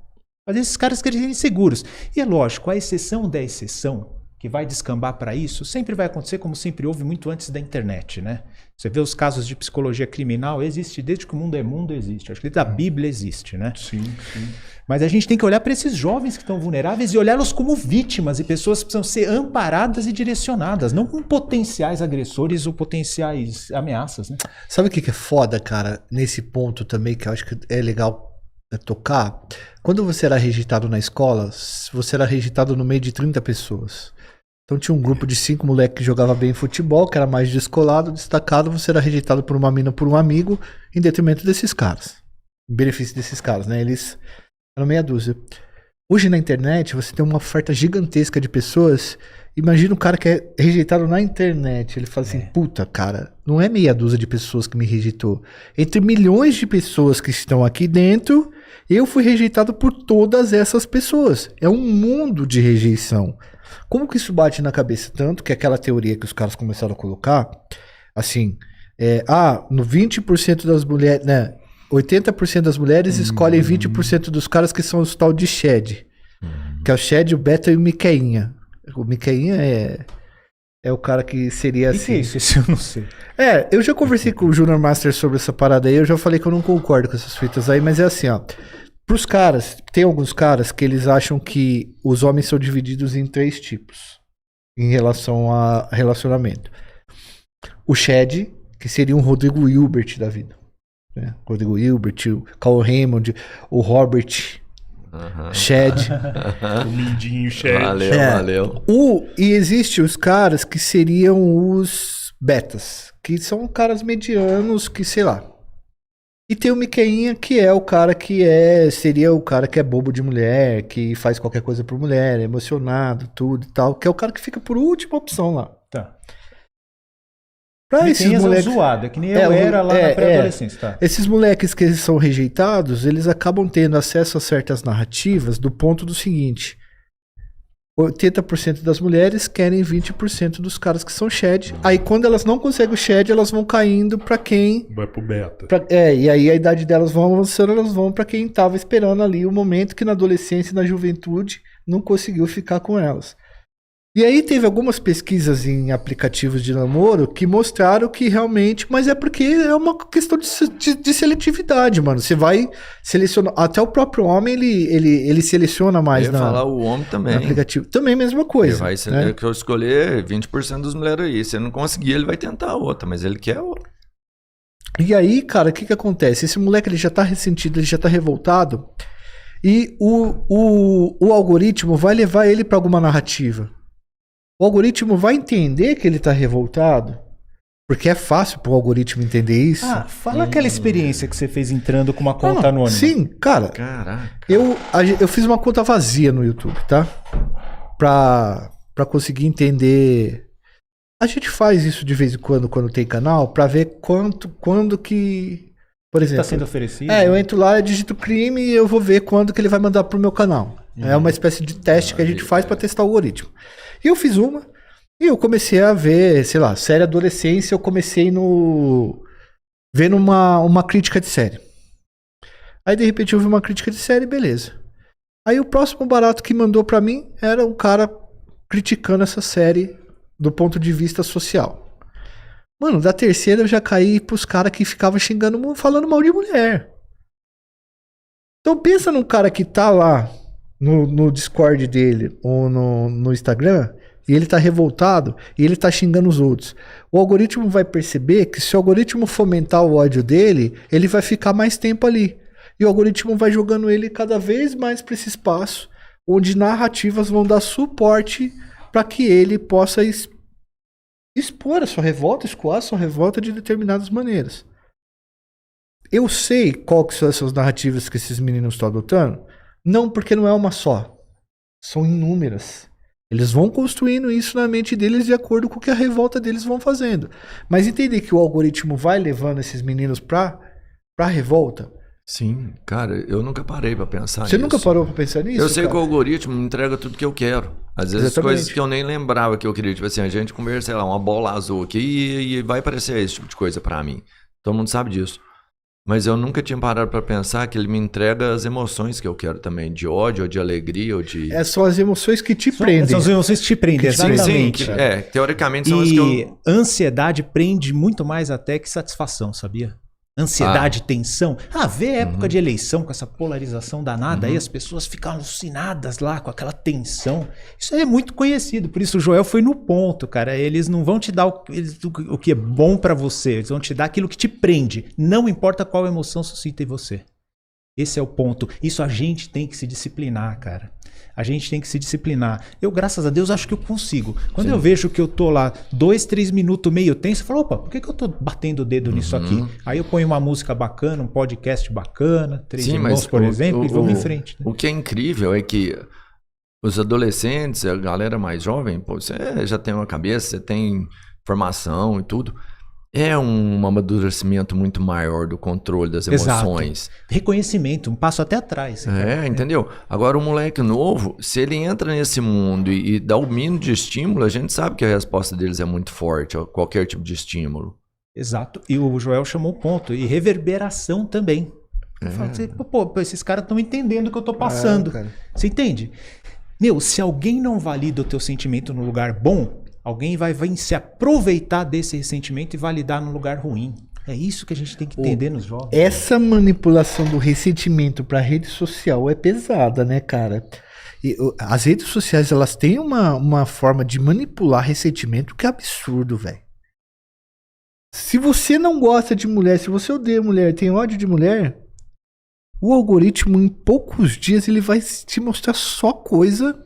Fazer esses caras crescerem inseguros. E é lógico, a exceção da exceção, que vai descambar para isso, sempre vai acontecer como sempre houve muito antes da internet, né? Você vê os casos de psicologia criminal, existe desde que o mundo é mundo, existe. Acho que desde a Bíblia existe, né?
Sim, sim.
Mas a gente tem que olhar para esses jovens que estão vulneráveis e olhá-los como vítimas e pessoas que precisam ser amparadas e direcionadas, não como potenciais agressores ou potenciais ameaças, né?
Sabe o que é foda, cara? Nesse ponto também, que eu acho que é legal tocar. Quando você era registrado na escola, você era registrado no meio de 30 pessoas. Então tinha um grupo de 5 moleques que jogava bem futebol, que era mais descolado, destacado, você era rejeitado por uma mina, por um amigo, em detrimento desses caras. Em benefício desses caras, né? Eles eram meia dúzia. Hoje na internet, você tem uma oferta gigantesca de pessoas. Imagina um cara que é rejeitado na internet. Ele fala assim, puta, cara, não é meia dúzia de pessoas que me rejeitou. Entre milhões de pessoas que estão aqui dentro, eu fui rejeitado por todas essas pessoas. É um mundo de rejeição. Como que isso bate na cabeça? Tanto que aquela teoria que os caras começaram a colocar, assim, no 20% das mulheres, né, 80% das mulheres escolhem 20% dos caras que são os tal de Shed. Que é o Shed, o Beta e o Miqueinha. O Miqueinha é o cara que seria assim.
Que é isso? Esse eu não sei.
Eu já conversei com o Junior Master sobre essa parada aí, eu já falei que eu não concordo com essas fitas aí, mas é assim, ó. Pros caras, tem alguns caras que eles acham que os homens são divididos em 3 tipos em relação a relacionamento. O Shed, que seria um Rodrigo Hilbert da vida. Né? Rodrigo Hilbert, o Carl Raymond, o Robert Shed.
O Mindinho, Shed.
Valeu.
E existe os caras que seriam os betas, que são caras medianos, que sei lá. E tem o Miqueinha, que é o cara seria o cara que é bobo de mulher, que faz qualquer coisa por mulher, é emocionado, tudo e tal, que é o cara que fica por última opção lá.
Tá.
Pra esses moleques,
zoado, é que nem eu era lá na pré-adolescência, tá?
Esses moleques que são rejeitados, eles acabam tendo acesso a certas narrativas do ponto do seguinte: 80% das mulheres querem 20% dos caras que são Shed. Aí quando elas não conseguem o Shed, elas vão caindo pra quem...
Vai pro beta.
E aí a idade delas vão avançando, elas vão pra quem tava esperando ali o momento que na adolescência e na juventude não conseguiu ficar com elas. E aí teve algumas pesquisas em aplicativos de namoro que mostraram que realmente... Mas é porque é uma questão de seletividade, mano. Você vai selecionar... Até o próprio homem, ele seleciona mais
o homem também.
no aplicativo. Também a mesma coisa.
Ele vai que eu escolher 20% das mulheres aí. Se ele não conseguir, ele vai tentar outra. Mas ele quer outra.
E aí, cara, o que acontece? Esse moleque, ele já tá ressentido, ele já tá revoltado. E o algoritmo vai levar ele pra alguma narrativa. O algoritmo vai entender que ele tá revoltado, porque é fácil pro algoritmo entender isso.
Fala aquela experiência que você fez entrando com uma conta anônima.
Sim, cara.
Caraca.
Eu fiz uma conta vazia no YouTube, tá? Pra conseguir entender. A gente faz isso de vez em quando tem canal, pra ver quando que... Por exemplo,
tá sendo oferecido.
Eu entro lá, eu digito crime e eu vou ver quando que ele vai mandar pro meu canal. É uma espécie de teste que a gente faz pra testar o algoritmo. E eu fiz uma, e eu comecei a ver, sei lá, série adolescência, eu comecei vendo uma crítica de série. Aí de repente eu vi uma crítica de série, beleza. Aí o próximo barato que mandou pra mim era um cara criticando essa série do ponto de vista social. Mano, da terceira eu já caí pros caras que ficavam xingando, falando mal de mulher. Então pensa num cara que tá lá no Discord dele ou no Instagram, e ele tá revoltado e ele tá xingando os outros. O algoritmo vai perceber que se o algoritmo fomentar o ódio dele, ele vai ficar mais tempo ali. E o algoritmo vai jogando ele cada vez mais para esse espaço, onde narrativas vão dar suporte para que ele possa expor a sua revolta, escoar a sua revolta de determinadas maneiras. Eu sei qual que são essas narrativas que esses meninos estão adotando. Não, porque não é uma só. São inúmeras. Eles vão construindo isso na mente deles de acordo com o que a revolta deles vão fazendo. Mas entender que o algoritmo vai levando esses meninos pra revolta.
Sim, cara, eu nunca parei pra pensar nisso.
Você nunca parou pra pensar nisso?
Eu sei
cara?
que o algoritmo me entrega tudo que eu quero. Às vezes
Exatamente.
coisas que eu nem lembrava que eu queria. Tipo assim, a gente conversa, sei lá, uma bola azul aqui e vai aparecer esse tipo de coisa pra mim. Todo mundo sabe disso. Mas eu nunca tinha parado pra pensar que ele me entrega as emoções que eu quero também, de ódio, ou de alegria, ou de...
São as emoções que te prendem.
São as emoções que te prendem, exatamente.
Sim, teoricamente são as que
E
eu...
ansiedade prende muito mais até que satisfação, sabia? Ansiedade, tensão. Vê a época de eleição com essa polarização danada, aí as pessoas ficam alucinadas lá com aquela tensão. Isso aí é muito conhecido, por isso o Joel foi no ponto, cara. Eles não vão te dar o que é bom pra você, eles vão te dar aquilo que te prende. Não importa qual emoção suscita em você. Esse é o ponto. Isso a gente tem que se disciplinar, cara. A gente tem que se disciplinar. Eu, graças a Deus, acho que eu consigo. Quando eu vejo que eu tô lá 2, 3 minutos meio tenso, eu falo, opa, por que eu tô batendo o dedo nisso aqui? Aí eu ponho uma música bacana, um podcast bacana, Três Irmãos, por exemplo, e vamos em frente. Né?
O que é incrível é que os adolescentes, a galera mais jovem, pô, você já tem uma cabeça, você tem formação e tudo. É um amadurecimento muito maior do controle das emoções.
Exato. Reconhecimento, um passo até atrás.
Entendeu? Agora, o moleque novo, se ele entra nesse mundo e dá o mínimo de estímulo, a gente sabe que a resposta deles é muito forte, a qualquer tipo de estímulo.
Exato. E o Joel chamou o ponto. E reverberação também. Pô, esses caras estão entendendo o que eu tô passando. Você entende? Meu, se alguém não valida o teu sentimento no lugar bom, alguém vai se aproveitar desse ressentimento e validar no lugar ruim. É isso que a gente tem que entender nos jovens.
Essa manipulação do ressentimento para rede social é pesada, né, cara? E, as redes sociais, elas têm uma forma de manipular ressentimento que é absurdo, velho. Se você não gosta de mulher, se você odeia mulher, tem ódio de mulher, o algoritmo, em poucos dias, ele vai te mostrar só coisa...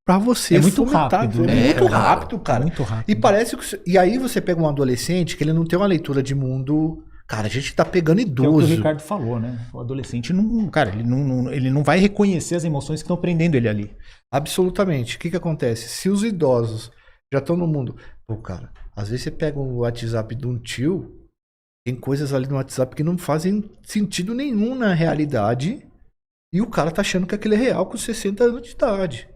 Pra você
é muito rápido,
né? É muito rápido, cara.
É muito rápido.
E parece que... E aí você pega um adolescente que ele não tem uma leitura de mundo... Cara, a gente tá pegando idoso.
É o que o Ricardo falou, né? O adolescente não... Cara, ele não vai reconhecer as emoções que estão prendendo ele ali.
Absolutamente. O que acontece? Se os idosos já estão no mundo... Pô, cara, às vezes você pega o WhatsApp de um tio... Tem coisas ali no WhatsApp que não fazem sentido nenhum na realidade. E o cara tá achando que aquele é real com 60 anos de idade.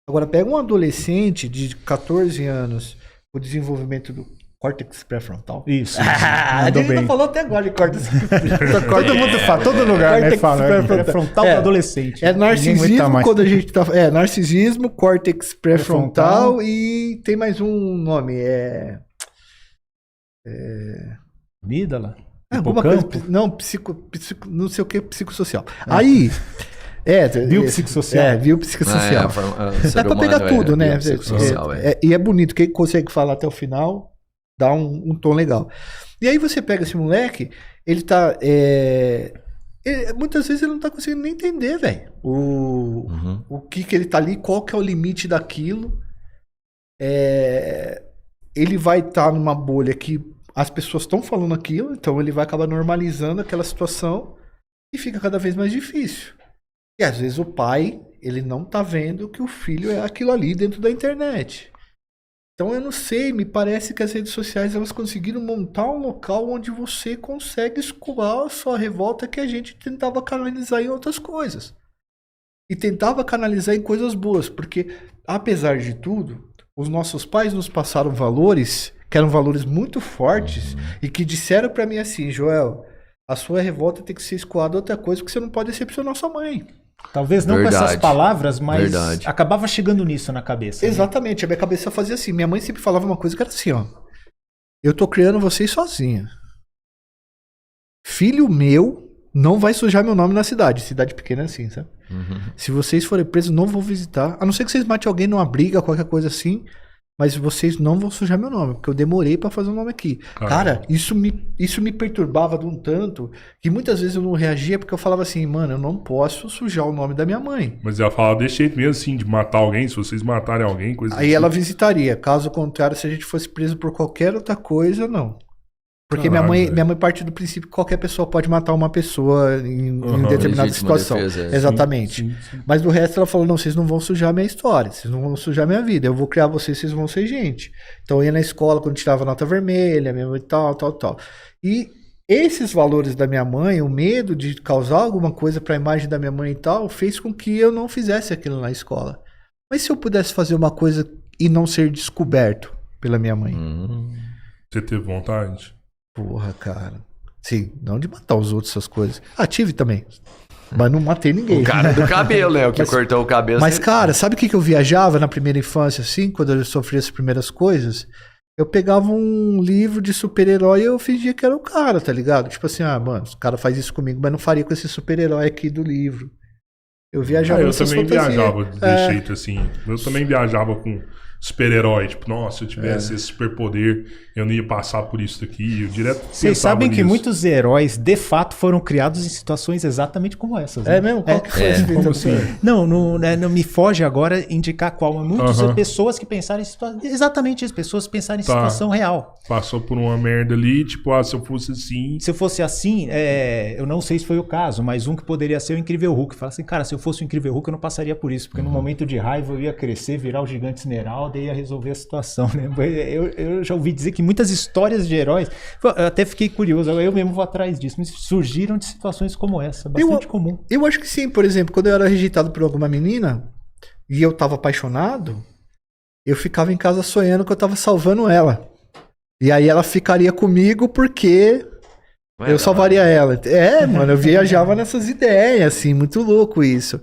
Agora, pega um adolescente de 14 anos, o desenvolvimento do córtex pré-frontal.
Isso.
A gente não falou até agora de córtex pré-frontal.
Todo mundo fala, todo lugar, né? Fala, pré-frontal do adolescente.
É narcisismo quando a gente tá... É, narcisismo, córtex pré-frontal e tem mais um nome,
Amígdala?
Alguma coisa... Não, não sei o que, psicossocial. Aí...
biopsicossocial.
Biopsicossocial. É pra pegar tudo, né? E é bonito, quem consegue falar até o final, dá um tom legal. E aí você pega esse moleque, ele tá... muitas vezes ele não tá conseguindo nem entender, velho, o que ele tá ali, qual que é o limite daquilo. Ele vai estar numa bolha que as pessoas estão falando aquilo, então ele vai acabar normalizando aquela situação e fica cada vez mais difícil. E às vezes o pai, ele não tá vendo que o filho é aquilo ali dentro da internet. Então eu não sei, me parece que as redes sociais elas conseguiram montar um local onde você consegue escoar a sua revolta que a gente tentava canalizar em outras coisas. E tentava canalizar em coisas boas, porque apesar de tudo, os nossos pais nos passaram valores que eram valores muito fortes e que disseram pra mim assim, Joel, a sua revolta tem que ser escoada outra coisa, porque você não pode decepcionar sua mãe.
Talvez não com essas palavras, mas acabava chegando nisso na cabeça.
Exatamente, né? A minha cabeça fazia assim. Minha mãe sempre falava uma coisa que era assim, ó. Eu tô criando vocês sozinha. Filho meu não vai sujar meu nome na cidade. Cidade pequena é assim, sabe? Se vocês forem presos, não vou visitar. A não ser que vocês matem alguém numa briga, qualquer coisa assim. Mas vocês não vão sujar meu nome, porque eu demorei pra fazer o nome aqui. Cara, isso me perturbava de um tanto que muitas vezes eu não reagia porque eu falava assim, mano, eu não posso sujar o nome da minha mãe.
Mas ela falava desse jeito mesmo, assim, de matar alguém, se vocês matarem alguém, coisa
Aí ela visitaria. Caso contrário, se a gente fosse preso por qualquer outra coisa, não. Porque minha mãe parte do princípio que qualquer pessoa pode matar uma pessoa em determinada situação.
Defesa,
exatamente.
Sim.
Mas do resto ela falou, não, vocês não vão sujar minha história, vocês não vão sujar minha vida, eu vou criar vocês vão ser gente. Então eu ia na escola quando tirava nota vermelha, minha mãe tal. E esses valores da minha mãe, o medo de causar alguma coisa para a imagem da minha mãe e tal, fez com que eu não fizesse aquilo na escola. Mas se eu pudesse fazer uma coisa e não ser descoberto pela minha mãe?
Você teve vontade?
Porra, cara. Sim, não de matar os outros, essas coisas. Ah, tive também. Mas não matei ninguém.
O cara do cabelo, né? O que cortou o cabelo.
Mas, cara, sabe o que eu viajava na primeira infância, assim, quando eu sofri as primeiras coisas? Eu pegava um livro de super-herói e eu fingia que era o cara, tá ligado? Tipo assim, mano, o cara faz isso comigo, mas não faria com esse super-herói aqui do livro. Eu viajava
eu
nessas
também
fantasias.
viajava desse jeito, assim. Eu também viajava com super-herói. Tipo, nossa, se eu tivesse esse superpoder, eu não ia passar por isso aqui. Eu direto
Vocês sabem que muitos heróis, de fato, foram criados em situações exatamente como essas. Né?
É mesmo? Qual que foi esse
Como assim?
Não me foge agora indicar qual, mas muitas pessoas que pensaram em situação. Exatamente isso, pessoas que pensaram em situação real.
Passou por uma merda ali, tipo, se eu fosse assim.
Se eu fosse assim, eu não sei se foi o caso, mas um que poderia ser o Incrível Hulk. Fala assim, cara, se eu fosse o Incrível Hulk, eu não passaria por isso, porque no momento de raiva eu ia crescer, virar o Gigante Esmeralda e ia resolver a situação. Né? Eu já ouvi dizer que muitas histórias de heróis, eu até fiquei curioso, eu mesmo vou atrás disso, mas surgiram de situações como essa, bastante comum.
Eu acho que sim, por exemplo, quando eu era rejeitado por alguma menina e eu tava apaixonado, eu ficava em casa sonhando que eu tava salvando ela. E aí ela ficaria comigo porque eu salvaria ela. Mano, eu viajava nessas ideias, assim, muito louco isso.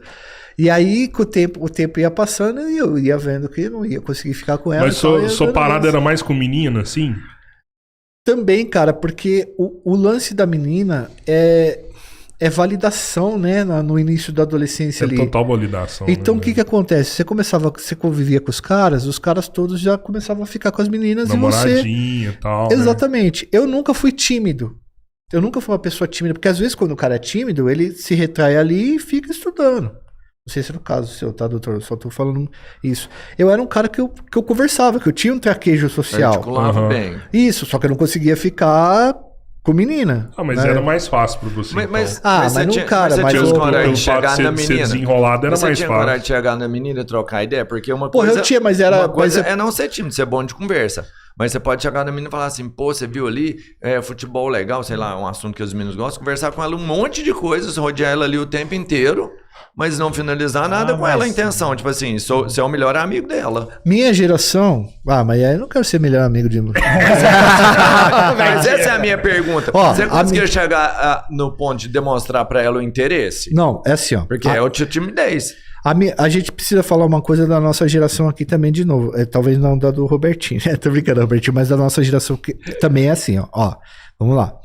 E aí, com o tempo ia passando e eu ia vendo que não ia conseguir ficar com ela.
Mas sua parada era mais com menina, assim?
Também, cara, porque o lance da menina é validação, né? No início da adolescência ali.
Total validação.
Então, o que acontece? Você convivia com os caras todos já começavam a ficar com as meninas
namoradinha e tal.
Exatamente. Né? Eu nunca fui tímido. Eu nunca fui uma pessoa tímida, porque às vezes quando o cara é tímido, ele se retrai ali e fica estudando. Não sei se era o caso seu, tá, doutor? Eu só tô falando isso. Eu era um cara que eu conversava, que eu tinha um traquejo social.
Articulava bem.
Isso, só que eu não conseguia ficar com menina.
Mas
né?
era mais fácil pra você.
Mas
não, cara.
Mas você tinha coragem de
chegar
chegar na menina.
Desenrolado era mais fácil.
Você tinha coragem de chegar na menina e trocar ideia? Porque uma
Porra,
coisa...
eu tinha, mas era...
Uma coisa é não ser tímido, ser bom de conversa. Mas você pode chegar na menina e falar assim, pô, você viu ali, futebol legal, sei lá, um assunto que os meninos gostam, conversar com ela um monte de coisas, rodear ela ali o tempo inteiro, mas não finalizar nada com ela a intenção. Tipo assim, você é o melhor amigo dela.
Minha geração... mas aí eu não quero ser melhor amigo de...
Mas essa é a minha pergunta. Você conseguiu chegar no ponto de demonstrar pra ela o interesse?
Não, é assim, ó.
Porque é o timidez.
A gente precisa falar uma coisa da nossa geração aqui também de novo. Talvez não da do Robertinho, né? Tô brincando, Robertinho, mas da nossa geração que também é assim, ó. Vamos lá.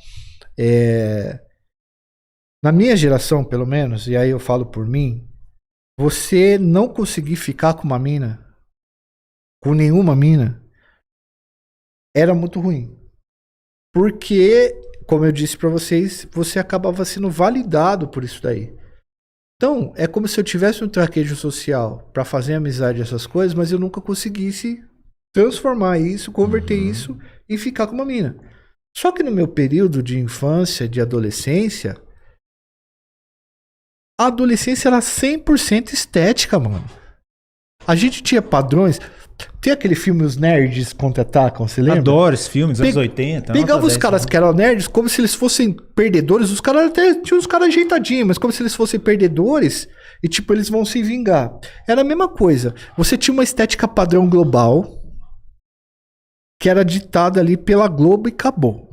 Na minha geração, pelo menos, e aí eu falo por mim, você não conseguir ficar com uma mina, com nenhuma mina, era muito ruim. Porque, como eu disse pra vocês, você acabava sendo validado por isso daí. Então, é como se eu tivesse um traquejo social pra fazer amizade, essas coisas, mas eu nunca conseguisse transformar isso, converter isso e ficar com uma mina. Só que no meu período de infância, de adolescência, a adolescência era 100% estética, mano. A gente tinha padrões. Tem aquele filme Os Nerds Contra-Atacam, você lembra?
Adoro esse filme, dos anos 80.
Pegava os caras que eram nerds como se eles fossem perdedores. Os caras até tinham uns caras ajeitadinhos, mas como se eles fossem perdedores e, tipo, eles vão se vingar. Era a mesma coisa. Você tinha uma estética padrão global que era ditada ali pela Globo e acabou.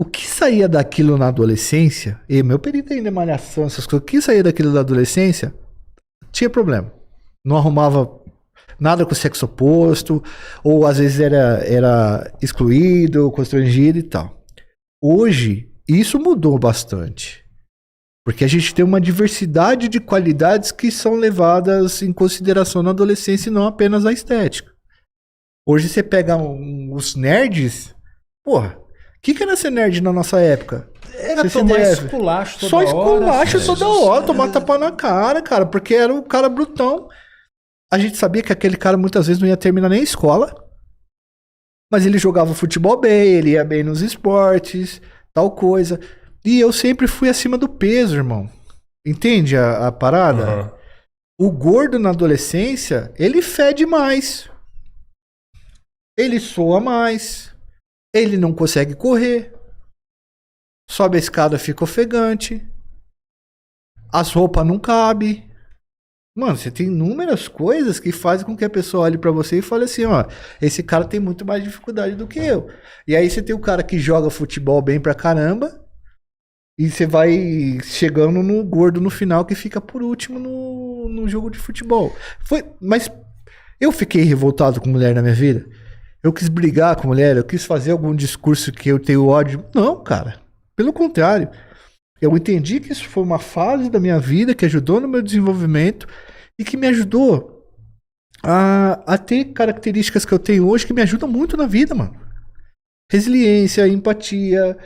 O que saía daquilo na adolescência, e meu período ainda é malhação, essas coisas, o que saía daquilo da adolescência, tinha problema. Não arrumava nada com o sexo oposto, ou às vezes era excluído, constrangido e tal. Hoje, isso mudou bastante. Porque a gente tem uma diversidade de qualidades que são levadas em consideração na adolescência e não apenas a estética. Hoje você pega os nerds, porra, o que era ser nerd na nossa época?
Era tomar esculacho toda hora.
Só esculacho toda hora, tomar tapa na cara, porque era um cara brutão. A gente sabia que aquele cara muitas vezes não ia terminar nem a escola, mas ele jogava futebol bem, ele ia bem nos esportes, tal coisa. E eu sempre fui acima do peso, irmão. Entende a parada? O gordo na adolescência, ele fede mais. Ele soa mais. Ele não consegue correr. Sobe a escada, fica ofegante. As roupas não cabem. Mano, você tem inúmeras coisas que fazem com que a pessoa olhe pra você e fale assim, ó, esse cara tem muito mais dificuldade do que eu. E aí você tem o cara que joga futebol bem pra caramba e você vai chegando no gordo no final que fica por último no jogo de futebol. Mas eu fiquei revoltado com mulher na minha vida? Eu quis brigar com mulher? Eu quis fazer algum discurso que eu tenho ódio? Não, cara. Pelo contrário. Eu entendi que isso foi uma fase da minha vida que ajudou no meu desenvolvimento e que me ajudou a ter características que eu tenho hoje que me ajudam muito na vida, mano. Resiliência, empatia,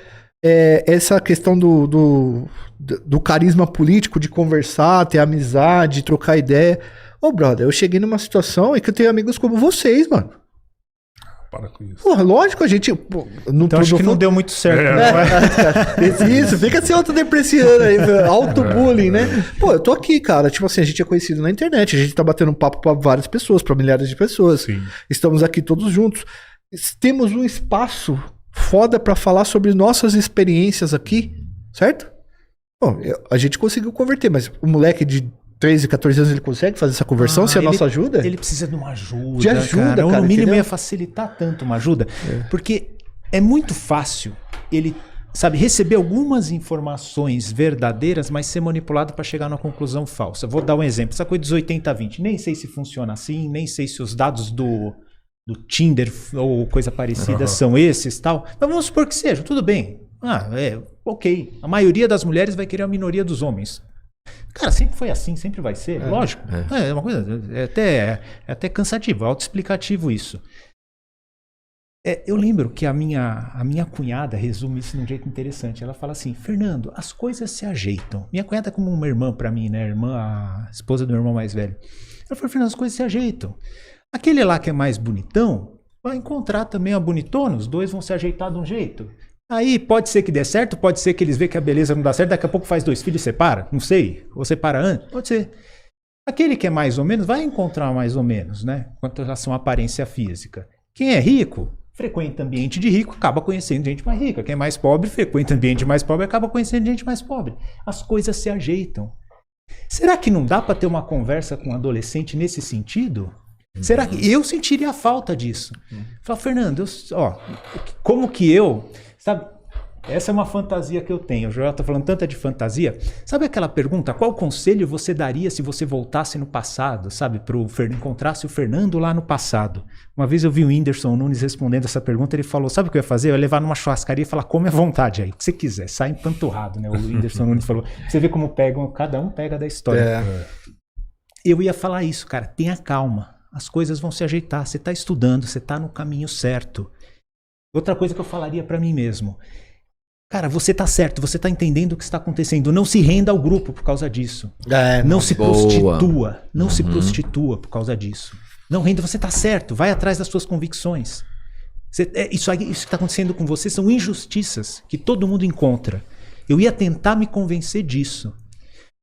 essa questão do carisma político, de conversar, ter amizade, trocar ideia. Ô, brother, eu cheguei numa situação em que eu tenho amigos como vocês, mano.
Para com isso.
Porra, lógico, a gente...
Então acho que não deu muito certo.
Isso, fica se autodepreciando aí, auto-bullying, né? Pô, eu tô aqui, cara. Tipo assim, a gente é conhecido na internet, a gente tá batendo papo pra várias pessoas, pra milhares de pessoas.
Sim.
Estamos aqui todos juntos. Temos um espaço foda pra falar sobre nossas experiências aqui, certo? Bom, a gente conseguiu converter, mas o moleque de 13, 14 anos, ele consegue fazer essa conversão se a nossa ajuda?
Ele precisa de uma ajuda,
de ajuda,
cara. Ou no mínimo
entendeu?
ia facilitar tanto uma ajuda. Porque é muito fácil ele, sabe, receber algumas informações verdadeiras, mas ser manipulado para chegar numa conclusão falsa. Vou dar um exemplo. Essa coisa dos 80-20. Nem sei se funciona assim, nem sei se os dados do Tinder ou coisa parecida são esses tal. Mas vamos supor que seja, tudo bem. Ok. A maioria das mulheres vai querer a minoria dos homens. Cara, sempre foi assim, sempre vai ser, lógico. É uma coisa, é até cansativo, autoexplicativo isso. Eu lembro que a minha cunhada resume isso de um jeito interessante. Ela fala assim, Fernando, as coisas se ajeitam. Minha cunhada é como uma irmã pra mim, né? A esposa do meu irmão mais velho. Ela falou, Fernando, as coisas se ajeitam. Aquele lá que é mais bonitão, vai encontrar também a bonitona, os dois vão se ajeitar de um jeito. Aí pode ser que dê certo, pode ser que eles vejam que a beleza não dá certo, daqui a pouco faz 2 filhos e separa, não sei, ou separa antes, pode ser. Aquele que é mais ou menos, vai encontrar mais ou menos, né? Quanto a relação à aparência física. Quem é rico, frequenta ambiente de rico, acaba conhecendo gente mais rica. Quem é mais pobre, frequenta ambiente mais pobre, acaba conhecendo gente mais pobre. As coisas se ajeitam. Será que não dá para ter uma conversa com um adolescente nesse sentido? Será que eu sentiria a falta disso? Fala, Fernando, como que eu... Sabe, essa é uma fantasia que eu tenho. O Joel está falando tanta de fantasia. Sabe aquela pergunta, qual conselho você daria se você voltasse no passado, sabe? Encontrasse o Fernando lá no passado. Uma vez eu vi o Whindersson Nunes respondendo essa pergunta, ele falou, sabe o que eu ia fazer? Eu ia levar numa churrascaria e falar, come à vontade aí, o que você quiser, sai empanturrado, né? O Whindersson Nunes falou. Você vê como cada um pega da história. Eu ia falar isso, cara, tenha calma. As coisas vão se ajeitar, você está estudando, você está no caminho certo. Outra coisa que eu falaria para mim mesmo. Cara, você tá certo, você tá entendendo o que está acontecendo. Não se renda ao grupo por causa disso. Não se prostitua. Não se prostitua por causa disso. Não renda, você tá certo. Vai atrás das suas convicções. Isso que está acontecendo com você são injustiças que todo mundo encontra. Eu ia tentar me convencer disso.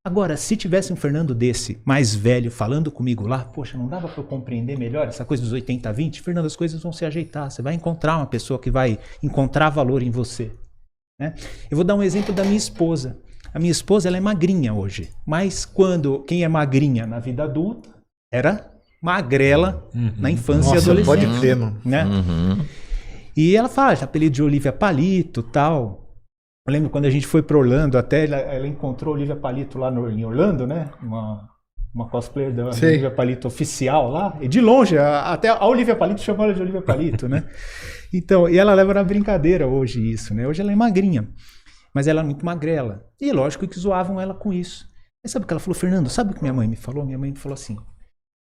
Agora, se tivesse um Fernando desse, mais velho, falando comigo lá, poxa, não dava para eu compreender melhor essa coisa dos 80-20? Fernando, as coisas vão se ajeitar. Você vai encontrar uma pessoa que vai encontrar valor em você. Né? Eu vou dar um exemplo da minha esposa. A minha esposa, ela é magrinha hoje. Mas quem é magrinha na vida adulta, era magrela na infância e adolescência.
Pode crer, mano.
Né? E ela fala, apelido de Olivia Palito e tal. Eu lembro quando a gente foi para Orlando, até ela encontrou a Olivia Palito lá em Orlando, né? Uma cosplayer da Olivia Palito oficial lá. E de longe, até a Olivia Palito chamou ela de Olivia Palito, né? Então, e ela leva na brincadeira hoje isso, né? Hoje ela é magrinha, mas ela é muito magrela. E lógico que zoavam ela com isso. Aí sabe o que ela falou? Fernando, sabe o que minha mãe me falou? Minha mãe me falou assim,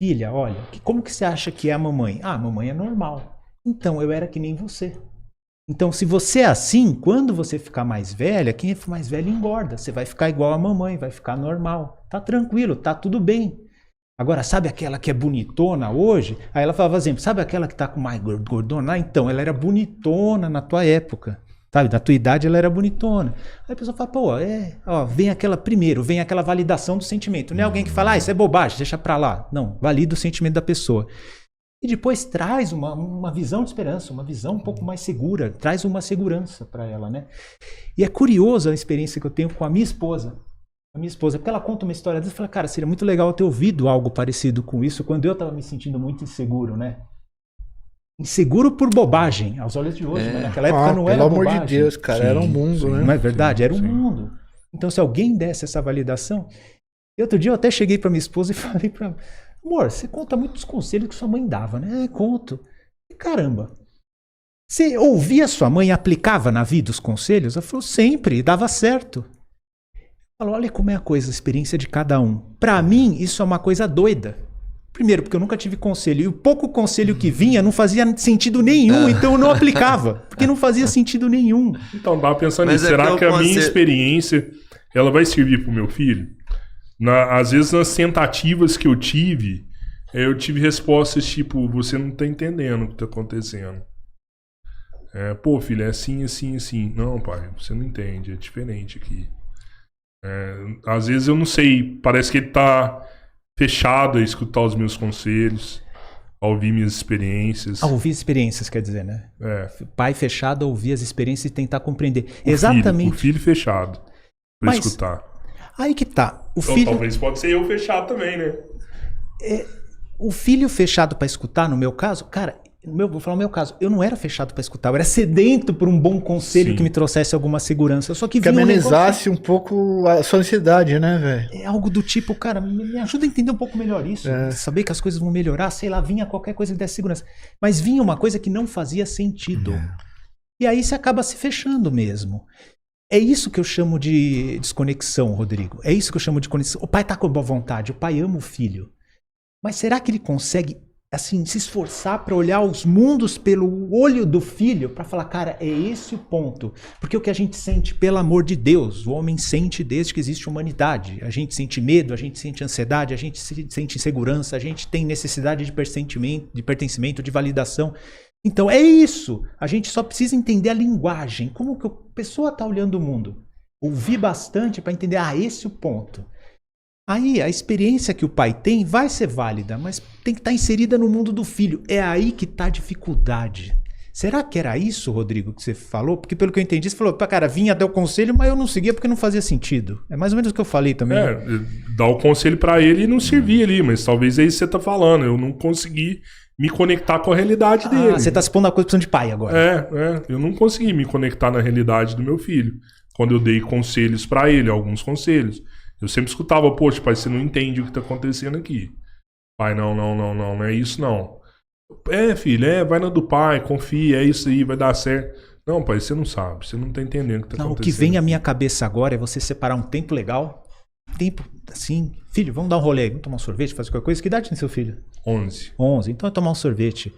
filha, olha, como que você acha que é a mamãe? Ah, a mamãe é normal. Então, eu era que nem você. Então, se você é assim, quando você ficar mais velha, quem é mais velho engorda. Você vai ficar igual a mamãe, vai ficar normal. Tá tranquilo, tá tudo bem. Agora, sabe aquela que é bonitona hoje? Aí ela falava, exemplo, sabe aquela que tá com mais gordona? Ah, então, ela era bonitona na tua época. Sabe, na tua idade ela era bonitona. Aí a pessoa fala, pô, vem aquela validação do sentimento. Não é alguém que fala, isso é bobagem, deixa pra lá. Não, valida o sentimento da pessoa. E depois traz uma visão de esperança, uma visão um pouco mais segura, traz uma segurança para ela, né? E é curioso a experiência que eu tenho com a minha esposa. a minha esposa, porque ela conta uma história dessa, eu falo, cara, seria muito legal eu ter ouvido algo parecido com isso quando eu tava me sentindo muito inseguro, né? Inseguro por bobagem, aos olhos de hoje, mas naquela época não era bobagem.
Pelo amor de Deus, cara, era um mundo, né?
Não é verdade?
Sim,
era um
sim.
mundo. Então, se alguém desse essa validação... E outro dia eu até cheguei pra minha esposa e falei pra ela, amor, você conta muitos conselhos que sua mãe dava, né? Conto. E, caramba, você ouvia sua mãe e aplicava na vida os conselhos? Ela falou, sempre, dava certo. Falou, olha como é a coisa, a experiência de cada um. Pra mim, isso é uma coisa doida. Primeiro, porque eu nunca tive conselho. E o pouco conselho que vinha não fazia sentido nenhum, então eu não aplicava. Porque não fazia sentido nenhum.
Então, tava pensando
Mas
nisso.
é
Será
que
que
eu
a minha
consigo-
experiência, ela vai servir pro meu filho? Às vezes, nas tentativas que eu tive respostas tipo, você não tá entendendo o que tá acontecendo. Pô, filho, é assim, assim, assim. Não, pai, você não entende, é diferente aqui. Às vezes eu não sei, parece que ele tá fechado a escutar os meus conselhos, a ouvir minhas experiências.
A ouvir experiências, quer dizer, né? Pai fechado a ouvir as experiências e tentar compreender. Exatamente.
O filho fechado pra
Mas-
escutar.
Aí que tá. O
Então,
filho,
talvez pode ser eu fechado também, né?
o filho fechado pra escutar, no meu caso, cara, vou falar o meu caso, eu não era fechado pra escutar, eu era sedento por um bom conselho
Sim.
que me trouxesse alguma segurança. Só que
Que
vinha um negócio-
amenizasse um pouco a sua ansiedade, né, velho?
É algo do tipo, cara, me ajuda a entender um pouco melhor isso. Saber que as coisas vão melhorar, sei lá, vinha qualquer coisa que desse segurança. Mas vinha uma coisa que não fazia sentido. E aí você acaba se fechando mesmo. É isso que eu chamo de desconexão, Rodrigo. É isso que eu chamo de conexão. O pai tá com boa vontade, o pai ama o filho. Mas será que ele consegue, assim, se esforçar para olhar os mundos pelo olho do filho, para falar, cara, é esse o ponto? Porque o que a gente sente, pelo amor de Deus, o homem sente desde que existe humanidade. A gente sente medo, a gente sente ansiedade, a gente sente insegurança, a gente tem necessidade de pertencimento, de validação. Então é isso. A gente só precisa entender a linguagem. Como que a pessoa está olhando o mundo? Ouvir bastante para entender, esse é o ponto. Aí a experiência que o pai tem vai ser válida, mas tem que estar inserida no mundo do filho. É aí que está a dificuldade. Será que era isso, Rodrigo, que você falou? Porque pelo que eu entendi, você falou, cara, vinha dar o conselho, mas eu não seguia porque não fazia sentido. É mais ou menos o que eu falei também.
Dar o conselho pra ele e não servir ali, mas talvez é isso que você tá falando. Eu não consegui me conectar com a realidade dele.
Você está se pondo a coisa de pai agora.
Eu não consegui me conectar na realidade do meu filho. Quando eu dei conselhos pra ele, alguns conselhos. Eu sempre escutava, poxa, pai, você não entende o que tá acontecendo aqui. Pai, não é isso não. Filho, vai na do pai, confia, é isso aí, vai dar certo. Não, pai, você não sabe, você não tá entendendo o que tá
Não, o
acontecendo.
que vem à minha cabeça agora é você separar um tempo legal, tempo assim, filho, vamos dar um rolê, vamos tomar um sorvete, fazer qualquer coisa. Que idade tem seu filho?
11.
11, então é tomar um sorvete.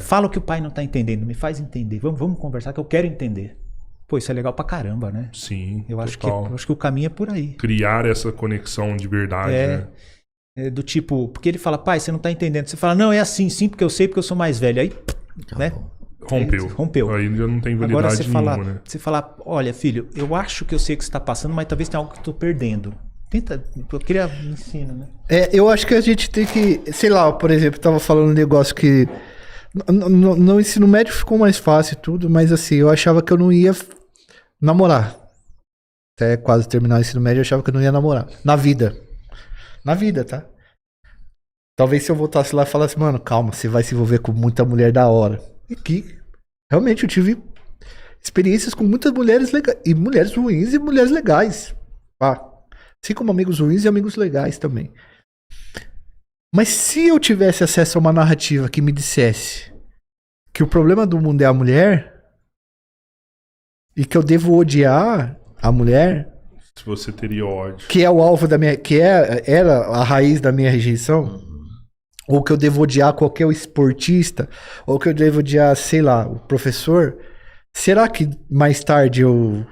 Fala o que o pai não tá entendendo, me faz entender, vamos conversar que eu quero entender. Pô, isso é legal pra caramba, né?
Sim,
Eu acho
total.
que o caminho é por aí.
Criar essa conexão de verdade, né?
Do tipo, porque ele fala, pai, você não tá entendendo. Você fala, não, é assim, sim, porque eu sei, porque eu sou mais velho. Aí, né? Rompeu.
Aí já não tem
Agora
validade nenhuma, né?
você fala, olha, filho, eu acho que eu sei o que você tá passando, mas talvez tenha algo que eu tô perdendo. Tenta, eu queria me ensina, né?
Eu acho que a gente tem que, sei lá, por exemplo, tava falando um negócio que no ensino médio ficou mais fácil e tudo, mas assim, eu achava que eu não ia namorar. Até quase terminar o ensino médio, eu achava que eu não ia namorar. Na vida, tá? Talvez se eu voltasse lá e falasse, mano, calma, você vai se envolver com muita mulher da hora. E que realmente eu tive experiências com muitas mulheres legais. E mulheres ruins e mulheres legais. Assim como amigos ruins e amigos legais também. Mas se eu tivesse acesso a uma narrativa que me dissesse que o problema do mundo é a mulher e que eu devo odiar a mulher,
Se você teria ódio.
que é o alvo da minha, era a raiz da minha rejeição, ou que eu devo odiar qualquer esportista, ou que eu devo odiar, sei lá, o professor, será que mais tarde eu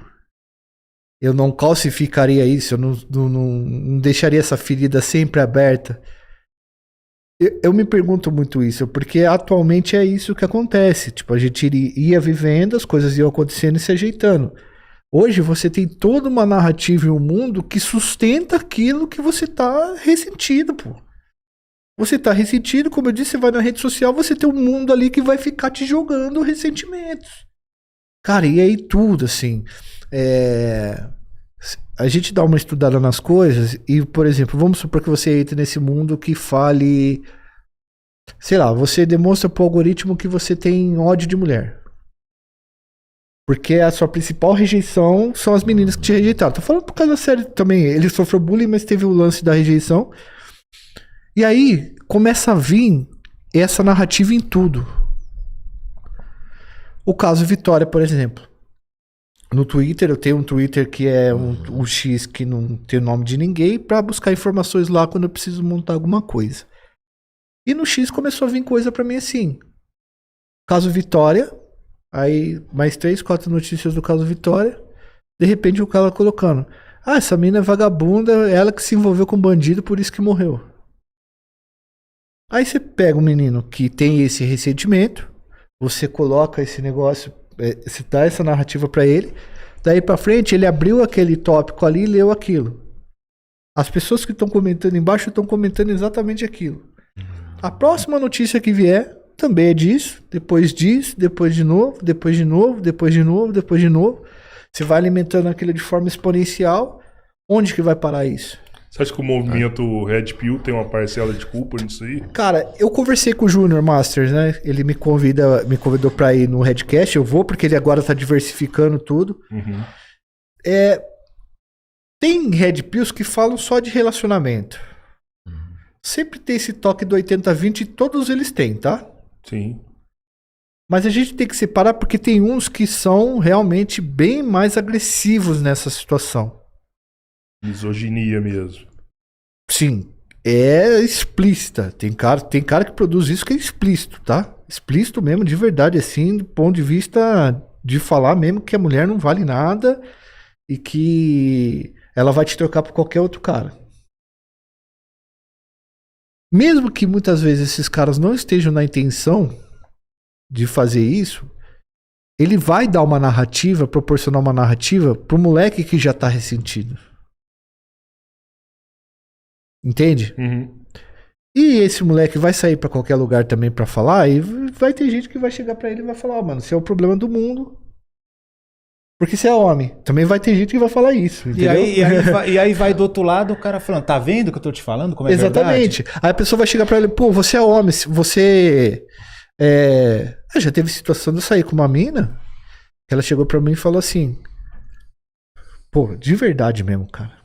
não calcificaria isso? Eu não deixaria essa ferida sempre aberta? Eu me pergunto muito isso, porque atualmente é isso que acontece. Tipo, a gente ia vivendo, as coisas iam acontecendo e se ajeitando. Hoje você tem toda uma narrativa e um mundo que sustenta aquilo que você tá ressentido, pô. Você tá ressentido, como eu disse, você vai na rede social, você tem um mundo ali que vai ficar te jogando ressentimentos. Cara, e aí tudo, assim. a gente dá uma estudada nas coisas e, por exemplo, vamos supor que você entre nesse mundo que fale, sei lá, você demonstra pro algoritmo que você tem ódio de mulher. Porque a sua principal rejeição são as meninas que te rejeitaram. Tô falando por causa da série também. Ele sofreu bullying, mas teve o lance da rejeição. E aí começa a vir essa narrativa em tudo. O caso Vitória, por exemplo. No Twitter, eu tenho um Twitter que é um X que não tem o nome de ninguém pra buscar informações lá quando eu preciso montar alguma coisa. E no X começou a vir coisa pra mim assim. Caso Vitória, aí mais 3, 4 notícias do caso Vitória. De repente o cara colocando: ah, essa mina é vagabunda, ela que se envolveu com bandido, por isso que morreu. Aí você pega um menino que tem esse ressentimento, você coloca esse negócio, você dá essa narrativa pra ele, daí pra frente ele abriu aquele tópico ali e leu aquilo. As pessoas que estão comentando embaixo estão comentando exatamente aquilo. A próxima notícia que vier também é disso, depois de novo, depois de novo, depois de novo, depois de novo. Você vai alimentando aquilo de forma exponencial. Onde que vai parar isso?
Você acha que o movimento Red Pill tem uma parcela de culpa nisso aí?
Cara, eu conversei com o Junior Masters, né? Ele me convidou pra ir no Redcast. Eu vou porque ele agora tá diversificando tudo.
Uhum.
Tem Red Pills que falam só de relacionamento. Sempre tem esse toque do 80-20 e todos eles têm, tá?
Sim.
Mas a gente tem que separar porque tem uns que são realmente bem mais agressivos nessa situação.
Misoginia mesmo.
Sim, é explícita. Tem cara que produz isso que é explícito, tá? Explícito mesmo, de verdade, assim, do ponto de vista de falar mesmo que a mulher não vale nada e que ela vai te trocar por qualquer outro cara. Mesmo que muitas vezes esses caras não estejam na intenção de fazer isso, ele vai dar uma narrativa, proporcionar uma narrativa pro moleque que já tá ressentido. Entende?
Uhum.
E esse moleque vai sair pra qualquer lugar também pra falar e vai ter gente que vai chegar pra ele e vai falar: mano, isso é o problema do mundo. Porque você é homem. Também vai ter gente que vai falar isso, entendeu?
E aí vai do outro lado o cara falando: tá vendo o que eu tô te falando? Como é
exatamente.
verdade?
Aí a pessoa vai chegar pra ele: pô, você é homem, você... já teve situação de eu sair com uma mina que ela chegou pra mim e falou assim: pô, de verdade mesmo, cara.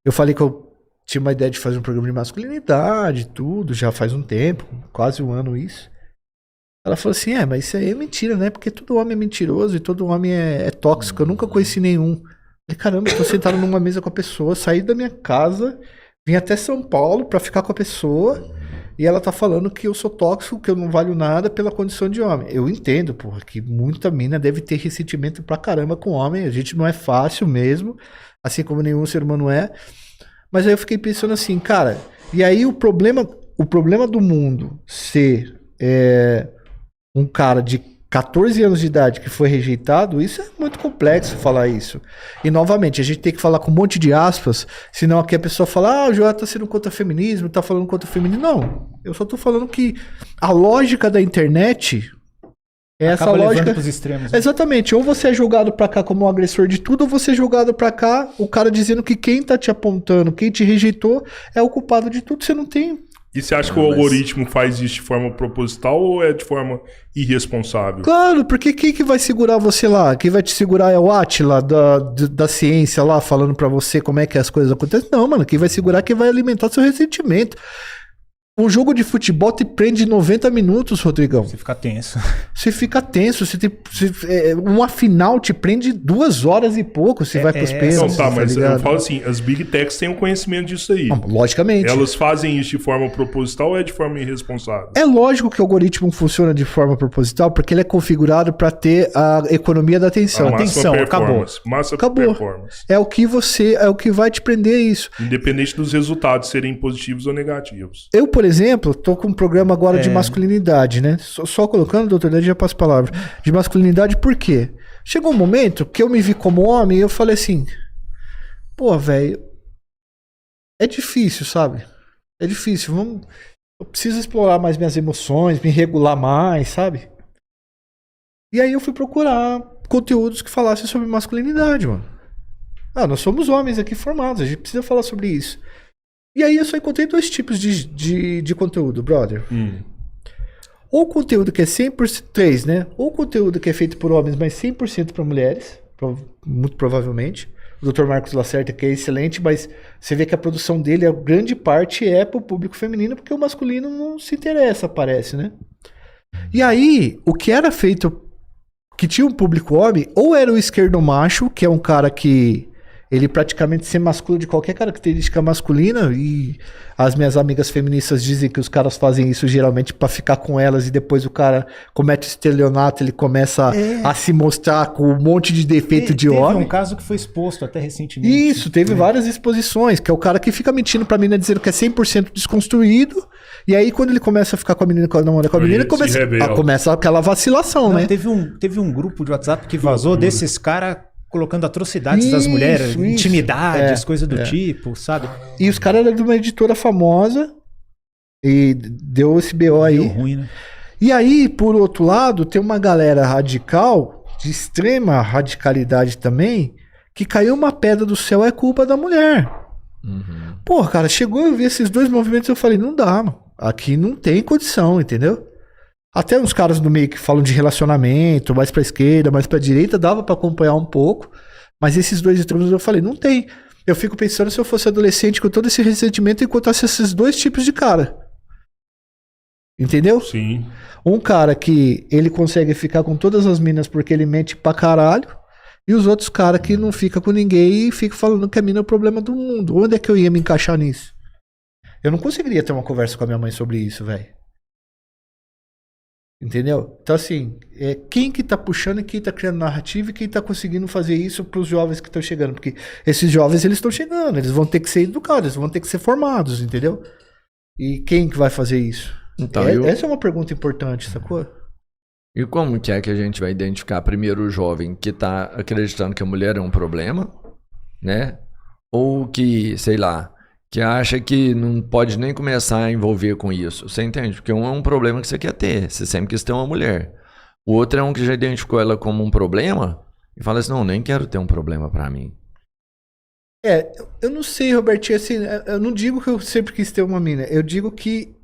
Eu falei que eu tinha uma ideia de fazer um programa de masculinidade, tudo, já faz um tempo, quase um ano isso. Ela falou assim: mas isso aí é mentira, né? Porque todo homem é mentiroso e todo homem é tóxico. Eu nunca conheci nenhum. Eu falei: caramba, eu tô sentado numa mesa com a pessoa, saí da minha casa, vim até São Paulo pra ficar com a pessoa e ela tá falando que eu sou tóxico, que eu não valho nada pela condição de homem. Eu entendo, porra, que muita mina deve ter ressentimento pra caramba com homem. A gente não é fácil mesmo, assim como nenhum ser humano é. Mas aí eu fiquei pensando assim, cara, e aí o problema do mundo ser um cara de 14 anos de idade que foi rejeitado, isso é muito complexo falar isso. E novamente, a gente tem que falar com um monte de aspas, senão aqui a pessoa fala: o Joel tá sendo contra o feminismo, tá falando contra o feminismo. Não, eu só tô falando que a lógica da internet é essa lógica.
Pros extremos, né?
Exatamente, ou você é julgado pra cá como um agressor de tudo, ou você é julgado pra cá, o cara dizendo que quem tá te apontando, quem te rejeitou, é o culpado de tudo. Você não tem...
E você acha que o algoritmo faz isso de forma proposital ou é de forma irresponsável?
Claro, porque quem que vai segurar você lá? Quem vai te segurar é o Átila da ciência lá, falando pra você como é que as coisas acontecem? Não, mano, quem vai segurar é quem vai alimentar seu ressentimento. Um jogo de futebol te prende 90 minutos, Rodrigão.
Você fica tenso.
Você fica tenso. Uma final te prende 2 horas e pouco. Você vai pros pênaltis.
Não, tá, mas eu falo assim, as Big Techs têm um conhecimento disso aí.
Não, logicamente.
Elas fazem isso de forma proposital ou é de forma irresponsável?
É lógico que o algoritmo funciona de forma proposital porque ele é configurado para ter a economia da atenção.
Atenção,
acabou.
Performance.
É o que vai te prender isso.
Independente dos resultados serem positivos ou negativos.
Eu, por exemplo, tô com um programa agora de masculinidade, né? Só colocando, doutor, daí já passo a palavra. De masculinidade, por quê? Chegou um momento que eu me vi como homem e eu falei assim: pô, velho, é difícil, sabe? É difícil. Eu preciso explorar mais minhas emoções, me regular mais, sabe? E aí eu fui procurar conteúdos que falassem sobre masculinidade, mano. Nós somos homens aqui formados, a gente precisa falar sobre isso. E aí eu só encontrei 2 tipos de conteúdo, brother. Ou conteúdo que é 100%, 3, né? Ou conteúdo que é feito por homens, mas 100% para mulheres, muito provavelmente. O Dr. Marcos Lacerda, que é excelente, mas você vê que a produção dele, a grande parte é para o público feminino, porque o masculino não se interessa, parece, né? E aí, o que era feito, que tinha um público homem, ou era o esquerdomacho, que é um cara que ele praticamente se mascula de qualquer característica masculina, e as minhas amigas feministas dizem que os caras fazem isso geralmente pra ficar com elas, e depois o cara comete estelionato, ele começa a se mostrar com um monte de defeito de homem.
Teve um caso que foi exposto até recentemente.
Isso, teve várias exposições, que é o cara que fica mentindo pra menina, dizendo que é 100% desconstruído, e aí quando ele começa a ficar com a menina, namora com a menina, começa aquela vacilação, né?
Teve um grupo de WhatsApp que vazou desses caras colocando atrocidades das mulheres, intimidades, coisa do tipo, sabe?
E os caras eram de uma editora famosa e deu esse BO aí.
Deu ruim, né?
E aí, por outro lado, tem uma galera radical, de extrema radicalidade também, que caiu uma pedra do céu, é culpa da mulher. Porra, cara, chegou, eu vi esses 2 movimentos, eu falei, não dá, mano. Aqui não tem condição, entendeu? Até uns caras do meio que falam de relacionamento, mais pra esquerda, mais pra direita, dava pra acompanhar um pouco. Mas esses 2 extremos eu falei, não tem. Eu fico pensando se eu fosse adolescente com todo esse ressentimento e encontrasse esses 2 tipos de cara. Entendeu?
Sim.
Um cara que ele consegue ficar com todas as minas porque ele mente pra caralho. E os outros caras que não fica com ninguém e fica falando que a mina é o problema do mundo. Onde é que eu ia me encaixar nisso? Eu não conseguiria ter uma conversa com a minha mãe sobre isso, velho. Entendeu? Então, assim, quem que tá puxando e quem tá criando narrativa e quem tá conseguindo fazer isso pros jovens que estão chegando? Porque esses jovens, eles estão chegando, eles vão ter que ser educados, eles vão ter que ser formados, entendeu? E quem que vai fazer isso?
Então,
essa é uma pergunta importante, sacou?
E como que é que a gente vai identificar primeiro o jovem que tá acreditando que a mulher é um problema, né? Ou que, sei lá, que acha que não pode nem começar a envolver com isso. Você entende? Porque um é um problema que você quer ter. Você sempre quis ter uma mulher. O outro é um que já identificou ela como um problema e fala assim, não, nem quero ter um problema pra mim.
Eu não sei, Robertinho, assim, eu não digo que eu sempre quis ter uma mina. Eu digo que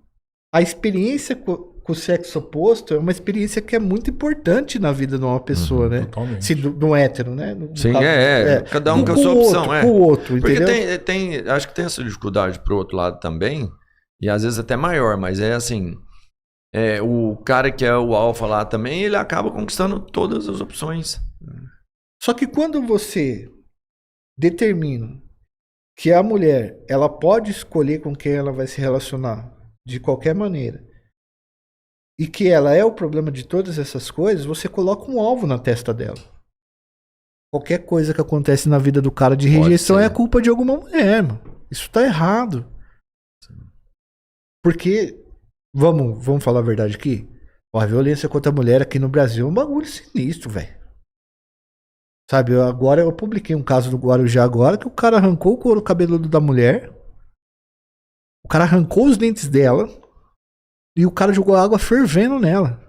a experiência com o sexo oposto é uma experiência que é muito importante na vida de uma pessoa, né?
Totalmente.
Se, do hétero, né?
Sim, cada um com a sua opção,
com o outro, entendeu?
Porque acho que tem essa dificuldade pro outro lado também, e às vezes até maior, mas é assim, o cara que é o alfa lá também, ele acaba conquistando todas as opções.
Só que quando você determina que a mulher, ela pode escolher com quem ela vai se relacionar de qualquer maneira, e que ela é o problema de todas essas coisas, você coloca um alvo na testa dela. Qualquer coisa que acontece na vida do cara de rejeição é culpa de alguma mulher, mano. Isso tá errado. Porque, vamos falar a verdade aqui? A violência contra a mulher aqui no Brasil é um bagulho sinistro, velho. Sabe, agora eu publiquei um caso do Guarujá agora, que o cara arrancou o couro cabeludo da mulher, o cara arrancou os dentes dela, e o cara jogou água fervendo nela.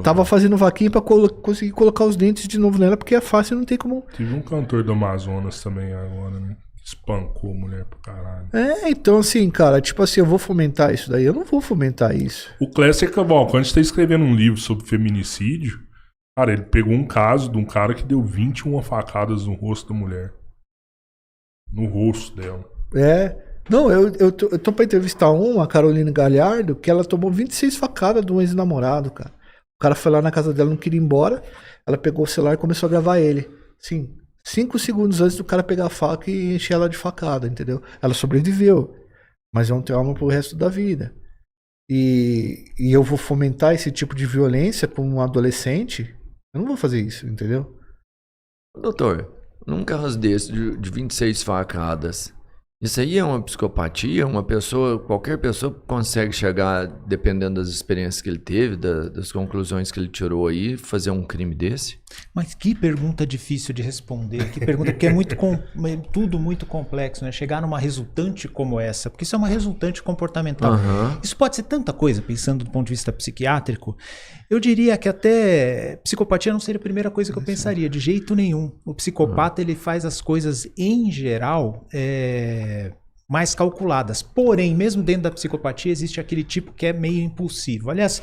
Tava fazendo vaquinha pra conseguir colocar os dentes de novo nela, porque é fácil, não tem como...
Teve um cantor do Amazonas também agora, né? Espancou a mulher pro caralho.
Então assim, cara, tipo assim, eu vou fomentar isso daí? Eu não vou fomentar isso.
O Clécio Cavalcante, quando a gente tá escrevendo um livro sobre feminicídio, cara, ele pegou um caso de um cara que deu 21 facadas no rosto da mulher. No rosto dela.
Não, eu tô pra entrevistar a Carolina Galhardo, que ela tomou 26 facadas de um ex-namorado, cara. O cara foi lá na casa dela, não queria ir embora. Ela pegou o celular e começou a gravar ele. Sim, 5 segundos antes do cara pegar a faca e encher ela de facada, entendeu? Ela sobreviveu, mas é um trauma pro resto da vida. E eu vou fomentar esse tipo de violência com um adolescente? Eu não vou fazer isso, entendeu?
Doutor, num caso desse de 26 facadas, isso aí é uma psicopatia? Qualquer pessoa consegue chegar, dependendo das experiências que ele teve, das conclusões que ele tirou aí, fazer um crime desse?
Mas que pergunta difícil de responder, que pergunta, porque tudo muito complexo, né? Chegar numa resultante como essa, porque isso é uma resultante comportamental. Isso pode ser tanta coisa, pensando do ponto de vista psiquiátrico. Eu diria que até psicopatia não seria a primeira coisa que eu pensaria, de jeito nenhum. O psicopata, ele faz as coisas, em geral, mais calculadas. Porém, mesmo dentro da psicopatia, existe aquele tipo que é meio impulsivo. Aliás,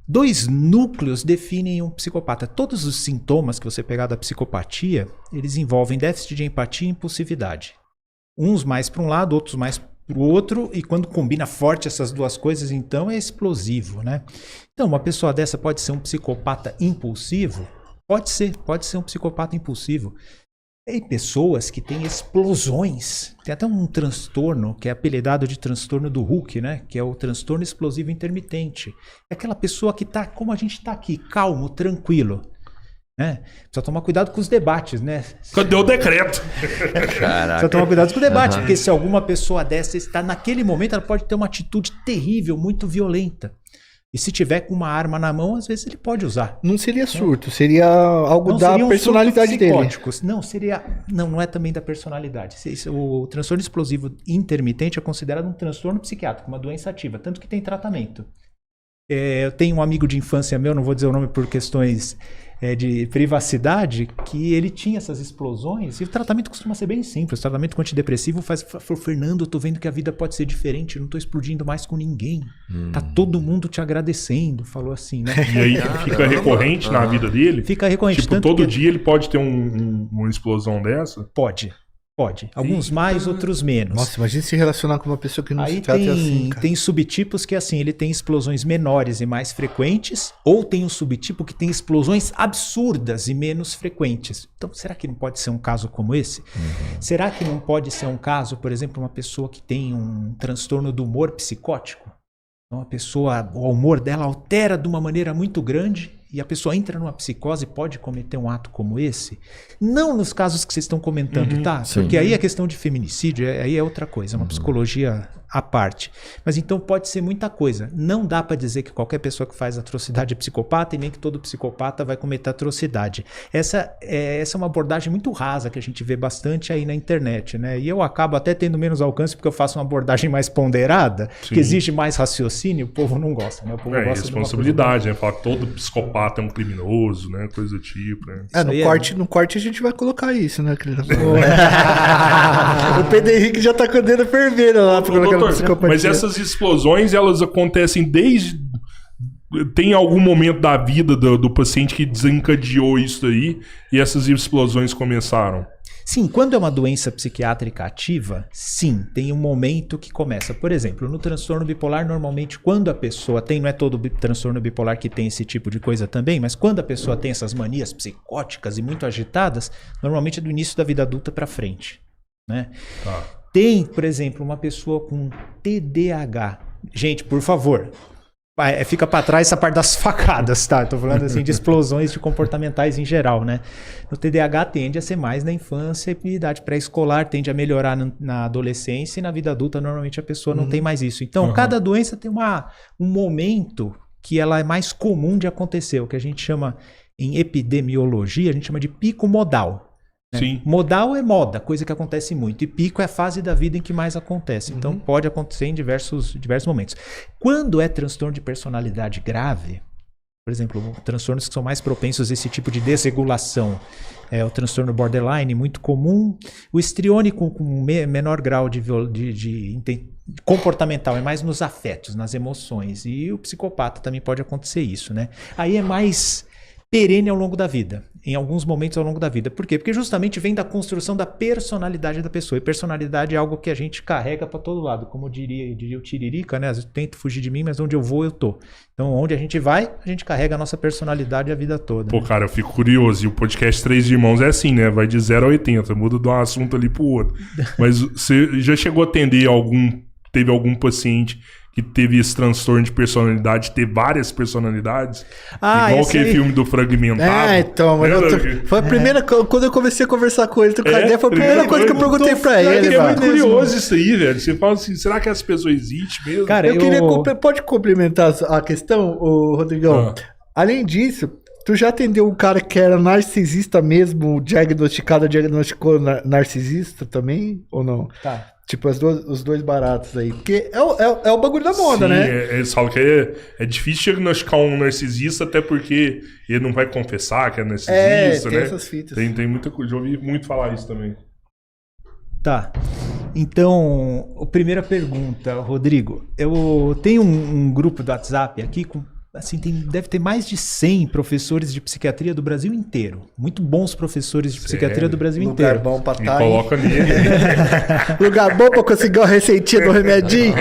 2 núcleos definem um psicopata. Todos os sintomas que você pegar da psicopatia, eles envolvem déficit de empatia e impulsividade. Uns mais para um lado, outros mais para o outro, e quando combina forte essas duas coisas, então é explosivo, né? Então, uma pessoa dessa pode ser um psicopata impulsivo? Pode ser um psicopata impulsivo. Tem pessoas que têm explosões. Tem até um transtorno que é apelidado de transtorno do Hulk, né? Que é o transtorno explosivo intermitente. É aquela pessoa que tá como a gente está aqui, calmo, tranquilo, né? Precisa tomar cuidado com os debates, né?
Cadê o decreto?
Caraca.
Precisa tomar cuidado com o debate, porque se alguma pessoa dessa está naquele momento, ela pode ter uma atitude terrível, muito violenta. E se tiver com uma arma na mão, às vezes ele pode usar.
Não seria surto, seria algo
Não
da
seriam
personalidade dele.
psicóticos. Não é também da personalidade. O transtorno explosivo intermitente é considerado um transtorno psiquiátrico, uma doença ativa, tanto que tem tratamento. Eu tenho um amigo de infância meu, não vou dizer o nome por questões de privacidade, que ele tinha essas explosões, e o tratamento costuma ser bem simples. O tratamento com antidepressivo falou, Fernando, eu tô vendo que a vida pode ser diferente, eu não tô explodindo mais com ninguém. Tá todo mundo te agradecendo, falou assim, né?
E aí fica recorrente na vida dele?
Fica recorrente.
Tipo, todo dia ele pode ter uma explosão dessa?
Pode. Alguns mais, outros menos.
Nossa, imagina se relacionar com uma pessoa que não se trata assim, cara.
Tem subtipos que, assim, ele tem explosões menores e mais frequentes, ou tem um subtipo que tem explosões absurdas e menos frequentes. Então, será que não pode ser um caso como esse? Será que não pode ser um caso, por exemplo, uma pessoa que tem um transtorno do humor psicótico? Então, o humor dela altera de uma maneira muito grande, e a pessoa entra numa psicose e pode cometer um ato como esse? Não nos casos que vocês estão comentando, tá?
Sim.
Porque aí é questão de feminicídio, aí é outra coisa, é uma psicologia à parte. Mas então pode ser muita coisa. Não dá para dizer que qualquer pessoa que faz atrocidade é psicopata, e nem que todo psicopata vai cometer atrocidade. Essa é uma abordagem muito rasa que a gente vê bastante aí na internet, né? E eu acabo até tendo menos alcance porque eu faço uma abordagem mais ponderada, que exige mais raciocínio, o povo não gosta, né? O povo gosta
responsabilidade, né? Falar que todo psicopata é um criminoso, né? Coisa do tipo, né?
No corte a gente vai colocar isso, né? O Pedro Henrique já tá com a dedo fervendo lá pra colocar psicopatia.
Mas essas explosões, elas acontecem desde... Tem algum momento da vida do paciente que desencadeou isso aí e essas explosões começaram?
Sim, quando é uma doença psiquiátrica ativa, sim, tem um momento que começa. Por exemplo, no transtorno bipolar, normalmente, quando a pessoa tem, não é todo transtorno bipolar que tem esse tipo de coisa também, mas quando a pessoa tem essas manias psicóticas e muito agitadas, normalmente é do início da vida adulta para frente, né?
Tá.
Tem, por exemplo, uma pessoa com TDAH. Gente, por favor, fica para trás essa parte das facadas, tá? Tô falando assim de explosões de comportamentais em geral, né? O TDAH tende a ser mais na infância e idade pré-escolar, tende a melhorar na adolescência, e na vida adulta normalmente a pessoa não tem mais isso. Então, cada doença tem um momento que ela é mais comum de acontecer, o que a gente chama em epidemiologia, a gente chama de pico modal.
Sim.
Modal é moda, coisa que acontece muito. E pico é a fase da vida em que mais acontece. Então pode acontecer em diversos momentos. Quando é transtorno de personalidade grave, por exemplo, transtornos que são mais propensos a esse tipo de desregulação, é o transtorno borderline, muito comum. O histriônico com menor grau de comportamental, é mais nos afetos, nas emoções. E o psicopata também pode acontecer isso, né? Aí é mais perene ao longo da vida, em alguns momentos ao longo da vida. Por quê? Porque justamente vem da construção da personalidade da pessoa. E personalidade é algo que a gente carrega para todo lado. Como diria o Tiririca, né? Eu tento fugir de mim, mas onde eu vou, eu tô. Então, onde a gente vai, a gente carrega a nossa personalidade a vida toda.
Pô, cara, eu fico curioso. E o podcast Três Irmãos é assim, né? Vai de 0 a 80. Muda de um assunto ali pro outro. Mas você já chegou a atender teve algum paciente que teve esse transtorno de personalidade, ter várias personalidades? Igual aquele filme do Fragmentado.
Então, mas foi a primeira... Quando eu comecei a conversar com ele, trocar ideia, foi a primeira coisa que eu perguntei pra ele.
É muito curioso isso aí, velho. Você fala assim, será que essa pessoa existe mesmo?
Cara, eu queria... Pode complementar a questão, Rodrigão? Além disso, Tu já atendeu um cara que era narcisista mesmo, diagnosticou narcisista também, ou não?
Tá.
Tipo, os dois baratos aí. Porque é o bagulho da moda,
Sim,
né?
eles falam que é difícil diagnosticar um narcisista, até porque ele não vai confessar que é narcisista,
tem
né?
essas fitas.
Tem muita coisa. Já ouvi muito falar isso também.
Tá. Então, a primeira pergunta, Rodrigo. Eu tenho um grupo do WhatsApp aqui com. Assim, deve ter mais de 100 professores de psiquiatria do Brasil inteiro. Muito bons professores de psiquiatria do Brasil
Lugar
inteiro.
bom pra
E
estar.
coloca ali.
Lugar bom pra conseguir uma receitinha do remedinho.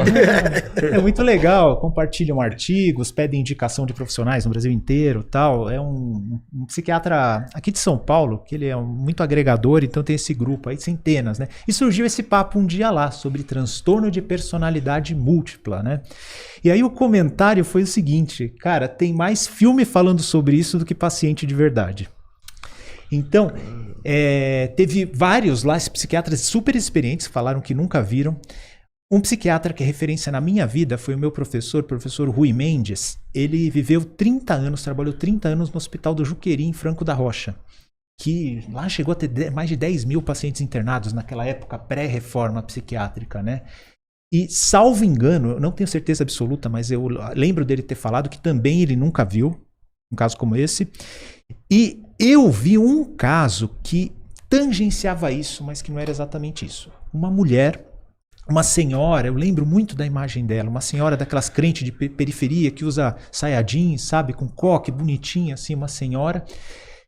É muito legal. Compartilham artigos, pedem indicação de profissionais no Brasil inteiro, tal. É um psiquiatra aqui de São Paulo, que ele é muito agregador, então tem esse grupo aí, centenas, né? E surgiu esse papo um dia lá sobre transtorno de personalidade múltipla, né? E aí o comentário foi o seguinte, cara, tem mais filme falando sobre isso do que paciente de verdade. Então, teve vários lá, psiquiatras super experientes, que falaram que nunca viram. Um psiquiatra que é referência na minha vida foi o meu professor Rui Mendes. Ele viveu 30 anos, trabalhou 30 anos no Hospital do Juqueri, em Franco da Rocha, que lá chegou a ter mais de 10 mil pacientes internados naquela época pré-reforma psiquiátrica, né? E, salvo engano, eu não tenho certeza absoluta, mas eu lembro dele ter falado que também ele nunca viu um caso como esse. E eu vi um caso que tangenciava isso, mas que não era exatamente isso. Uma mulher, uma senhora, eu lembro muito da imagem dela, uma senhora daquelas crentes de periferia que usa saia jeans, sabe, com coque, bonitinha, assim, uma senhora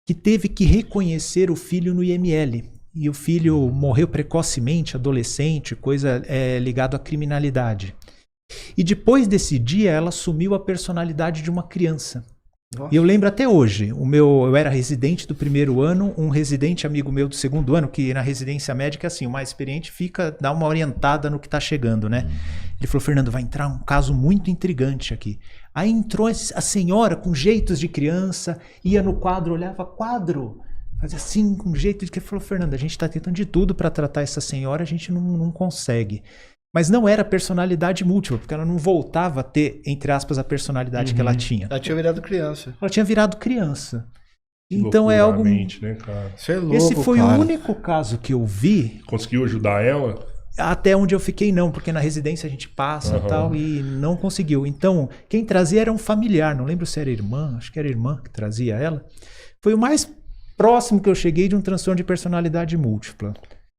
que teve que reconhecer o filho no IML. E o filho morreu precocemente, adolescente, coisa ligada à criminalidade. E depois desse dia, ela assumiu a personalidade de uma criança. Nossa. E eu lembro até hoje, eu era residente do primeiro ano, um residente amigo meu do segundo ano, que na residência médica, assim, o mais experiente dá uma orientada no que está chegando, né? Ele falou, Fernando, vai entrar um caso muito intrigante aqui. Aí entrou a senhora com jeitos de criança, ia no quadro, olhava quadro, fazia assim, com jeito de que falou, Fernando, a gente está tentando de tudo para tratar essa senhora, a gente não consegue. Mas não era personalidade múltipla, porque ela não voltava a ter, entre aspas, a personalidade que ela tinha.
Ela tinha virado criança.
Ela tinha virado criança.
Que
então é algo...
né, cara?
Isso é louco,
Esse foi
cara.
o único caso que eu vi.
Conseguiu ajudar ela?
Até onde eu fiquei, não, porque na residência a gente passa e tal, e não conseguiu. Então, quem trazia era um familiar, não lembro se era irmã, acho que era irmã que trazia ela. Foi o mais próximo que eu cheguei de um transtorno de personalidade múltipla.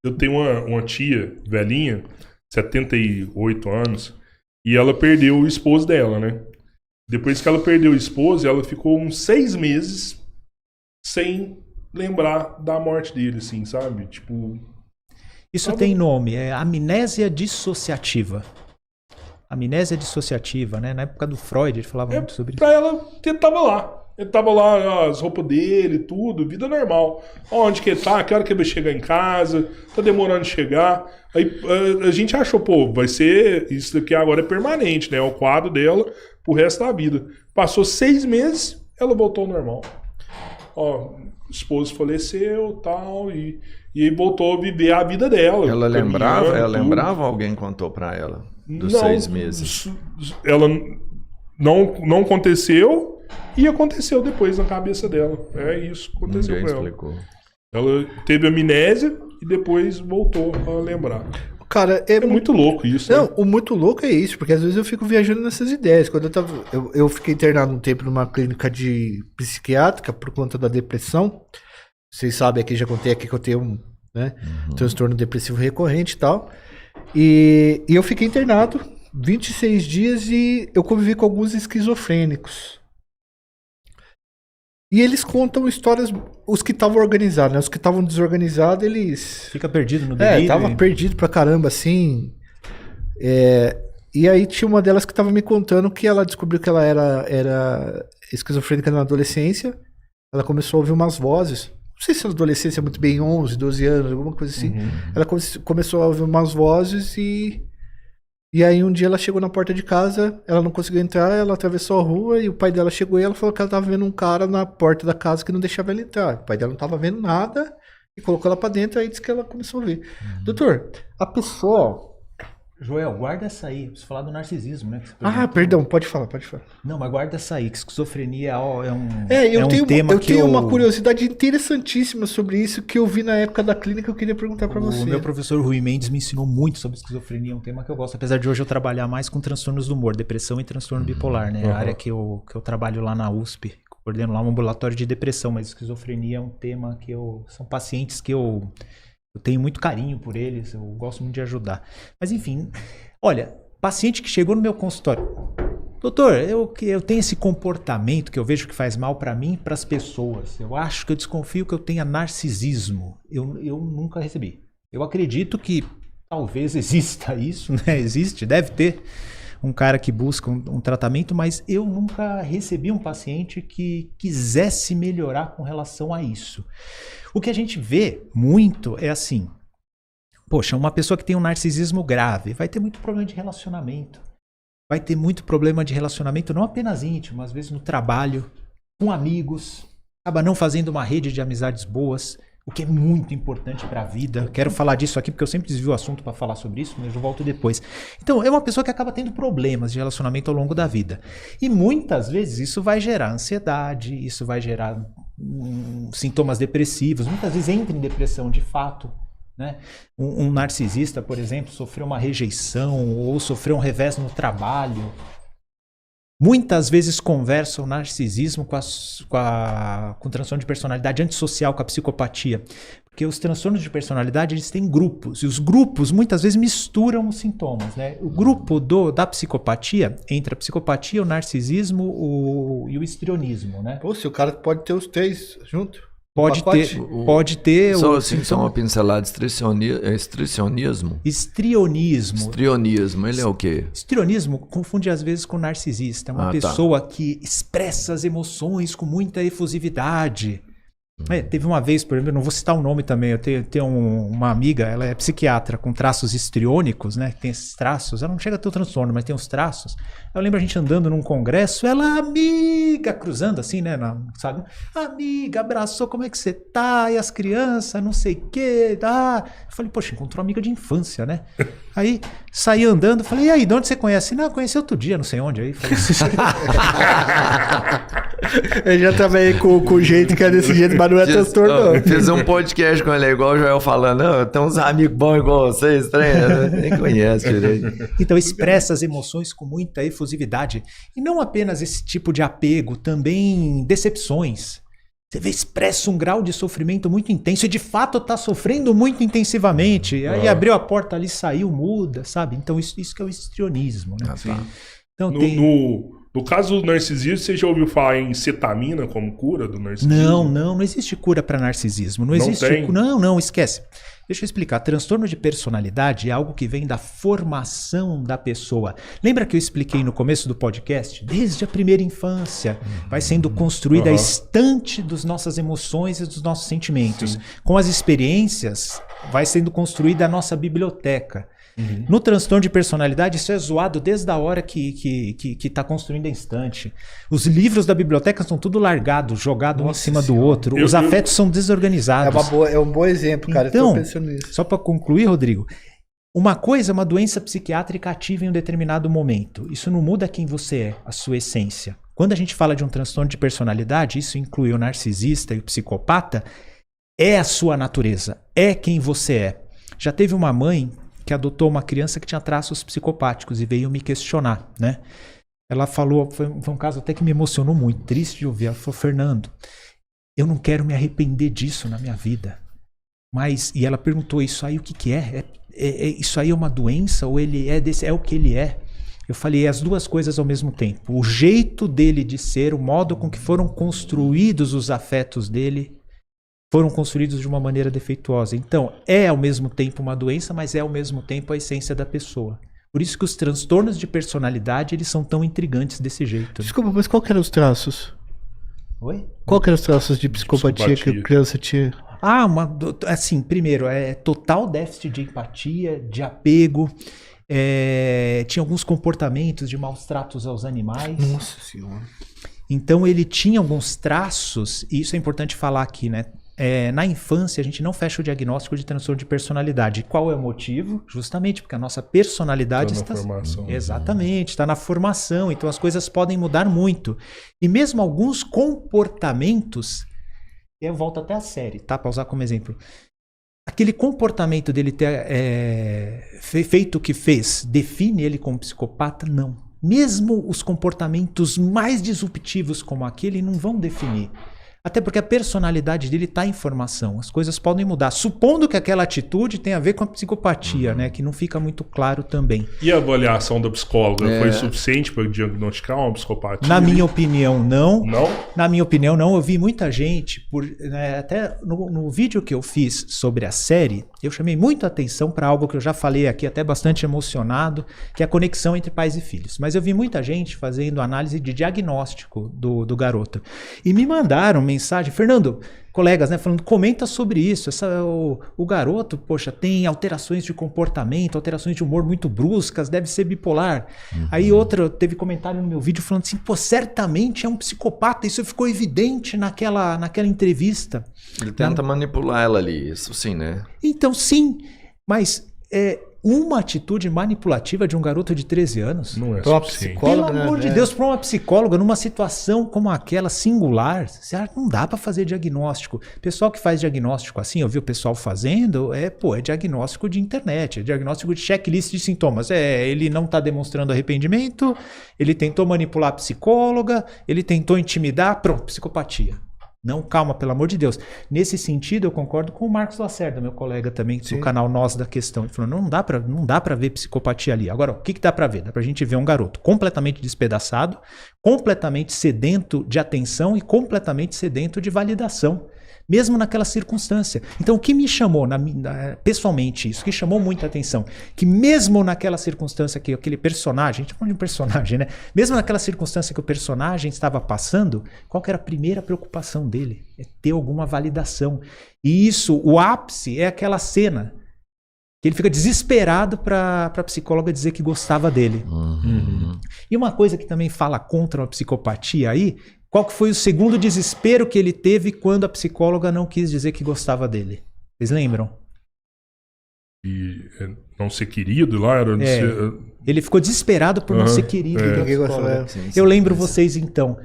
Eu tenho uma tia velhinha, 78 anos, e ela perdeu o esposo dela, né? Depois que ela perdeu o esposo, ela ficou uns 6 meses sem lembrar da morte dele, assim, sabe? Tipo...
Isso tem nome, é amnésia dissociativa. Amnésia dissociativa, né? Na época do Freud, ele falava muito sobre isso.
Pra ela, ele tava lá. Ele tava lá, as roupas dele, tudo, vida normal. Onde que ele tá, que hora que ele vai chegar em casa, tá demorando de chegar. Aí a gente achou, pô, vai ser, isso daqui agora é permanente, né? É o quadro dela pro resto da vida. Passou 6 meses, ela voltou ao normal. Ó, o esposo faleceu, tal, e aí voltou a viver a vida dela.
Ela lembrava, alguém contou pra ela dos 6 meses?
Ela não aconteceu. E aconteceu depois na cabeça dela. É isso, aconteceu com ela.
Explicou.
Ela teve amnésia e depois voltou a lembrar.
Cara,
é muito louco isso.
Não,
né?
O muito louco é isso, porque às vezes eu fico viajando nessas ideias. Quando eu fiquei internado um tempo numa clínica de psiquiátrica por conta da depressão. Vocês sabem aqui, já contei aqui que eu tenho um transtorno depressivo recorrente e tal. E eu fiquei internado 26 dias e eu convivi com alguns esquizofrênicos. E eles contam histórias, os que estavam organizados, né? Os que estavam desorganizados, eles...
Fica perdido no delírio.
Tava perdido pra caramba, assim. E aí tinha uma delas que tava me contando que ela descobriu que ela era esquizofrênica na adolescência. Ela começou a ouvir umas vozes. Não sei se na adolescência, muito bem, 11, 12 anos, alguma coisa assim. Ela começou a ouvir umas vozes e aí um dia ela chegou na porta de casa, ela não conseguiu entrar, ela atravessou a rua e o pai dela chegou e ela falou que ela tava vendo um cara na porta da casa que não deixava ela entrar. O pai dela não tava vendo nada e colocou ela pra dentro, aí disse que ela começou a ver. Doutor, a pessoa,
Joel, guarda essa aí. Preciso falar do narcisismo, né?
Perdão, pode falar.
Não, mas guarda essa aí, que esquizofrenia
Eu
tema que
tenho uma curiosidade interessantíssima sobre isso que eu vi na época da clínica, eu queria perguntar pra você.
O meu professor Rui Mendes me ensinou muito sobre esquizofrenia, é um tema que eu gosto. Apesar de hoje eu trabalhar mais com transtornos do humor, depressão e transtorno bipolar, né? A área que eu trabalho lá na USP, coordeno lá um ambulatório de depressão, mas esquizofrenia é um tema que são pacientes que eu tenho muito carinho por eles, eu gosto muito de ajudar. Mas enfim, olha, paciente que chegou no meu consultório, doutor, eu tenho esse comportamento que eu vejo que faz mal para mim e para as pessoas. Eu acho que eu desconfio que eu tenha narcisismo. Eu nunca recebi. Eu acredito que talvez exista isso, né? Existe, deve ter um cara que busca um tratamento, mas eu nunca recebi um paciente que quisesse melhorar com relação a isso. O que a gente vê muito é assim, poxa, uma pessoa que tem um narcisismo grave vai ter muito problema de relacionamento. Vai ter muito problema de relacionamento, não apenas íntimo, às vezes no trabalho, com amigos, acaba não fazendo uma rede de amizades boas, o que é muito importante para a vida. Quero falar disso aqui porque eu sempre desvio o assunto para falar sobre isso, mas eu volto depois. Então, é uma pessoa que acaba tendo problemas de relacionamento ao longo da vida. E muitas vezes isso vai gerar ansiedade, isso vai gerar sintomas depressivos, muitas vezes entra em depressão de fato. Né? Um narcisista, por exemplo, sofreu uma rejeição ou sofreu um revés no trabalho. Muitas vezes conversa o narcisismo com o transtorno de personalidade antissocial, com a psicopatia. Porque os transtornos de personalidade, eles têm grupos. E os grupos, muitas vezes, misturam os sintomas. Né? O grupo da psicopatia, entre a psicopatia, o narcisismo e o histrionismo. Né?
Pô, se o cara pode ter os três juntos.
Pode ter
só assim, só uma pincelada, histrionismo. Histrionismo, ele é o quê?
Histrionismo confunde às vezes com narcisista. É uma pessoa que expressa as emoções com muita efusividade. Teve uma vez, por exemplo, eu não vou citar o nome também, eu tenho uma amiga, ela é psiquiatra com traços histriônicos, né? Tem esses traços, ela não chega a ter o transtorno, mas tem os traços. Eu lembro a gente andando num congresso, ela, amiga, cruzando assim, né? Sabe? Amiga, abraçou, como é que você tá? E as crianças, não sei o quê. Eu falei, poxa, encontrou uma amiga de infância, né? Aí saí andando, falei, e aí, de onde você conhece? Não, conheci outro dia, não sei onde. Aí falei,
eu já trabalhei com o jeito que é desse jeito, mas não é transtorno, não.
Fiz um podcast com ele, igual o Joel falando, tem uns amigos bons igual vocês, nem conhece direito.
Então expressa as emoções com muita efusividade. E não apenas esse tipo de apego, também decepções. Você vê, expressa um grau de sofrimento muito intenso e de fato está sofrendo muito intensivamente. Aí abriu a porta ali, saiu, muda, sabe? Então isso que é o histrionismo, né? Então,
no caso do narcisismo, você já ouviu falar em cetamina como cura do narcisismo?
Não existe cura para narcisismo. Não existe. Não, esquece. Deixa eu explicar. Transtorno de personalidade é algo que vem da formação da pessoa. Lembra que eu expliquei no começo do podcast? Desde a primeira infância vai sendo construída a estante das nossas emoções e dos nossos sentimentos. Sim. Com as experiências, vai sendo construída a nossa biblioteca. No transtorno de personalidade, isso é zoado desde a hora que está construindo a estante. Os livros da biblioteca estão tudo largados, jogados um em cima do outro. Os afetos são desorganizados.
É um bom exemplo, cara.
Então,
eu tô pensando nisso.
Só para concluir, Rodrigo, uma coisa é uma doença psiquiátrica ativa em um determinado momento. Isso não muda quem você é, a sua essência. Quando a gente fala de um transtorno de personalidade, isso inclui o narcisista e o psicopata, é a sua natureza, é quem você é. Já teve uma mãe que adotou uma criança que tinha traços psicopáticos e veio me questionar, né? Ela falou, foi um caso até que me emocionou muito, triste de ouvir. Ela falou, Fernando, eu não quero me arrepender disso na minha vida. E ela perguntou, isso aí o que é? Isso aí é uma doença ou ele é o que ele é? Eu falei, as duas coisas ao mesmo tempo. O jeito dele de ser, o modo com que foram construídos os afetos dele, foram construídos de uma maneira defeituosa. Então, é ao mesmo tempo uma doença, mas é ao mesmo tempo a essência da pessoa. Por isso que os transtornos de personalidade, eles são tão intrigantes desse jeito.
Desculpa, mas qual que eram os traços?
Oi?
Qual que eram os traços de psicopatia que a criança tinha?
Assim, primeiro, total déficit de empatia, de apego, tinha alguns comportamentos de maus tratos aos animais.
Nossa Senhora.
Então ele tinha alguns traços, e isso é importante falar aqui, né? na infância a gente não fecha o diagnóstico de transtorno de personalidade. Qual é o motivo? Justamente porque a nossa personalidade
Tá na
está...
formação.
Exatamente, está na formação, então as coisas podem mudar muito. E mesmo alguns comportamentos, eu volto até a série, tá? Para usar como exemplo. Aquele comportamento dele ter feito o que fez, define ele como psicopata? Não. Mesmo os comportamentos mais disruptivos como aquele não vão definir. Até porque a personalidade dele está em formação. As coisas podem mudar. Supondo que aquela atitude tenha a ver com a psicopatia, né? Que não fica muito claro também.
E a avaliação da psicóloga foi suficiente para diagnosticar uma psicopatia?
Na minha opinião, não.
Não?
Na minha opinião, não. Eu vi muita gente, até no vídeo que eu fiz sobre a série, eu chamei muito atenção para algo que eu já falei aqui, até bastante emocionado, que é a conexão entre pais e filhos. Mas eu vi muita gente fazendo análise de diagnóstico do garoto. E me mandaram mensagem, Fernando, colegas, né, falando, comenta sobre isso. O garoto, poxa, tem alterações de comportamento, alterações de humor muito bruscas, deve ser bipolar. Aí outra teve comentário no meu vídeo falando assim, pô, certamente é um psicopata, isso ficou evidente naquela entrevista.
Ele tenta manipular ela ali, isso sim, né?
Então sim, mas uma atitude manipulativa de um garoto de 13 anos...
Não é
Pra uma
suficiente.
psicóloga,
Pelo amor de Deus, para uma psicóloga, numa situação como aquela, singular, não dá para fazer diagnóstico. Pessoal que faz diagnóstico assim, eu vi o pessoal fazendo, é diagnóstico de internet, é diagnóstico de checklist de sintomas. Ele não está demonstrando arrependimento, ele tentou manipular a psicóloga, ele tentou intimidar, pronto, psicopatia. Não, calma, pelo amor de Deus. Nesse sentido, eu concordo com o Marcos Lacerda, meu colega também, do canal Nós da Questão. Ele falou, não dá pra ver psicopatia ali. Agora, o que dá pra ver? Dá pra gente ver um garoto completamente despedaçado, completamente sedento de atenção e completamente sedento de validação. Mesmo naquela circunstância. Então, o que me chamou, pessoalmente, isso que chamou muita atenção, que mesmo naquela circunstância que aquele personagem, a gente tá falando de um personagem, né? Mesmo naquela circunstância que o personagem estava passando, qual que era a primeira preocupação dele? É ter alguma validação. E isso, o ápice é aquela cena que ele fica desesperado para a psicóloga dizer que gostava dele. E uma coisa que também fala contra a psicopatia aí, qual que foi o segundo desespero que ele teve quando a psicóloga não quis dizer que gostava dele? Vocês lembram?
E não ser querido lá? Era não ser...
Ele ficou desesperado por não ser querido pela
Ninguém
psicóloga.
gostava.
Eu lembro vocês então.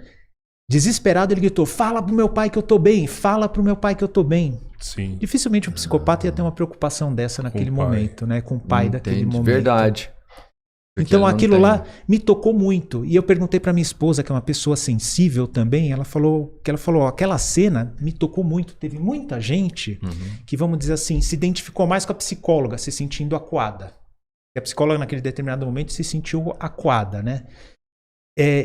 Desesperado ele gritou, fala pro meu pai que eu tô bem, fala pro meu pai que eu tô bem.
Sim.
Dificilmente um psicopata ia ter uma preocupação dessa naquele
o pai.
momento, né? Com o pai daquele momento.
Verdade. Porque
Então
ele não
aquilo
tem.
lá me tocou muito. E eu perguntei pra minha esposa, que é uma pessoa sensível também, ela falou, ó, aquela cena me tocou muito. Teve muita gente que, vamos dizer assim, se identificou mais com a psicóloga, se sentindo acuada. E a psicóloga naquele determinado momento se sentiu acuada, né?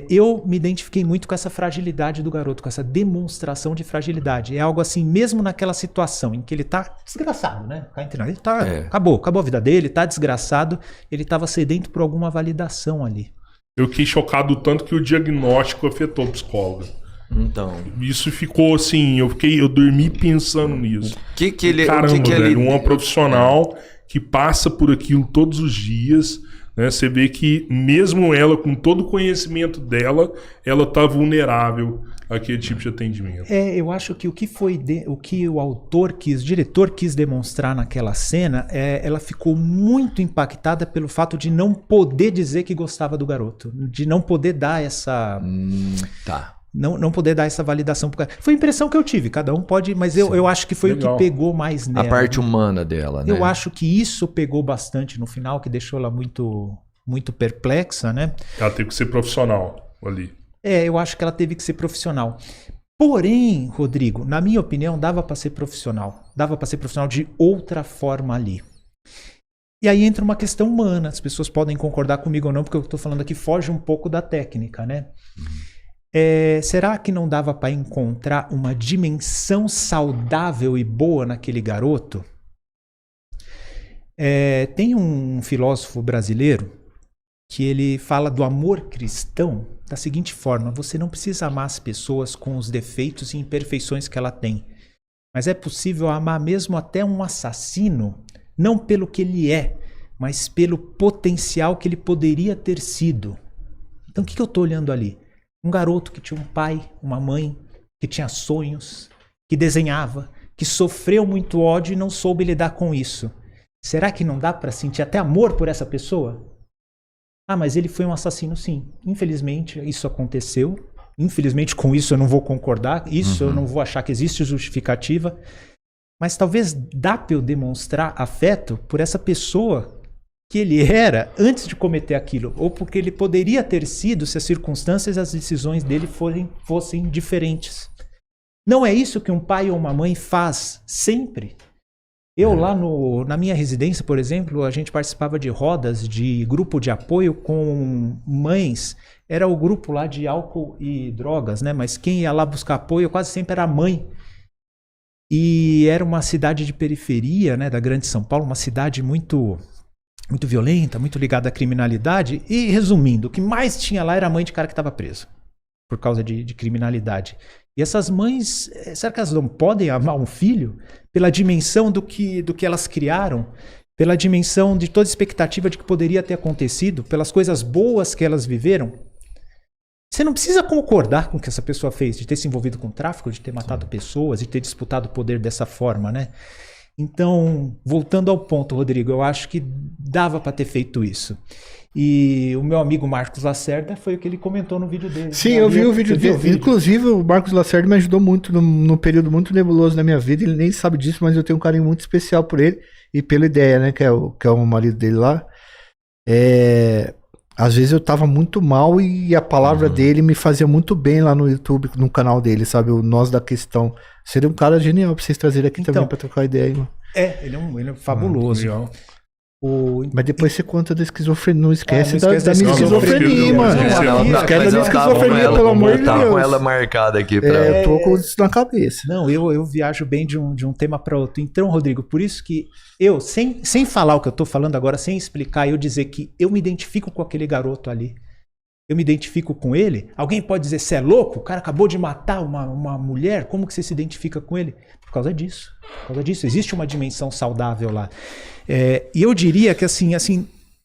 Eu me identifiquei muito com essa fragilidade do garoto, com essa demonstração de fragilidade. É algo assim, mesmo naquela situação em que ele tá desgraçado, né? Ele tá, acabou a vida dele, tá desgraçado, ele tava sedento por alguma validação ali.
Eu fiquei chocado tanto que o diagnóstico afetou a psicóloga.
Então,
Isso ficou assim, eu dormi pensando nisso.
Caramba,
velho, uma profissional que passa por aquilo todos os dias, né? Você vê que mesmo ela, com todo o conhecimento dela, ela tá vulnerável àquele tipo de atendimento.
Eu acho que o que o diretor quis demonstrar naquela cena, ela ficou muito impactada pelo fato de não poder dizer que gostava do garoto, de não poder dar essa... Não poder dar essa validação. Foi a impressão que eu tive, cada um pode, mas eu acho que foi
Legal.
o que pegou mais nela.
a parte humana dela, né?
Eu acho que isso pegou bastante no final, que deixou ela muito, muito perplexa, né?
Ela teve que ser profissional ali.
Eu acho que ela teve que ser profissional. Porém, Rodrigo, na minha opinião, dava para ser profissional. Dava para ser profissional de outra forma ali. E aí entra uma questão humana. As pessoas podem concordar comigo ou não, porque o que eu estou falando aqui foge um pouco da técnica, né? Será que não dava para encontrar uma dimensão saudável e boa naquele garoto? Tem um filósofo brasileiro que ele fala do amor cristão da seguinte forma: você não precisa amar as pessoas com os defeitos e imperfeições que ela tem, mas é possível amar mesmo até um assassino, não pelo que ele é, mas pelo potencial que ele poderia ter sido. Então o que eu estou olhando ali? Um garoto que tinha um pai, uma mãe, que tinha sonhos, que desenhava, que sofreu muito ódio e não soube lidar com isso. Será que não dá para sentir até amor por essa pessoa? Ah, mas ele foi um assassino, sim. Infelizmente, isso aconteceu. Infelizmente, com isso eu não vou concordar. Isso eu não vou achar que existe justificativa. Mas talvez dá para eu demonstrar afeto por essa pessoa que ele era antes de cometer aquilo. Ou porque ele poderia ter sido se as circunstâncias e as decisões dele fossem diferentes. Não é isso que um pai ou uma mãe faz sempre? Eu lá na minha residência, por exemplo, a gente participava de rodas de grupo de apoio com mães. Era o grupo lá de álcool e drogas, né? Mas quem ia lá buscar apoio quase sempre era a mãe. E era uma cidade de periferia, né, da Grande São Paulo, uma cidade muito violenta, muito ligada à criminalidade. E resumindo, o que mais tinha lá era a mãe de cara que estava preso por causa de criminalidade. E essas mães, será que elas não podem amar um filho pela dimensão do que elas criaram, pela dimensão de toda a expectativa de que poderia ter acontecido, pelas coisas boas que elas viveram? Você não precisa concordar com o que essa pessoa fez, de ter se envolvido com tráfico, de ter matado pessoas, de ter disputado o poder dessa forma, né? Então, voltando ao ponto, Rodrigo, eu acho que dava para ter feito isso. E o meu amigo Marcos Lacerda foi o que ele comentou no vídeo dele.
Sim, eu vi o vídeo dele. Inclusive, o Marcos Lacerda me ajudou muito num período muito nebuloso na minha vida. Ele nem sabe disso, mas eu tenho um carinho muito especial por ele e pela ideia, né? Que é o marido dele lá. Às vezes eu tava muito mal e a palavra dele me fazia muito bem lá no YouTube, no canal dele, sabe? O Nós da Questão. Seria um cara genial pra vocês trazerem aqui também pra trocar ideia, mano.
Ele é fabuloso.
Mas depois você conta da esquizofrenia. Não esquece
da
minha esquizofrenia, mano. Não esquece da minha esquizofrenia, pelo amor de Deus.
Eu tava com ela marcada aqui.
Eu tô com isso na cabeça.
Não, eu viajo bem de um tema para outro. Então, Rodrigo, por isso que eu, sem falar o que eu tô falando agora, sem explicar, eu dizer que eu me identifico com aquele garoto ali. Eu me identifico com ele. Alguém pode dizer, você é louco? O cara acabou de matar uma mulher. Como que você se identifica com ele? Por causa disso. Por causa disso. Existe uma dimensão saudável lá. E eu diria que assim,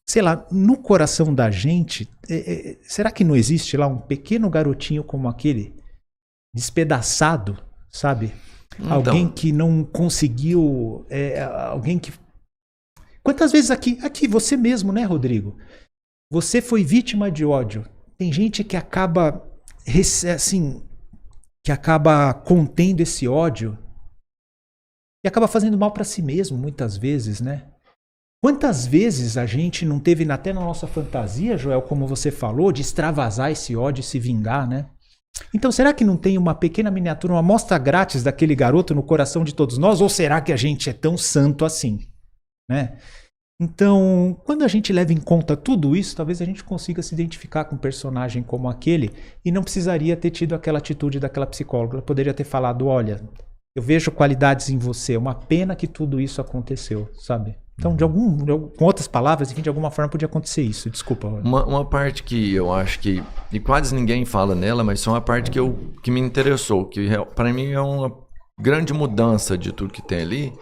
sei lá, no coração da gente, será que não existe lá um pequeno garotinho como aquele, despedaçado, sabe? Então, alguém que não conseguiu, alguém que... Quantas vezes aqui, você mesmo, né, Rodrigo? Você foi vítima de ódio. Tem gente que acaba, contendo esse ódio e acaba fazendo mal para si mesmo, muitas vezes, né? Quantas vezes a gente não teve até na nossa fantasia, Joel, como você falou, de extravasar esse ódio e se vingar, né? Então, será que não tem uma pequena miniatura, uma amostra grátis daquele garoto no coração de todos nós? Ou será que a gente é tão santo assim, né? Então, quando a gente leva em conta tudo isso, talvez a gente consiga se identificar com um personagem como aquele e não precisaria ter tido aquela atitude daquela psicóloga. Ela poderia ter falado, olha, eu vejo qualidades em você, é uma pena que tudo isso aconteceu, sabe? Então, com outras palavras, enfim, de alguma forma podia acontecer isso. Desculpa.
Uma parte que eu acho que, e quase ninguém fala nela, mas só uma parte que me interessou, que para mim é uma grande mudança de tudo que tem ali,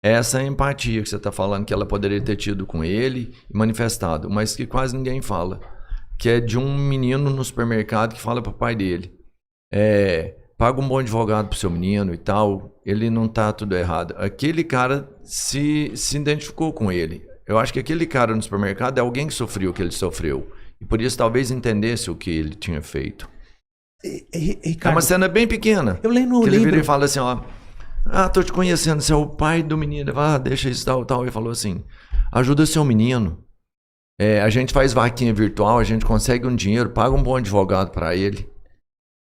essa empatia que você está falando que ela poderia ter tido com ele e manifestado, mas que quase ninguém fala, que é de um menino no supermercado que fala para o pai dele, paga um bom advogado pro seu menino e tal, ele não tá tudo errado. Aquele cara se identificou com ele. Eu acho que aquele cara no supermercado é alguém que sofreu o que ele sofreu e por isso talvez entendesse o que ele tinha feito.
Ricardo,
é uma cena bem pequena.
Eu lembro.
Ele vira e fala assim, ó... tô te conhecendo, você é o pai do menino. Ele fala, deixa isso, tal. Ele falou assim, ajuda seu menino. A gente faz vaquinha virtual, a gente consegue um dinheiro, paga um bom advogado para ele.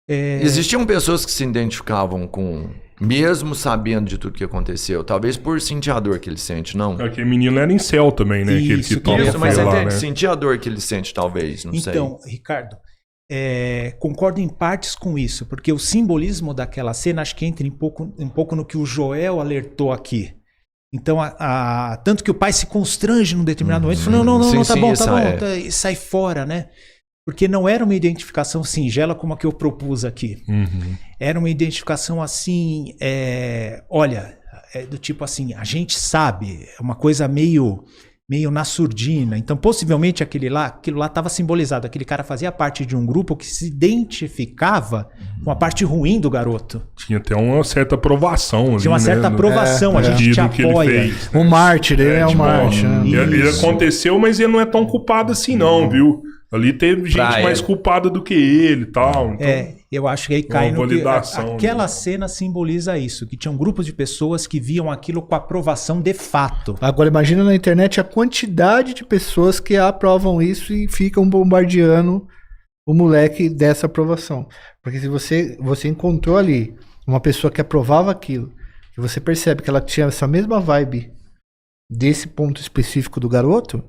Existiam pessoas que se identificavam com... Mesmo sabendo de tudo que aconteceu. Talvez por sentir a dor que ele sente, não?
Aquele menino era incel também, né?
Isso,
mas
lá,
até
né?
sentir a dor que ele sente, talvez, não sei.
Então, Ricardo... concordo em partes com isso, porque o simbolismo daquela cena acho que entra um pouco no que o Joel alertou aqui. Então, tanto que o pai se constrange num determinado momento, fala, não, tá bom, e sai fora, né? Porque não era uma identificação singela como a que eu propus aqui. Era uma identificação assim, olha, do tipo assim, a gente sabe, é uma coisa meio meio na surdina. Então, possivelmente aquilo lá estava simbolizado. Aquele cara fazia parte de um grupo que se identificava com a parte ruim do garoto.
Tinha até uma certa aprovação ali,
Tinha uma certa
né?
aprovação, a gente te
Que ele
apoia.
fez, né?
O mártir, ele é um
tipo,
mártir.
Ele
Isso.
aconteceu, mas ele não é tão culpado assim não, viu? Ali teve gente mais culpada do que ele e tal. Então,
Eu acho que aí cai
uma
no que
validação,
aquela
né?
cena simboliza isso, que tinham grupos de pessoas que viam aquilo com aprovação de fato.
Agora imagina na internet a quantidade de pessoas que aprovam isso e ficam bombardeando o moleque dessa aprovação. Porque se você encontrou ali uma pessoa que aprovava aquilo, e você percebe que ela tinha essa mesma vibe desse ponto específico do garoto,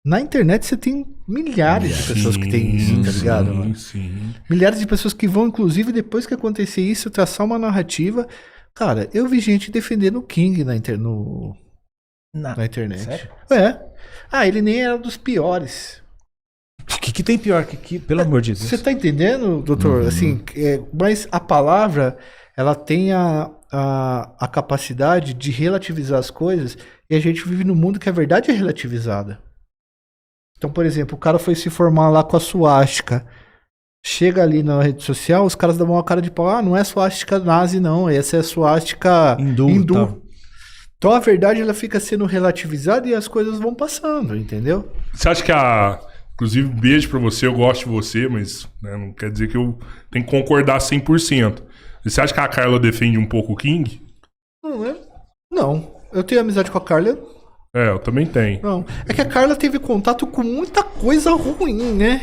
na internet você tem milhares de pessoas que têm isso, tá ligado? Mano?
Sim.
Milhares de pessoas que vão, inclusive, depois que acontecer isso, traçar uma narrativa. Cara, eu vi gente defendendo o King na internet.
Sério?
Ele nem era dos piores.
O que tem pior que pelo amor de Deus?
Você tá entendendo, doutor? Assim, mas a palavra, ela tem a capacidade de relativizar as coisas, e a gente vive num mundo que a verdade é relativizada. Então, por exemplo, o cara foi se formar lá com a suástica. Chega ali na rede social, os caras dão uma cara de pau. Ah, não é suástica nazi, não. Essa é suástica hindu. Então, a verdade, ela fica sendo relativizada e as coisas vão passando, entendeu?
Você acha que Inclusive, beijo pra você, eu gosto de você, mas né, não quer dizer que eu tenho que concordar 100%. Você acha que a Carla defende um pouco o King?
Não. Eu tenho amizade com a Carla.
Eu também tenho.
Não. É que a Carla teve contato com muita coisa ruim, né?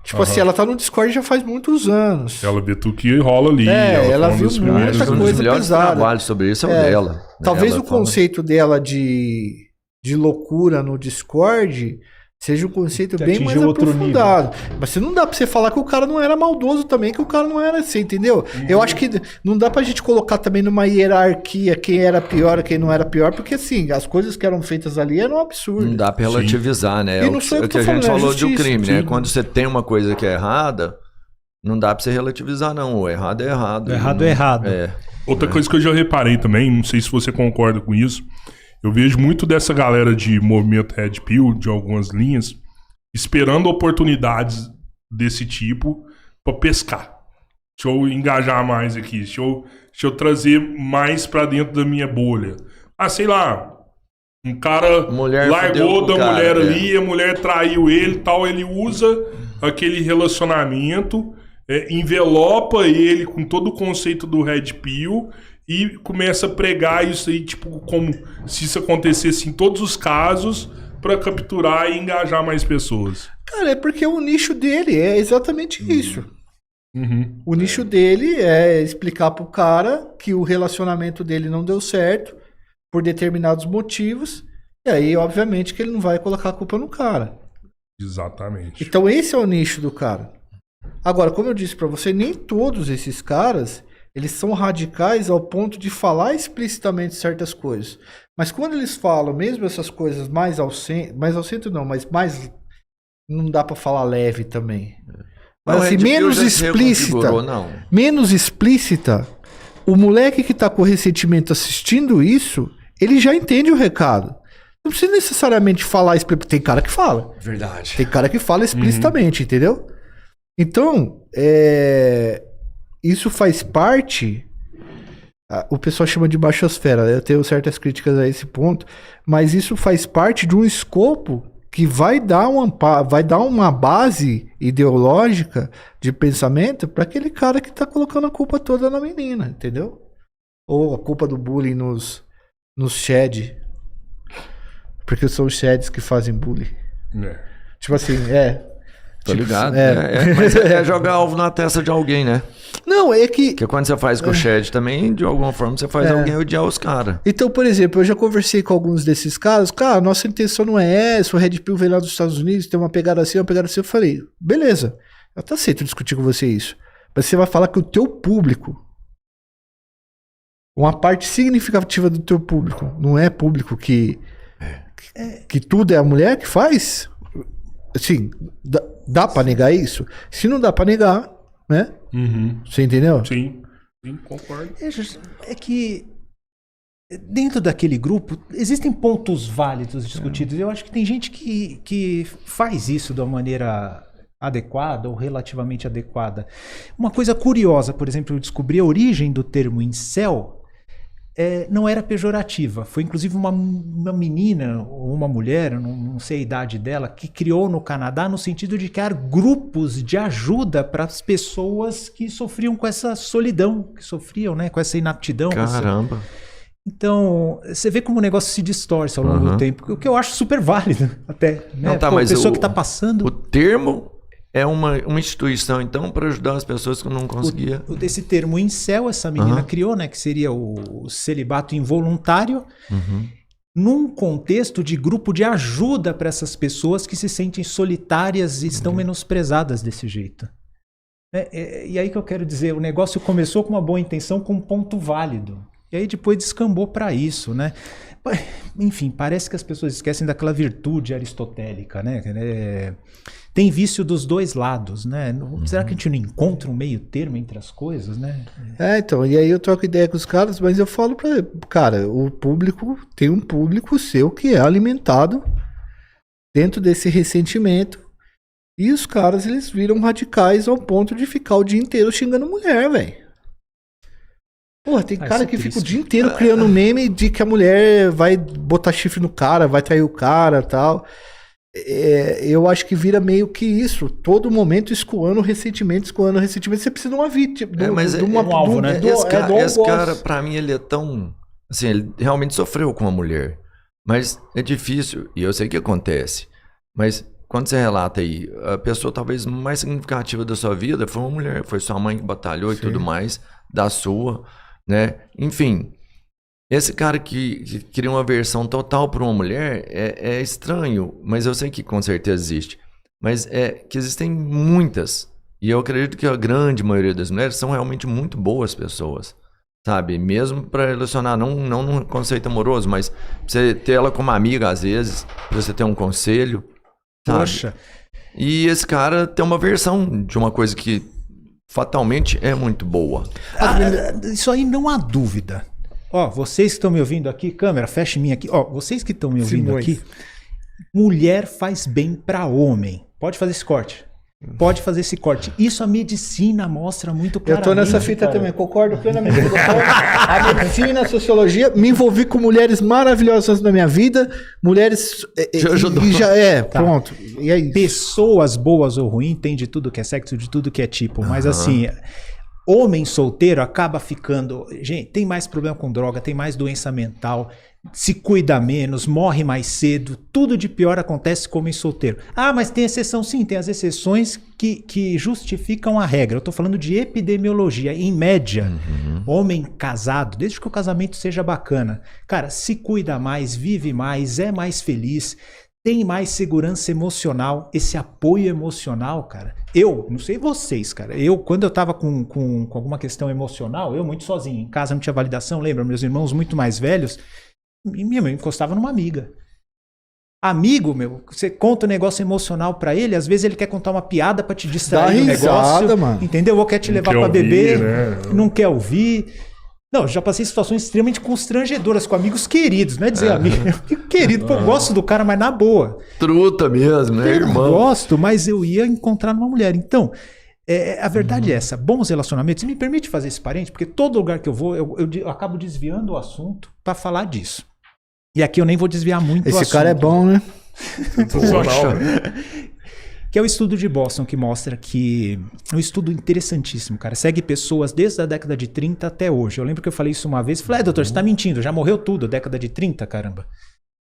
Tipo assim, ela tá no Discord já faz muitos anos.
Ela vê tudo que rola ali.
Ela viu muita
Um dos
coisa
melhores
pesada.
trabalhos sobre isso é o dela.
Talvez
Ela
o conceito dela de loucura no Discord seja um conceito
Que
bem mais
atingiu outro
aprofundado. Mas não dá pra você falar que o cara não era maldoso também, que o cara não era assim, entendeu? Eu acho que não dá pra gente colocar também numa hierarquia quem era pior e quem não era pior, porque assim, as coisas que eram feitas ali eram absurdas.
Não dá pra relativizar, né?
E não sou eu
o
que
que
tô
a gente
falando, é
falou de um
justiça.
crime, né?
Sim.
Quando você tem uma coisa que é errada, não dá pra você relativizar, não. O errado é errado.
O errado
Não-
é errado.
Outra coisa que eu já reparei também, não sei se você concorda com isso, eu vejo muito dessa galera de movimento Red Pill, de algumas linhas, esperando oportunidades desse tipo pra pescar. Deixa eu engajar mais aqui, deixa eu trazer mais pra dentro da minha bolha. Sei lá, um cara
Mulher
largou
fudeu com
da
o cara,
mulher ali, a mulher traiu ele e tal, ele usa aquele relacionamento, envelopa ele com todo o conceito do Red Pill e começa a pregar isso aí, tipo, como se isso acontecesse em todos os casos, pra capturar e engajar mais pessoas.
Cara, é porque o nicho dele é exatamente isso.
Uhum.
O nicho dele é explicar pro cara que o relacionamento dele não deu certo por determinados motivos. E aí, obviamente, que ele não vai colocar a culpa no cara.
Exatamente.
Então, esse é o nicho do cara. Agora, como eu disse pra você, nem todos esses caras, eles são radicais ao ponto de falar explicitamente certas coisas. Mas quando eles falam mesmo essas coisas mais ao centro não, mas mais... Não dá pra falar leve também. Mas
Não,
assim,
Red Pill
menos
já se
explícita.
reconfigurou, não.
Menos explícita, o moleque que tá com ressentimento assistindo isso, ele já entende o recado. Não precisa necessariamente falar explicitamente. Tem cara que fala.
Verdade.
Tem cara que fala explicitamente, entendeu? Então, isso faz parte... O pessoal chama de baixosfera, né? Eu tenho certas críticas a esse ponto, mas isso faz parte de um escopo que vai dar uma base ideológica de pensamento para aquele cara que tá colocando a culpa toda na menina, entendeu? Ou a culpa do bullying nos shed. Porque são os sheds que fazem bullying. Tipo assim,
Tô ligado.
É.
Mas é jogar alvo na testa de alguém, né?
Não, é que...
Porque quando você faz com o Shed também, de alguma forma, você faz alguém odiar os caras.
Então, por exemplo, eu já conversei com alguns desses caras. Cara, nossa intenção não é essa. O Red Pill veio lá dos Estados Unidos, tem uma pegada assim, uma pegada assim. Eu falei, beleza, eu até aceito discutir com você isso. Mas você vai falar que o teu público, uma parte significativa do teu público, não é público que tudo é a mulher que faz? Assim, dá pra negar isso? Se não dá pra negar, né?
Uhum.
Você entendeu?
Sim, concordo.
É que dentro daquele grupo, existem pontos válidos discutidos. Eu acho que tem gente que faz isso de uma maneira adequada ou relativamente adequada. Uma coisa curiosa, por exemplo, eu descobri a origem do termo incel. Não era pejorativa. Foi inclusive uma menina ou uma mulher, não sei a idade dela, que criou no Canadá no sentido de criar grupos de ajuda para as pessoas que sofriam com essa solidão, que sofriam, né, com essa inaptidão.
Caramba.
Então, você vê como o negócio se distorce ao longo do tempo, o que eu acho super válido até. Né?
Não, tá,
Pô,
mas
a pessoa que está passando...
O termo é uma instituição, então, para ajudar as pessoas que não conseguiam.
Esse termo incel, essa menina criou, né? Que seria o celibato involuntário, num contexto de grupo de ajuda para essas pessoas que se sentem solitárias e estão menosprezadas desse jeito. E aí que eu quero dizer, o negócio começou com uma boa intenção, com um ponto válido. E aí depois descambou para isso, né? Enfim, parece que as pessoas esquecem daquela virtude aristotélica, né? Tem vício dos dois lados, né? Será que a gente não encontra um meio termo entre as coisas, né?
Então, e aí eu troco ideia com os caras, mas eu falo pra cara, o público, tem um público seu que é alimentado dentro desse ressentimento, e os caras, eles viram radicais ao ponto de ficar o dia inteiro xingando mulher, velho. Porra, tem cara que fica o dia inteiro criando meme de que a mulher vai botar chifre no cara, vai trair o cara e tal. Eu acho que vira meio que isso. Todo momento escoando ressentimento. Você precisa de uma vítima.
Um alvo, né?
Esse cara, pra mim, ele é tão... Assim, ele realmente sofreu com uma mulher. Mas é difícil, e eu sei que acontece. Mas quando você relata aí, a pessoa talvez mais significativa da sua vida foi uma mulher. Foi sua mãe que batalhou e tudo mais, da sua... Né? Enfim, esse cara que cria uma versão total para uma mulher é estranho, mas eu sei que com certeza existe. Mas que existem muitas, e eu acredito que a grande maioria das mulheres são realmente muito boas pessoas, sabe? Mesmo para relacionar, não num conceito amoroso, mas pra você ter ela como amiga às vezes, pra você ter um conselho, sabe?
Poxa.
E esse cara tem uma versão de uma coisa que fatalmente é muito boa.
Isso aí não há dúvida. Ó, vocês que estão me ouvindo aqui, câmera, feche minha aqui. Ó, vocês que estão me ouvindo aqui, mulher faz bem para homem. Pode fazer esse corte. Pode fazer esse corte. Isso a medicina mostra muito claramente.
Eu tô nessa fita também, concordo plenamente. A medicina, a sociologia, me envolvi com mulheres maravilhosas na minha vida, mulheres... pronto. E é isso.
Pessoas boas ou ruins, tem de tudo que é sexo, de tudo que é tipo, mas assim... Homem solteiro acaba ficando... Gente, tem mais problema com droga, tem mais doença mental, se cuida menos, morre mais cedo, tudo de pior acontece com homem solteiro. Ah, mas tem exceção? Sim, tem as exceções que justificam a regra. Eu tô falando de epidemiologia. Em média, homem casado, desde que o casamento seja bacana, cara, se cuida mais, vive mais, é mais feliz, tem mais segurança emocional, esse apoio emocional, cara. Eu, não sei vocês, cara, quando eu tava com alguma questão emocional, eu muito sozinho, em casa não tinha validação, lembra? Meus irmãos muito mais velhos, minha mãe encostava numa amiga. Amigo, meu, você conta um negócio emocional pra ele, às vezes ele quer contar uma piada pra te distrair do negócio,
mano.
Entendeu? Ou quer te levar pra beber, né? Não quer ouvir. Não, já passei situações extremamente constrangedoras com amigos queridos, não é dizer amigo querido, pô, eu gosto do cara, mas na boa.
Truta mesmo, né, irmão?
Eu gosto, mas eu ia encontrar numa mulher. Então, a verdade é essa, bons relacionamentos, me permite fazer esse parente, porque todo lugar que eu vou, eu acabo desviando o assunto pra falar disso. E aqui eu nem vou desviar muito o assunto.
Esse cara é bom, né?
Que é o estudo de Boston, que mostra que... É um estudo interessantíssimo, cara. Segue pessoas desde a década de 30 até hoje. Eu lembro que eu falei isso uma vez. Falei, doutor, você tá mentindo. Já morreu tudo, década de 30, caramba.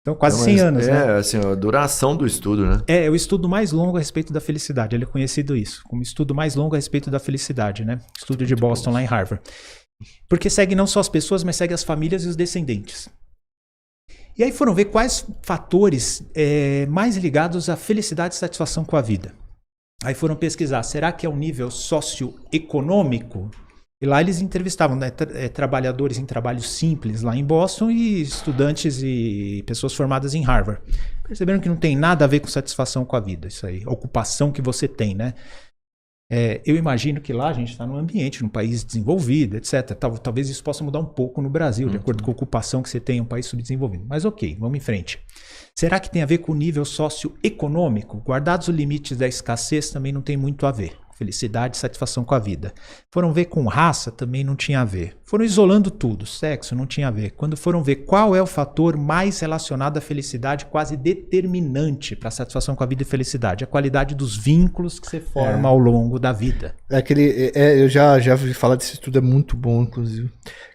Então, quase 100 anos, né?
Assim, a duração do estudo, né?
É o estudo mais longo a respeito da felicidade. Ele é conhecido isso, como estudo mais longo a respeito da felicidade, né? Estudo de Boston, lá em Harvard. Porque segue não só as pessoas, mas segue as famílias e os descendentes. E aí foram ver quais fatores mais ligados à felicidade e satisfação com a vida. Aí foram pesquisar, será que é um nível socioeconômico? E lá eles entrevistavam, né, trabalhadores em trabalhos simples lá em Boston e estudantes e pessoas formadas em Harvard. Perceberam que não tem nada a ver com satisfação com a vida, isso aí, ocupação que você tem, né? Eu imagino que lá a gente está num ambiente, num país desenvolvido, etc. Talvez isso possa mudar um pouco no Brasil, de acordo com a ocupação que você tem em um país subdesenvolvido. Mas ok, vamos em frente. Será que tem a ver com o nível socioeconômico? Guardados os limites da escassez, também não tem muito a ver. Felicidade e satisfação com a vida. Foram ver com raça, também não tinha a ver. Foram isolando tudo, sexo não tinha a ver. Quando foram ver qual é o fator mais relacionado à felicidade, quase determinante para a satisfação com a vida e felicidade, a qualidade dos vínculos que você forma ao longo da vida.
Eu já ouvi falar desse estudo, é muito bom, inclusive.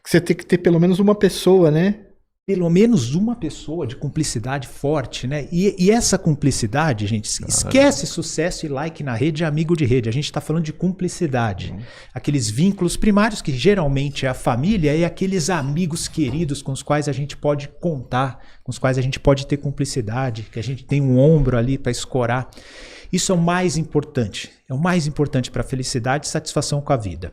Que você tem que ter pelo menos uma pessoa, né?
Pelo menos uma pessoa de cumplicidade forte, né? E essa cumplicidade, gente, esquece sucesso e like na rede e amigo de rede. A gente está falando de cumplicidade. Aqueles vínculos primários que geralmente é a família e aqueles amigos queridos com os quais a gente pode contar, com os quais a gente pode ter cumplicidade, que a gente tem um ombro ali para escorar. Isso é o mais importante. É o mais importante para a felicidade e satisfação com a vida.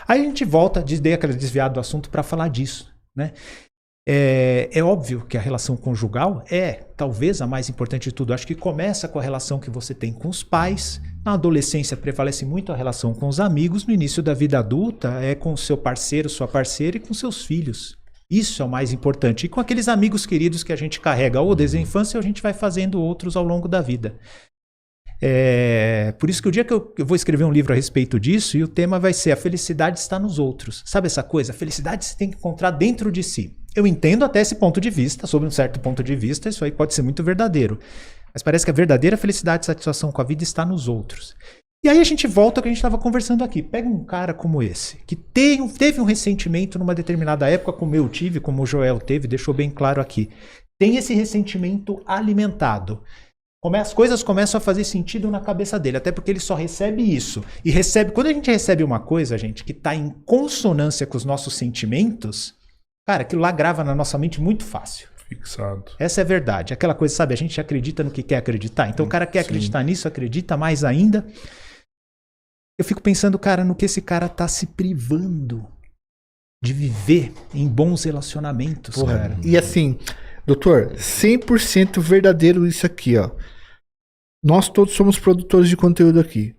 Aí a gente volta, dei aquele desviado do assunto para falar disso, né? É óbvio que a relação conjugal é talvez a mais importante de tudo. Acho que começa com a relação que você tem com os pais. Na adolescência prevalece muito a relação com os amigos. No início da vida adulta é com o seu parceiro, sua parceira e com seus filhos. Isso é o mais importante. E com aqueles amigos queridos que a gente carrega ou desde a infância ou a gente vai fazendo outros ao longo da vida. Por isso que o dia que eu vou escrever um livro a respeito disso, e o tema vai ser: a felicidade está nos outros. Sabe essa coisa? A felicidade você tem que encontrar dentro de si. Eu entendo até esse ponto de vista, sob um certo ponto de vista, isso aí pode ser muito verdadeiro. Mas parece que a verdadeira felicidade e satisfação com a vida está nos outros. E aí a gente volta ao que a gente estava conversando aqui. Pega um cara como esse, que teve um ressentimento numa determinada época, como eu tive, como o Joel teve, deixou bem claro aqui. Tem esse ressentimento alimentado. As coisas começam a fazer sentido na cabeça dele, até porque ele só recebe isso. E quando a gente recebe uma coisa, gente, que está em consonância com os nossos sentimentos, cara, aquilo lá grava na nossa mente muito fácil.
Fixado.
Essa é a verdade. Aquela coisa, sabe, a gente acredita no que quer acreditar. Então o cara quer acreditar nisso, acredita mais ainda. Eu fico pensando, cara, no que esse cara tá se privando de viver em bons relacionamentos, cara.
E assim, doutor, 100% verdadeiro isso aqui, ó. Nós todos somos produtores de conteúdo aqui.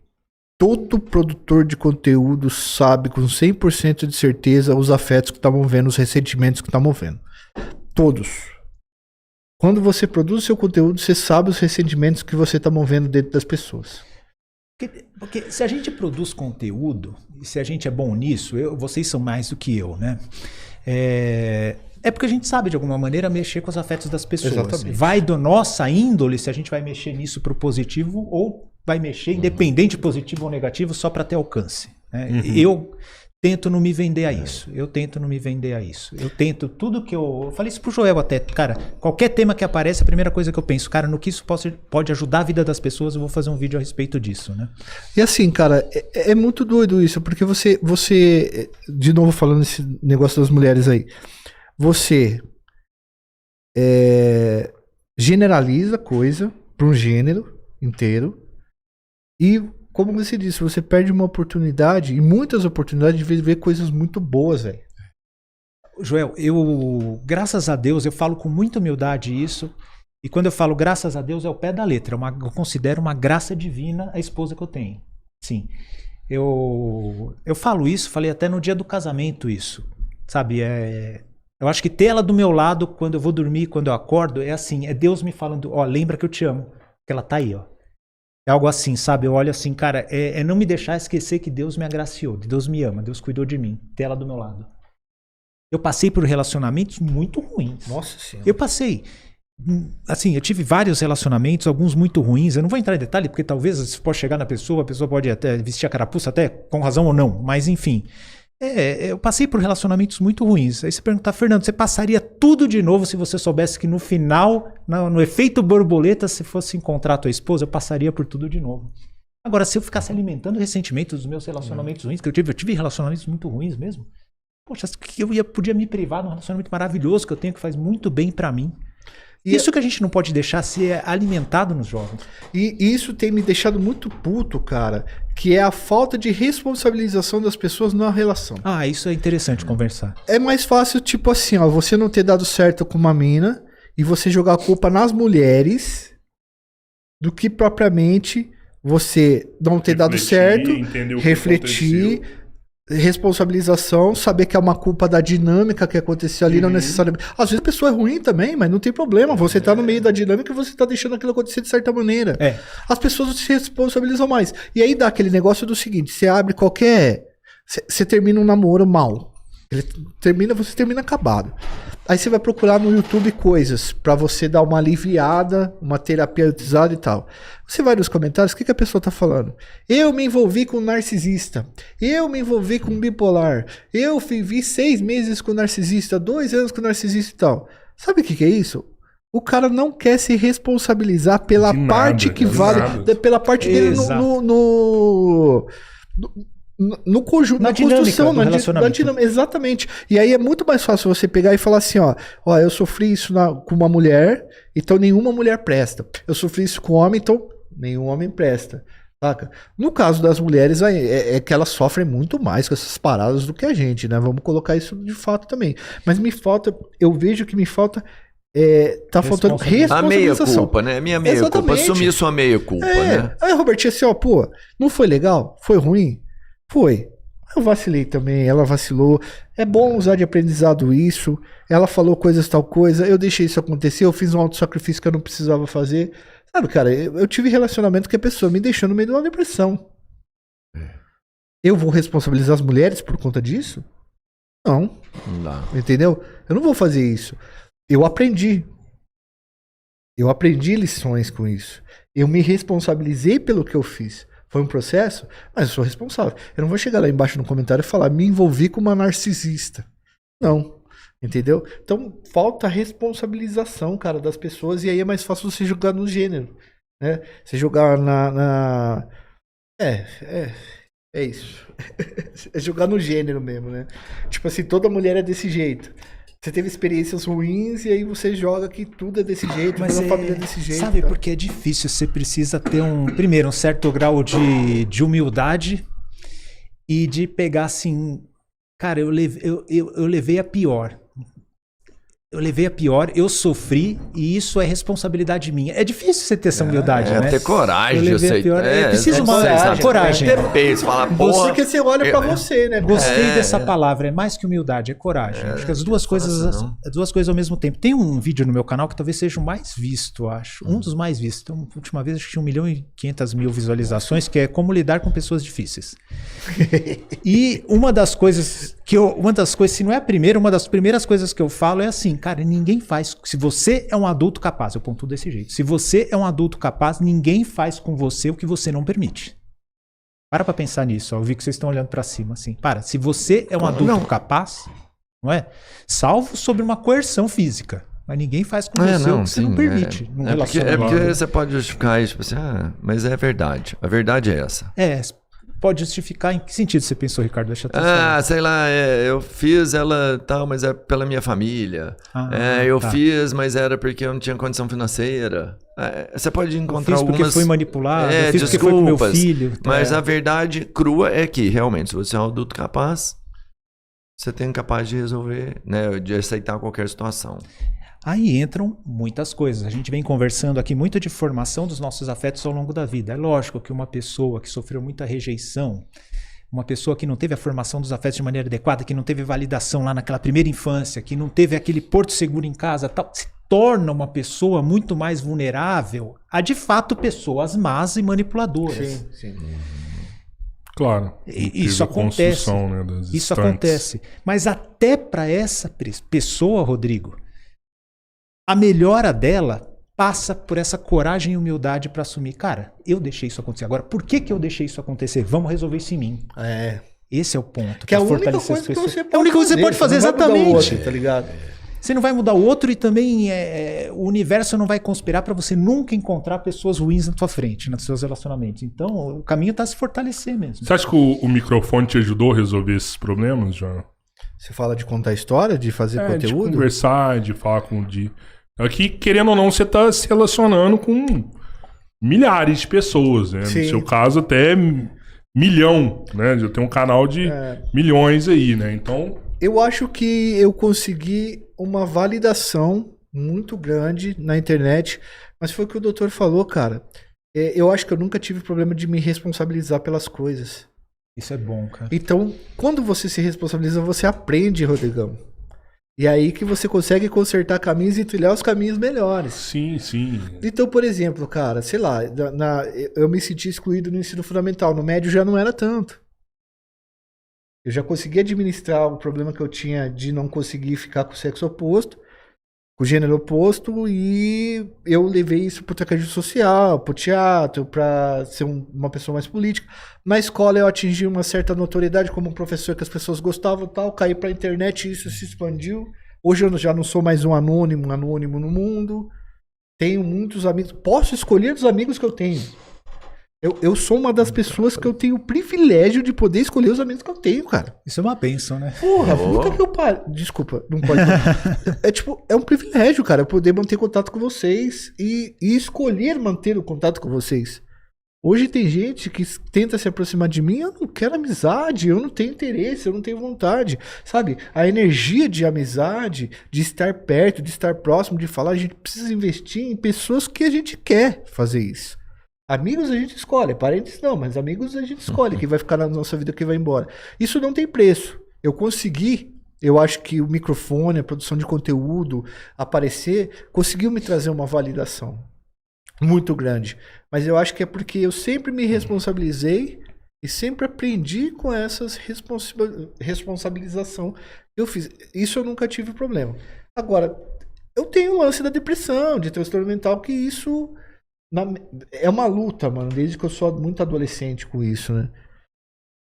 Todo produtor de conteúdo sabe com 100% de certeza os afetos que estavam vendo, os ressentimentos que estavam vendo. Todos. Quando você produz seu conteúdo, você sabe os ressentimentos que você está movendo dentro das pessoas.
Porque se a gente produz conteúdo, e se a gente é bom nisso, vocês são mais do que eu, né? É porque a gente sabe, de alguma maneira, mexer com os afetos das pessoas.
Exatamente.
Vai da nossa índole se a gente vai mexer nisso para o positivo ou vai mexer, independente positivo ou negativo, só para ter alcance. Né? Eu tento não me vender a isso. Eu tento tudo que eu falei isso pro Joel até. Cara, qualquer tema que aparece, a primeira coisa que eu penso, cara, no que isso pode ajudar a vida das pessoas, eu vou fazer um vídeo a respeito disso, né?
E assim, cara, é muito doido isso, porque você, de novo falando esse negócio das mulheres aí, você generaliza coisa para um gênero inteiro e, como você disse, você perde uma oportunidade e muitas oportunidades de ver coisas muito boas, velho.
Joel, graças a Deus, eu falo com muita humildade isso, e quando eu falo graças a Deus é o pé da letra, eu considero uma graça divina a esposa que eu tenho. Sim, eu falo isso, falei até no dia do casamento isso, sabe, eu acho que ter ela do meu lado quando eu vou dormir, quando eu acordo, é assim, é Deus me falando, ó, lembra que eu te amo, que ela tá aí, ó. É algo assim, sabe? Eu olho assim, cara, é não me deixar esquecer que Deus me agraciou, Deus me ama, Deus cuidou de mim, ter ela do meu lado. Eu passei por relacionamentos muito ruins.
Nossa Senhora.
Eu passei. Assim, eu tive vários relacionamentos, alguns muito ruins. Eu não vou entrar em detalhe, porque talvez você pode chegar na pessoa, a pessoa pode até vestir a carapuça, até com razão ou não, mas enfim. Eu passei por relacionamentos muito ruins. Aí você pergunta, Fernando, você passaria tudo de novo se você soubesse que no final, no efeito borboleta, se fosse encontrar a tua esposa, eu passaria por tudo de novo. Agora, se eu ficasse alimentando ressentimentos dos meus relacionamentos ruins, que eu tive relacionamentos muito ruins mesmo, poxa, eu podia me privar de um relacionamento maravilhoso que eu tenho, que faz muito bem pra mim. Isso que a gente não pode deixar ser alimentado nos jovens.
E isso tem me deixado muito puto, cara, que é a falta de responsabilização das pessoas na relação.
Ah, isso é interessante conversar.
É mais fácil, tipo assim, ó, você não ter dado certo com uma mina e você jogar a culpa nas mulheres do que propriamente você não ter dado certo,
entender o que
refletir,
aconteceu.
responsabilização, saber que é uma culpa da dinâmica que aconteceu ali, não necessariamente. Às vezes a pessoa é ruim também, mas não tem problema. Você tá no meio da dinâmica e você tá deixando aquilo acontecer de certa maneira. As pessoas se responsabilizam mais. E aí dá aquele negócio do seguinte: você abre qualquer. Você termina um namoro mal. Você termina acabado. Aí você vai procurar no YouTube coisas pra você dar uma aliviada, uma terapeutizada e tal. Você vai nos comentários, o que a pessoa tá falando? Eu me envolvi com um narcisista. Eu me envolvi com um bipolar. Eu vivi 6 meses com um narcisista, 2 anos com um narcisista e tal. Sabe o que é isso? O cara não quer se responsabilizar pela parte que vale, pela parte dele no conjunto, na construção, na dinâmica. Exatamente. E aí é muito mais fácil você pegar e falar assim, ó, eu sofri isso com uma mulher, então nenhuma mulher presta. Eu sofri isso com homem, então nenhum homem presta. Saca? No caso das mulheres, é que elas sofrem muito mais com essas paradas do que a gente, né? Vamos colocar isso de fato também. Mas me falta, eu vejo que me falta... tá faltando responsabilização. A
meia-culpa, né? Minha meia-culpa. Assumir sua meia-culpa, né?
Aí, Robertinho, assim, pô, não foi legal? Foi ruim? Foi. Eu vacilei também, ela vacilou. É bom usar de aprendizado isso. Ela falou coisas tal coisa, eu deixei isso acontecer, eu fiz um auto-sacrifício que eu não precisava fazer. Sabe, cara, eu tive relacionamento que a pessoa me deixou no meio de uma depressão. Eu vou responsabilizar as mulheres por conta disso? Não. Entendeu? Eu não vou fazer isso. Eu aprendi. Eu aprendi lições com isso. Eu me responsabilizei pelo que eu fiz. Foi um processo, mas eu sou responsável. Eu não vou chegar lá embaixo no comentário e falar, me envolvi com uma narcisista. Não. Entendeu? Então, falta responsabilização, cara, das pessoas, e aí é mais fácil você jogar no gênero, né? Você jogar É isso. É jogar no gênero mesmo, né? Tipo assim, toda mulher é desse jeito. Você teve experiências ruins e aí você joga que tudo é desse jeito, mas toda a família é desse jeito.
Sabe, porque é difícil, você precisa ter primeiro, um certo grau de humildade e de pegar assim, cara, eu levei a pior. Eu levei a pior, eu sofri e isso é responsabilidade minha. É difícil você ter essa humildade, né?
Ter coragem de aceitar.
É preciso uma coragem.
Ter peso, falar, porra.
Porque você olha pra você, né?
Gostei dessa palavra, é mais que humildade, é coragem. Acho que as duas coisas ao mesmo tempo. Tem um vídeo no meu canal que talvez seja o mais visto, acho. Um dos mais vistos. Então, a última vez acho que tinha 1.500.000 visualizações, que é como lidar com pessoas difíceis. E uma das coisas, se não é a primeira, uma das primeiras coisas que eu falo é assim, cara, ninguém faz. Se você é um adulto capaz, eu pontuo desse jeito. Se você é um adulto capaz, ninguém faz com você o que você não permite. Para pra pensar nisso. Ó. Eu vi que vocês estão olhando pra cima assim. Se você é um adulto capaz, não é? Salvo sobre uma coerção física. Mas ninguém faz com você o que você não permite.
Porque você pode justificar isso, tipo assim, mas é verdade. A verdade é essa.
Pode justificar em que sentido você pensou, Ricardo? Deixa eu falar.
Sei lá, eu fiz ela tal, mas é pela minha família. Fiz, mas era porque eu não tinha condição financeira. Você pode encontrar algumas...
porque fui manipulado, eu fiz porque foi com meu filho.
Mas a verdade crua é que, realmente, se você é um adulto capaz, você tem capaz de resolver, né, de aceitar qualquer situação.
Aí entram muitas coisas. A gente vem conversando aqui muito de formação dos nossos afetos ao longo da vida. É lógico que uma pessoa que sofreu muita rejeição, uma pessoa que não teve a formação dos afetos de maneira adequada, que não teve validação lá naquela primeira infância, que não teve aquele porto seguro em casa, tal, se torna uma pessoa muito mais vulnerável a, de fato, pessoas más e manipuladoras.
Sim.
Claro.
Isso acontece.
Né,
isso acontece. Mas até para essa pessoa, Rodrigo, a melhora dela passa por essa coragem e humildade para assumir. Cara, eu deixei isso acontecer. Agora, por que eu deixei isso acontecer? Vamos resolver isso em mim. Esse é o ponto.
Que é a única coisa que você pode fazer.
É a única coisa que você pode fazer, exatamente.
Outro, tá ligado?
Você não vai mudar o outro e também o universo não vai conspirar para você nunca encontrar pessoas ruins na tua frente, nos seus relacionamentos. Então, o caminho tá a se fortalecer mesmo.
Você acha que o microfone te ajudou a resolver esses problemas, João?
Você fala de contar história, de fazer conteúdo?
De conversar, de falar com Aqui, querendo ou não, você tá se relacionando com milhares de pessoas, né?
Sim.
No seu caso, até milhão, né? Eu tenho um canal de milhões aí, né? Então...
Eu acho que eu consegui uma validação muito grande na internet, mas foi o que o doutor falou, cara. eu acho que eu nunca tive problema de me responsabilizar pelas coisas.
Isso é bom, cara.
Então, quando você se responsabiliza, você aprende, Rodrigão. E aí que você consegue consertar caminhos e trilhar os caminhos melhores.
Sim, sim.
Então, por exemplo, cara, sei lá, eu me senti excluído no ensino fundamental. No médio já não era tanto. Eu já consegui administrar o problema que eu tinha de não conseguir ficar com o sexo oposto, com o gênero oposto, e eu levei isso pro trabalho social, pro teatro, pra ser uma pessoa mais política. Na escola eu atingi uma certa notoriedade como um professor que as pessoas gostavam e tal, caí pra internet e isso se expandiu. Hoje eu já não sou mais um anônimo no mundo. Tenho muitos amigos, posso escolher os amigos que eu tenho. Eu sou uma das pessoas que eu tenho o privilégio de poder escolher os amigos que eu tenho, cara.
Isso é uma bênção, né?
Porra, nunca que eu paro. Desculpa, não pode. É um privilégio, cara, eu poder manter contato com vocês e escolher manter o contato com vocês. Hoje tem gente que tenta se aproximar de mim, eu não quero amizade, eu não tenho interesse, eu não tenho vontade. Sabe? A energia de amizade, de estar perto, de estar próximo, de falar, a gente precisa investir em pessoas que a gente quer fazer isso. Amigos a gente escolhe, parentes não, mas amigos a gente escolhe, quem vai ficar na nossa vida, quem vai embora. Isso não tem preço. Eu acho que o microfone, a produção de conteúdo, aparecer, conseguiu me trazer uma validação muito grande. Mas eu acho que é porque eu sempre me responsabilizei e sempre aprendi com essas responsabilização que eu fiz. Isso eu nunca tive problema. Agora, eu tenho o lance da depressão, de transtorno mental, que isso... é uma luta, mano, desde que eu sou muito adolescente com isso, né?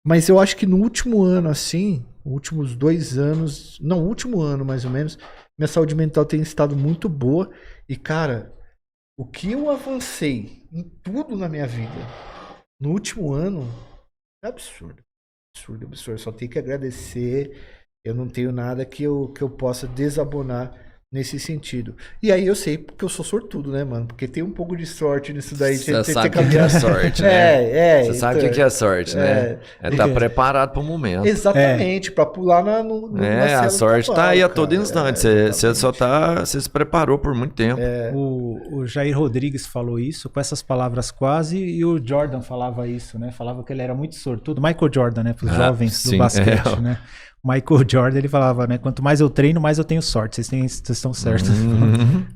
Mas eu acho que no último ano, assim, últimos 2 anos, não, último ano mais ou menos, minha saúde mental tem estado muito boa. E, cara, o que eu avancei em tudo na minha vida no último ano é absurdo. Absurdo, absurdo. Só tenho que agradecer. Eu não tenho nada que eu possa desabonar nesse sentido. E aí eu sei porque eu sou sortudo, né, mano? Porque tem um pouco de sorte nisso daí.
Você sabe o que é sorte, né? Você sabe o que é sorte, né? É estar preparado para o momento.
Exatamente, para pular na
a sorte tá aí a todo instante. Você se preparou por muito tempo.
O Jair Rodrigues falou isso com essas palavras quase, e o Jordan falava isso, né? Falava que ele era muito sortudo. Michael Jordan, né? Para os jovens do basquete, né? Michael Jordan, ele falava, né? Quanto mais eu treino, mais eu tenho sorte. Vocês estão certos.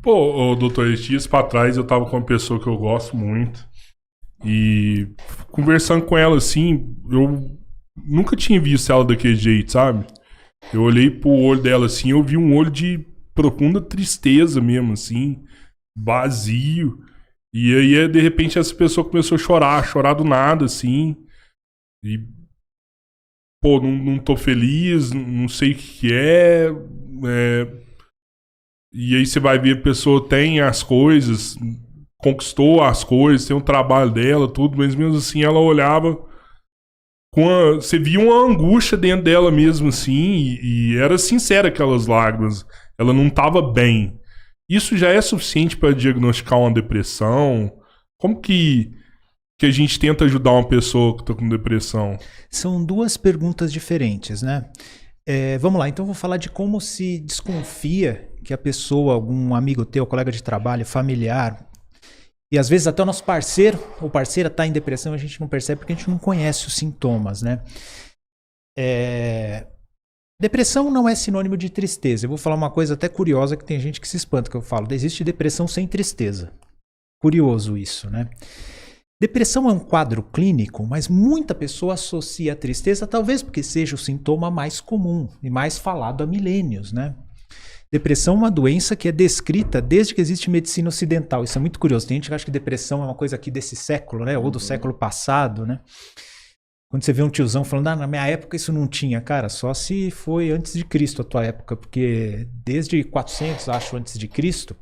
Pô, doutor, esses dias pra trás eu tava com uma pessoa que eu gosto muito. E conversando com ela, assim, eu nunca tinha visto ela daquele jeito, sabe? Eu olhei pro olho dela, assim, eu vi um olho de profunda tristeza mesmo, assim, vazio. E aí, de repente, essa pessoa começou a chorar do nada, assim. E... pô, não tô feliz, não sei o que é. E aí você vai ver, a pessoa tem as coisas, conquistou as coisas, tem o trabalho dela, tudo, mas mesmo assim ela olhava você via uma angústia dentro dela mesmo, assim, e era sincera aquelas lágrimas. Ela não tava bem. Isso já é suficiente para diagnosticar uma depressão? Como que a gente tenta ajudar uma pessoa que está com depressão?
São 2 perguntas diferentes, né? Vamos lá, então eu vou falar de como se desconfia que a pessoa, algum amigo teu, colega de trabalho, familiar, e às vezes até o nosso parceiro ou parceira está em depressão, a gente não percebe porque a gente não conhece os sintomas, né? Depressão não é sinônimo de tristeza. Eu vou falar uma coisa até curiosa que tem gente que se espanta que eu falo. Existe depressão sem tristeza. Curioso isso, né? Depressão é um quadro clínico, mas muita pessoa associa a tristeza, talvez porque seja o sintoma mais comum e mais falado há milênios, né? Depressão é uma doença que é descrita desde que existe medicina ocidental. Isso é muito curioso. Tem gente que acha que depressão é uma coisa aqui desse século, né? Ou do século passado, né? Quando você vê um tiozão falando, na minha época isso não tinha. Cara, só se foi antes de Cristo a tua época, porque desde 400, acho, antes de Cristo,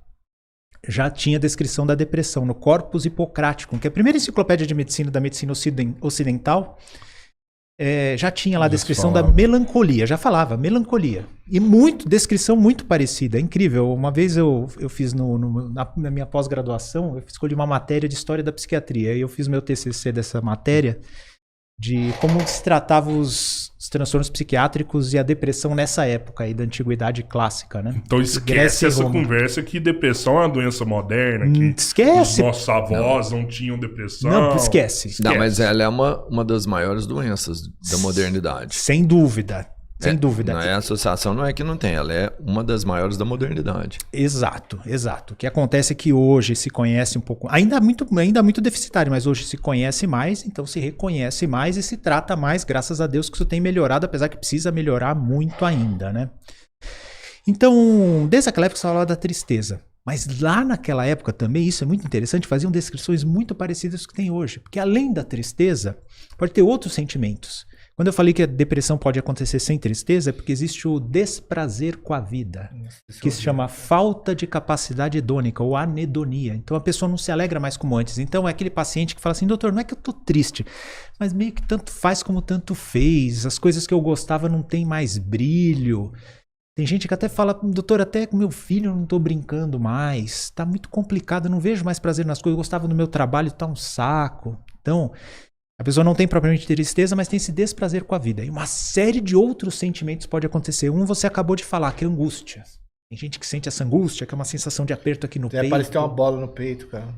já tinha descrição da depressão no Corpus Hippocraticum, que é a primeira enciclopédia de medicina da medicina ocidental, já tinha lá a descrição da melancolia, já falava melancolia. E descrição muito parecida, é incrível. Uma vez eu fiz na minha pós-graduação, eu escolhi uma matéria de história da psiquiatria, e eu fiz meu TCC dessa matéria, de como se tratava os transtornos psiquiátricos e a depressão nessa época aí da antiguidade clássica, né?
Então esquece
Grécia e
essa
Roma.
conversa que depressão é uma doença moderna, que
Esquece!
os nossos avós não tinham depressão.
Não, esquece.
Não, mas ela é uma das maiores doenças da modernidade.
Sem dúvida. Sem dúvida.
Não é a associação, não é que não tem, ela é uma das maiores da modernidade.
Exato, exato. O que acontece é que hoje se conhece um pouco, ainda muito deficitário, mas hoje se conhece mais, então se reconhece mais e se trata mais, graças a Deus que isso tem melhorado, apesar que precisa melhorar muito ainda, né? Então, desde aquela época você falava da tristeza. Mas lá naquela época também, isso é muito interessante, faziam descrições muito parecidas com o que tem hoje. Porque além da tristeza, pode ter outros sentimentos. Quando eu falei que a depressão pode acontecer sem tristeza, é porque existe o desprazer com a vida, que se chama falta de capacidade hedônica, ou anedonia. Então a pessoa não se alegra mais como antes. Então é aquele paciente que fala assim, doutor, não é que eu tô triste, mas meio que tanto faz como tanto fez, as coisas que eu gostava não tem mais brilho. Tem gente que até fala, doutor, até com meu filho eu não tô brincando mais, tá muito complicado, eu não vejo mais prazer nas coisas, eu gostava do meu trabalho, tá um saco. Então, a pessoa não tem propriamente tristeza, mas tem esse desprazer com a vida. E uma série de outros sentimentos pode acontecer. Um você acabou de falar, que é angústia. Tem gente que sente essa angústia, que é uma sensação de aperto aqui no peito.
Parece ter uma bola no peito, cara.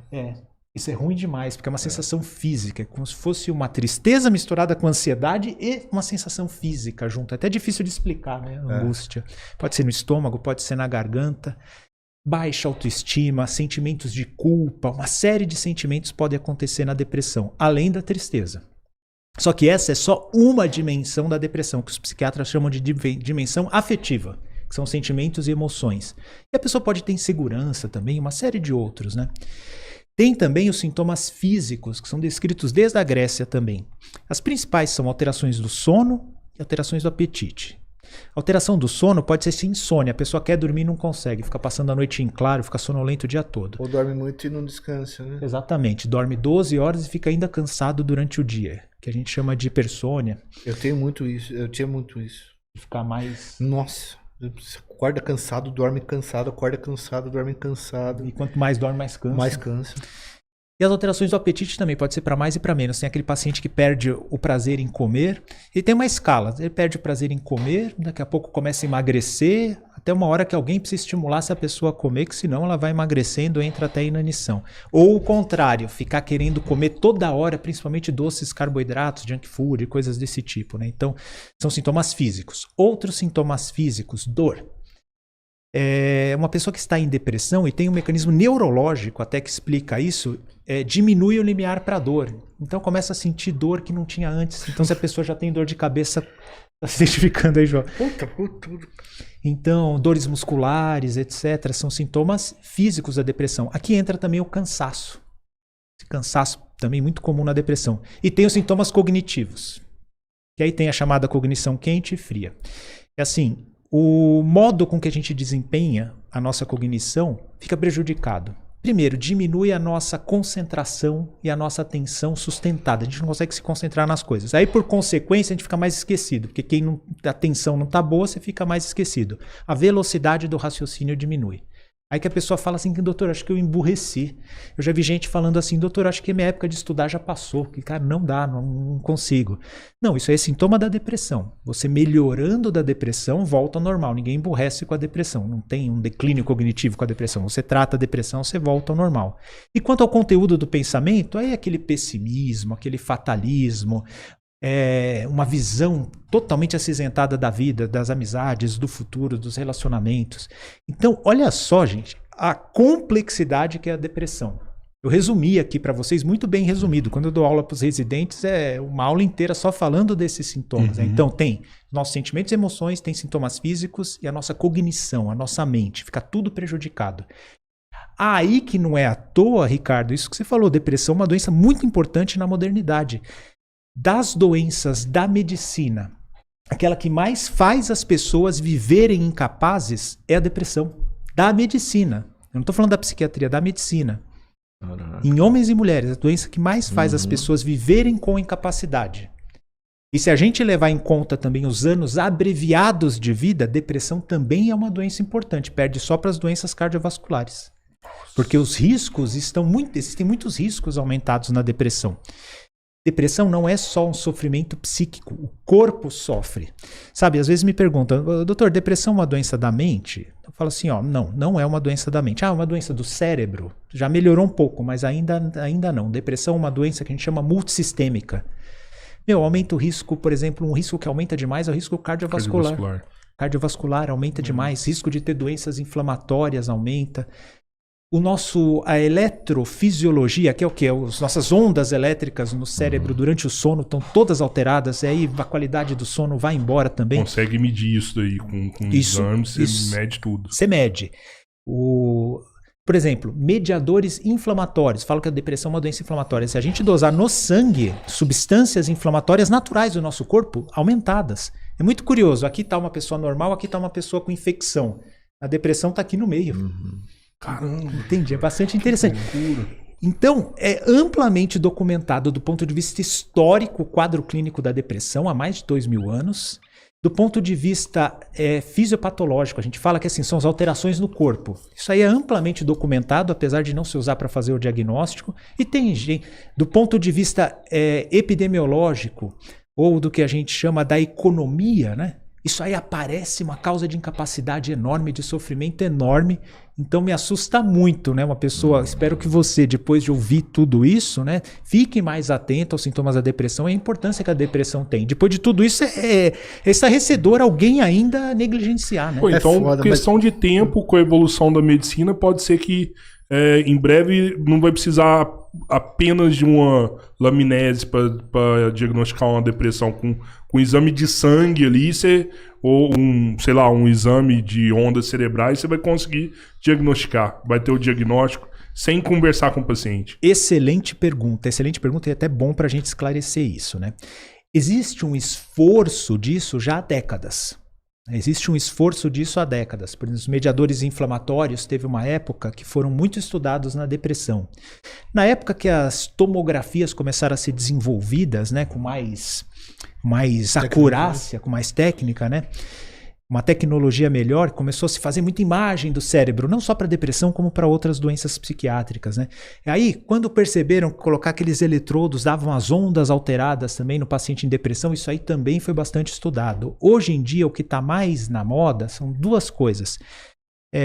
Isso é ruim demais, porque é uma sensação física. É como se fosse uma tristeza misturada com ansiedade e uma sensação física junto. É até difícil de explicar, né? Angústia. Pode ser no estômago, pode ser na garganta. Baixa autoestima, sentimentos de culpa, uma série de sentimentos podem acontecer na depressão, além da tristeza. Só que essa é só uma dimensão da depressão, que os psiquiatras chamam de dimensão afetiva, que são sentimentos e emoções. E a pessoa pode ter insegurança também, uma série de outros, né? Tem também os sintomas físicos, que são descritos desde a Grécia também. As principais são alterações do sono e alterações do apetite. Alteração do sono pode ser insônia. A pessoa quer dormir e não consegue. Fica passando a noite em claro, fica sonolento o dia todo.
Ou dorme muito e não descansa, né?
Exatamente. Dorme 12 horas e fica ainda cansado durante o dia. Que a gente chama de hipersônia.
Eu tenho muito isso. Eu tinha muito isso.
Ficar mais...
Nossa. Você acorda cansado, dorme cansado, acorda cansado, dorme cansado.
E quanto mais dorme, mais cansa.
Mais cansa.
E as alterações do apetite também, pode ser para mais e para menos. Tem aquele paciente que perde o prazer em comer. E tem uma escala. Ele perde o prazer em comer, daqui a pouco começa a emagrecer, até uma hora que alguém precisa estimular essa pessoa a comer, que senão ela vai emagrecendo, entra até a inanição. Ou o contrário, ficar querendo comer toda hora, principalmente doces, carboidratos, junk food e coisas desse tipo, né? Então, são sintomas físicos. Outros sintomas físicos, dor. Uma pessoa que está em depressão e tem um mecanismo neurológico até que explica isso, diminui o limiar para dor. Então começa a sentir dor que não tinha antes. Então se a pessoa já tem dor de cabeça, tá se identificando aí, João?
Puta.
Então, dores musculares, etc., são sintomas físicos da depressão. Aqui entra também o cansaço. Esse cansaço também muito comum na depressão. E tem os sintomas cognitivos. Que aí tem a chamada cognição quente e fria. É assim, o modo com que a gente desempenha a nossa cognição fica prejudicado. Primeiro, diminui a nossa concentração e a nossa atenção sustentada. A gente não consegue se concentrar nas coisas. Aí, por consequência, a gente fica mais esquecido. Porque a atenção não está boa, você fica mais esquecido. A velocidade do raciocínio diminui. Aí que a pessoa fala assim, doutor, acho que eu emburreci. Eu já vi gente falando assim, doutor, acho que a minha época de estudar já passou. Que, cara, não dá, não consigo. Não, isso aí é sintoma da depressão. Você melhorando da depressão, volta ao normal. Ninguém emburrece com a depressão. Não tem um declínio cognitivo com a depressão. Você trata a depressão, você volta ao normal. E quanto ao conteúdo do pensamento, aí é aquele pessimismo, aquele fatalismo, uma visão totalmente acinzentada da vida, das amizades, do futuro, dos relacionamentos. Então, olha só, gente, a complexidade que é a depressão. Eu resumi aqui para vocês, muito bem resumido. Quando eu dou aula para os residentes, é uma aula inteira só falando desses sintomas. Né? Então, tem nossos sentimentos e emoções, tem sintomas físicos e a nossa cognição, a nossa mente. Fica tudo prejudicado. Aí que não é à toa, Ricardo, isso que você falou, depressão é uma doença muito importante na modernidade. Das doenças da medicina, aquela que mais faz as pessoas viverem incapazes é a depressão. Da medicina. Eu não estou falando da psiquiatria, da medicina. Caraca. Em homens e mulheres, a doença que mais faz as pessoas viverem com incapacidade. E se a gente levar em conta também os anos abreviados de vida, depressão também é uma doença importante. Perde só para as doenças cardiovasculares. Porque os riscos existem muitos riscos aumentados na depressão. Depressão não é só um sofrimento psíquico, o corpo sofre. Sabe, às vezes me perguntam, doutor, depressão é uma doença da mente? Eu falo assim, ó, não é uma doença da mente. Ah, é uma doença do cérebro. Já melhorou um pouco, mas ainda não. Depressão é uma doença que a gente chama multissistêmica. Aumenta o risco, por exemplo, um risco que aumenta demais é o risco cardiovascular. Cardiovascular aumenta demais, risco de ter doenças inflamatórias aumenta. A eletrofisiologia, que é o quê? As nossas ondas elétricas no cérebro durante o sono estão todas alteradas, e aí a qualidade do sono vai embora também.
Consegue medir isso daí com exames, você mede tudo.
Você mede. Por exemplo, mediadores inflamatórios. Falo que a depressão é uma doença inflamatória. Se a gente dosar no sangue substâncias inflamatórias naturais do nosso corpo, aumentadas. É muito curioso. Aqui está uma pessoa normal, aqui está uma pessoa com infecção. A depressão está aqui no meio.
Caramba.
Entendi, é bastante interessante. Então, é amplamente documentado do ponto de vista histórico o quadro clínico da depressão há mais de 2.000 anos. Do ponto de vista fisiopatológico, a gente fala que assim, são as alterações no corpo. Isso aí é amplamente documentado, apesar de não se usar para fazer o diagnóstico. E tem gente, do ponto de vista epidemiológico, ou do que a gente chama da economia, né? Isso aí aparece uma causa de incapacidade enorme, de sofrimento enorme. Então me assusta muito, né? Uma pessoa, espero que você, depois de ouvir tudo isso, né, fique mais atento aos sintomas da depressão e a importância que a depressão tem. Depois de tudo isso, é estarrecedor alguém ainda negligenciar, né?
Pô, então,
foda,
questão de tempo, com a evolução da medicina, pode ser que em breve não vai precisar apenas de uma laminese para diagnosticar uma depressão com exame de sangue ali, ou um exame de ondas cerebrais, você vai conseguir diagnosticar, vai ter o diagnóstico sem conversar com o paciente.
Excelente pergunta e até bom para a gente esclarecer isso, né? Existe um esforço disso já há décadas. Existe um esforço disso há décadas. Por exemplo, os mediadores inflamatórios teve uma época que foram muito estudados na depressão. Na época que as tomografias começaram a ser desenvolvidas, né, com mais acurácia, com mais técnica, né? Uma tecnologia melhor, começou a se fazer muita imagem do cérebro, não só para depressão, como para outras doenças psiquiátricas, né? E aí, quando perceberam que colocar aqueles eletrodos davam as ondas alteradas também no paciente em depressão, isso aí também foi bastante estudado. Hoje em dia, o que está mais na moda são duas coisas.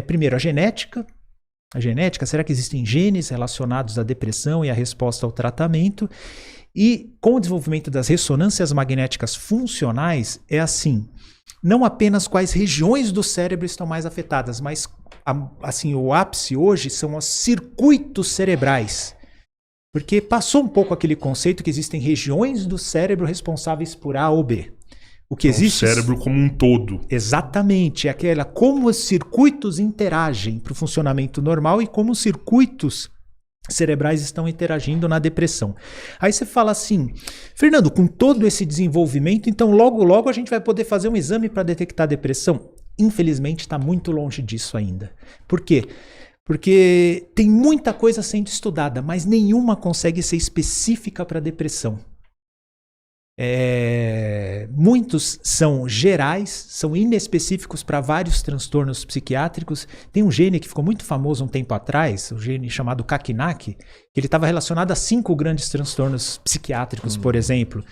Primeiro, a genética. A genética, será que existem genes relacionados à depressão e à resposta ao tratamento? E com o desenvolvimento das ressonâncias magnéticas funcionais, é assim, não apenas quais regiões do cérebro estão mais afetadas, mas assim, o ápice hoje são os circuitos cerebrais. Porque passou um pouco aquele conceito que existem regiões do cérebro responsáveis por A ou B. O que existe...
O cérebro como um todo.
Exatamente. É como os circuitos interagem para o funcionamento normal e como os circuitos cerebrais estão interagindo na depressão. Aí você fala assim, Fernando, com todo esse desenvolvimento, então logo a gente vai poder fazer um exame para detectar depressão? Infelizmente está muito longe disso ainda. Por quê? Porque tem muita coisa sendo estudada, mas nenhuma consegue ser específica para depressão. Muitos são gerais, são inespecíficos para vários transtornos psiquiátricos. Tem um gene que ficou muito famoso um tempo atrás, o gene chamado CACNAC, que ele estava relacionado a 5 grandes transtornos psiquiátricos, por exemplo.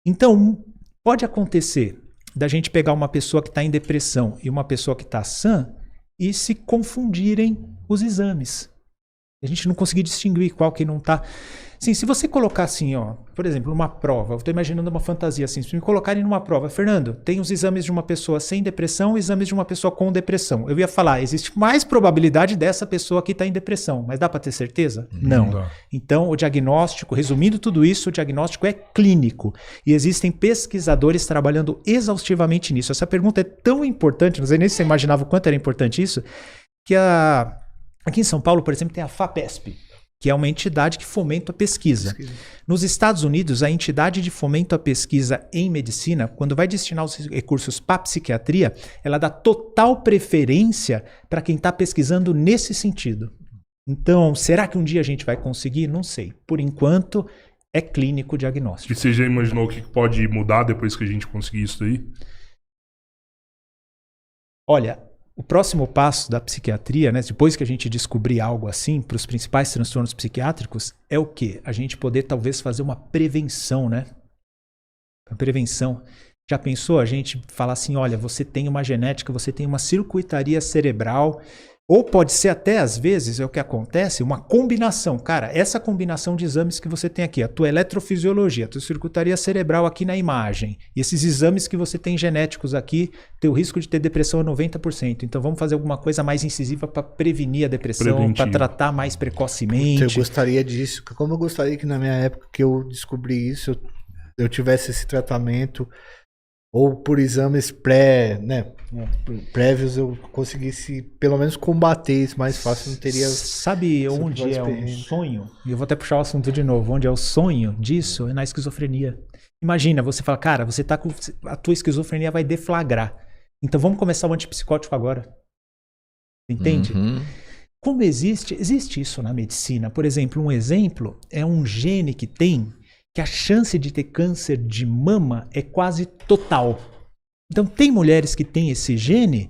Então, pode acontecer da gente pegar uma pessoa que está em depressão e uma pessoa que está sã e se confundirem os exames. A gente não conseguir distinguir qual que não está... Sim, se você colocar assim, ó, por exemplo, numa prova, eu estou imaginando uma fantasia assim, se me colocarem numa prova, Fernando, tem os exames de uma pessoa sem depressão e exames de uma pessoa com depressão. Eu ia falar, existe mais probabilidade dessa pessoa que está em depressão, mas dá para ter certeza? Não.
Dá.
Então, o diagnóstico, resumindo tudo isso, o diagnóstico é clínico e existem pesquisadores trabalhando exaustivamente nisso. Essa pergunta é tão importante, não sei nem se você imaginava o quanto era importante isso, que aqui em São Paulo, por exemplo, tem a FAPESP, que é uma entidade que fomenta a pesquisa. Nos Estados Unidos, a entidade de fomento à pesquisa em medicina, quando vai destinar os recursos para a psiquiatria, ela dá total preferência para quem está pesquisando nesse sentido. Então, será que um dia a gente vai conseguir? Não sei. Por enquanto, é clínico o diagnóstico.
E você já imaginou o que pode mudar depois que a gente conseguir isso aí?
Olha, o próximo passo da psiquiatria, né, depois que a gente descobrir algo assim, para os principais transtornos psiquiátricos, é o quê? A gente poder talvez fazer uma prevenção, né? A prevenção. Já pensou a gente falar assim, olha, você tem uma genética, você tem uma circuitaria cerebral, ou pode ser até, às vezes, é o que acontece, uma combinação. Cara, essa combinação de exames que você tem aqui, a tua eletrofisiologia, a tua circuitaria cerebral aqui na imagem, e esses exames que você tem genéticos aqui, teu risco de ter depressão é 90%. Então vamos fazer alguma coisa mais incisiva para prevenir a depressão, para tratar mais precocemente.
Eu gostaria disso. Como eu gostaria que na minha época que eu descobri isso, eu tivesse esse tratamento, ou por exames prévios, eu conseguisse pelo menos combater isso mais fácil, não teria...
Sabe onde é o sonho? E eu vou até puxar o assunto de novo. Onde é o sonho disso? É na esquizofrenia. Imagina, você fala, cara, você tá com... a tua esquizofrenia vai deflagrar. Então vamos começar o antipsicótico agora. Entende? Como existe isso na medicina. Por exemplo, um exemplo é um gene que tem que a chance de ter câncer de mama é quase total. Então tem mulheres que têm esse gene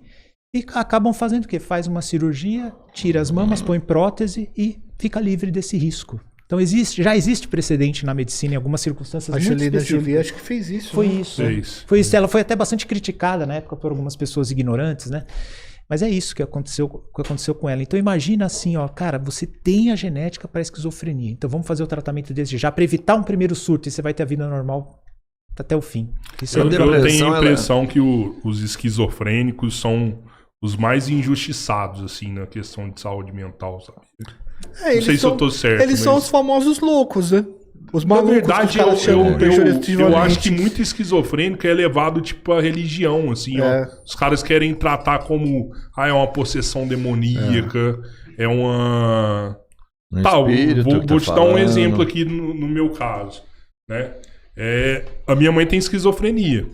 e acabam fazendo o quê? Faz uma cirurgia, tira as mamas, põe prótese e fica livre desse risco. Então já existe precedente na medicina em algumas circunstâncias muito específicas.
A Angelina Jolie acho que fez isso.
Foi
né?
isso. Foi isso. Ela foi até bastante criticada na época por algumas pessoas ignorantes, né? Mas é isso que aconteceu com ela. Então imagina assim, ó, cara, você tem a genética para esquizofrenia. Então vamos fazer o tratamento desde já para evitar um primeiro surto e você vai ter a vida normal até o fim. Isso
eu tenho a impressão que os esquizofrênicos são os mais injustiçados assim na questão de saúde mental, sabe? Não sei se eu tô certo.
Eles são os famosos loucos, né? Os malucos.
Na verdade, eu acho que muito esquizofrênico é levado tipo a religião, assim, ó. Os caras querem tratar como é uma possessão demoníaca, é uma... Vou te dar um exemplo aqui no meu caso, né? A minha mãe tem esquizofrenia.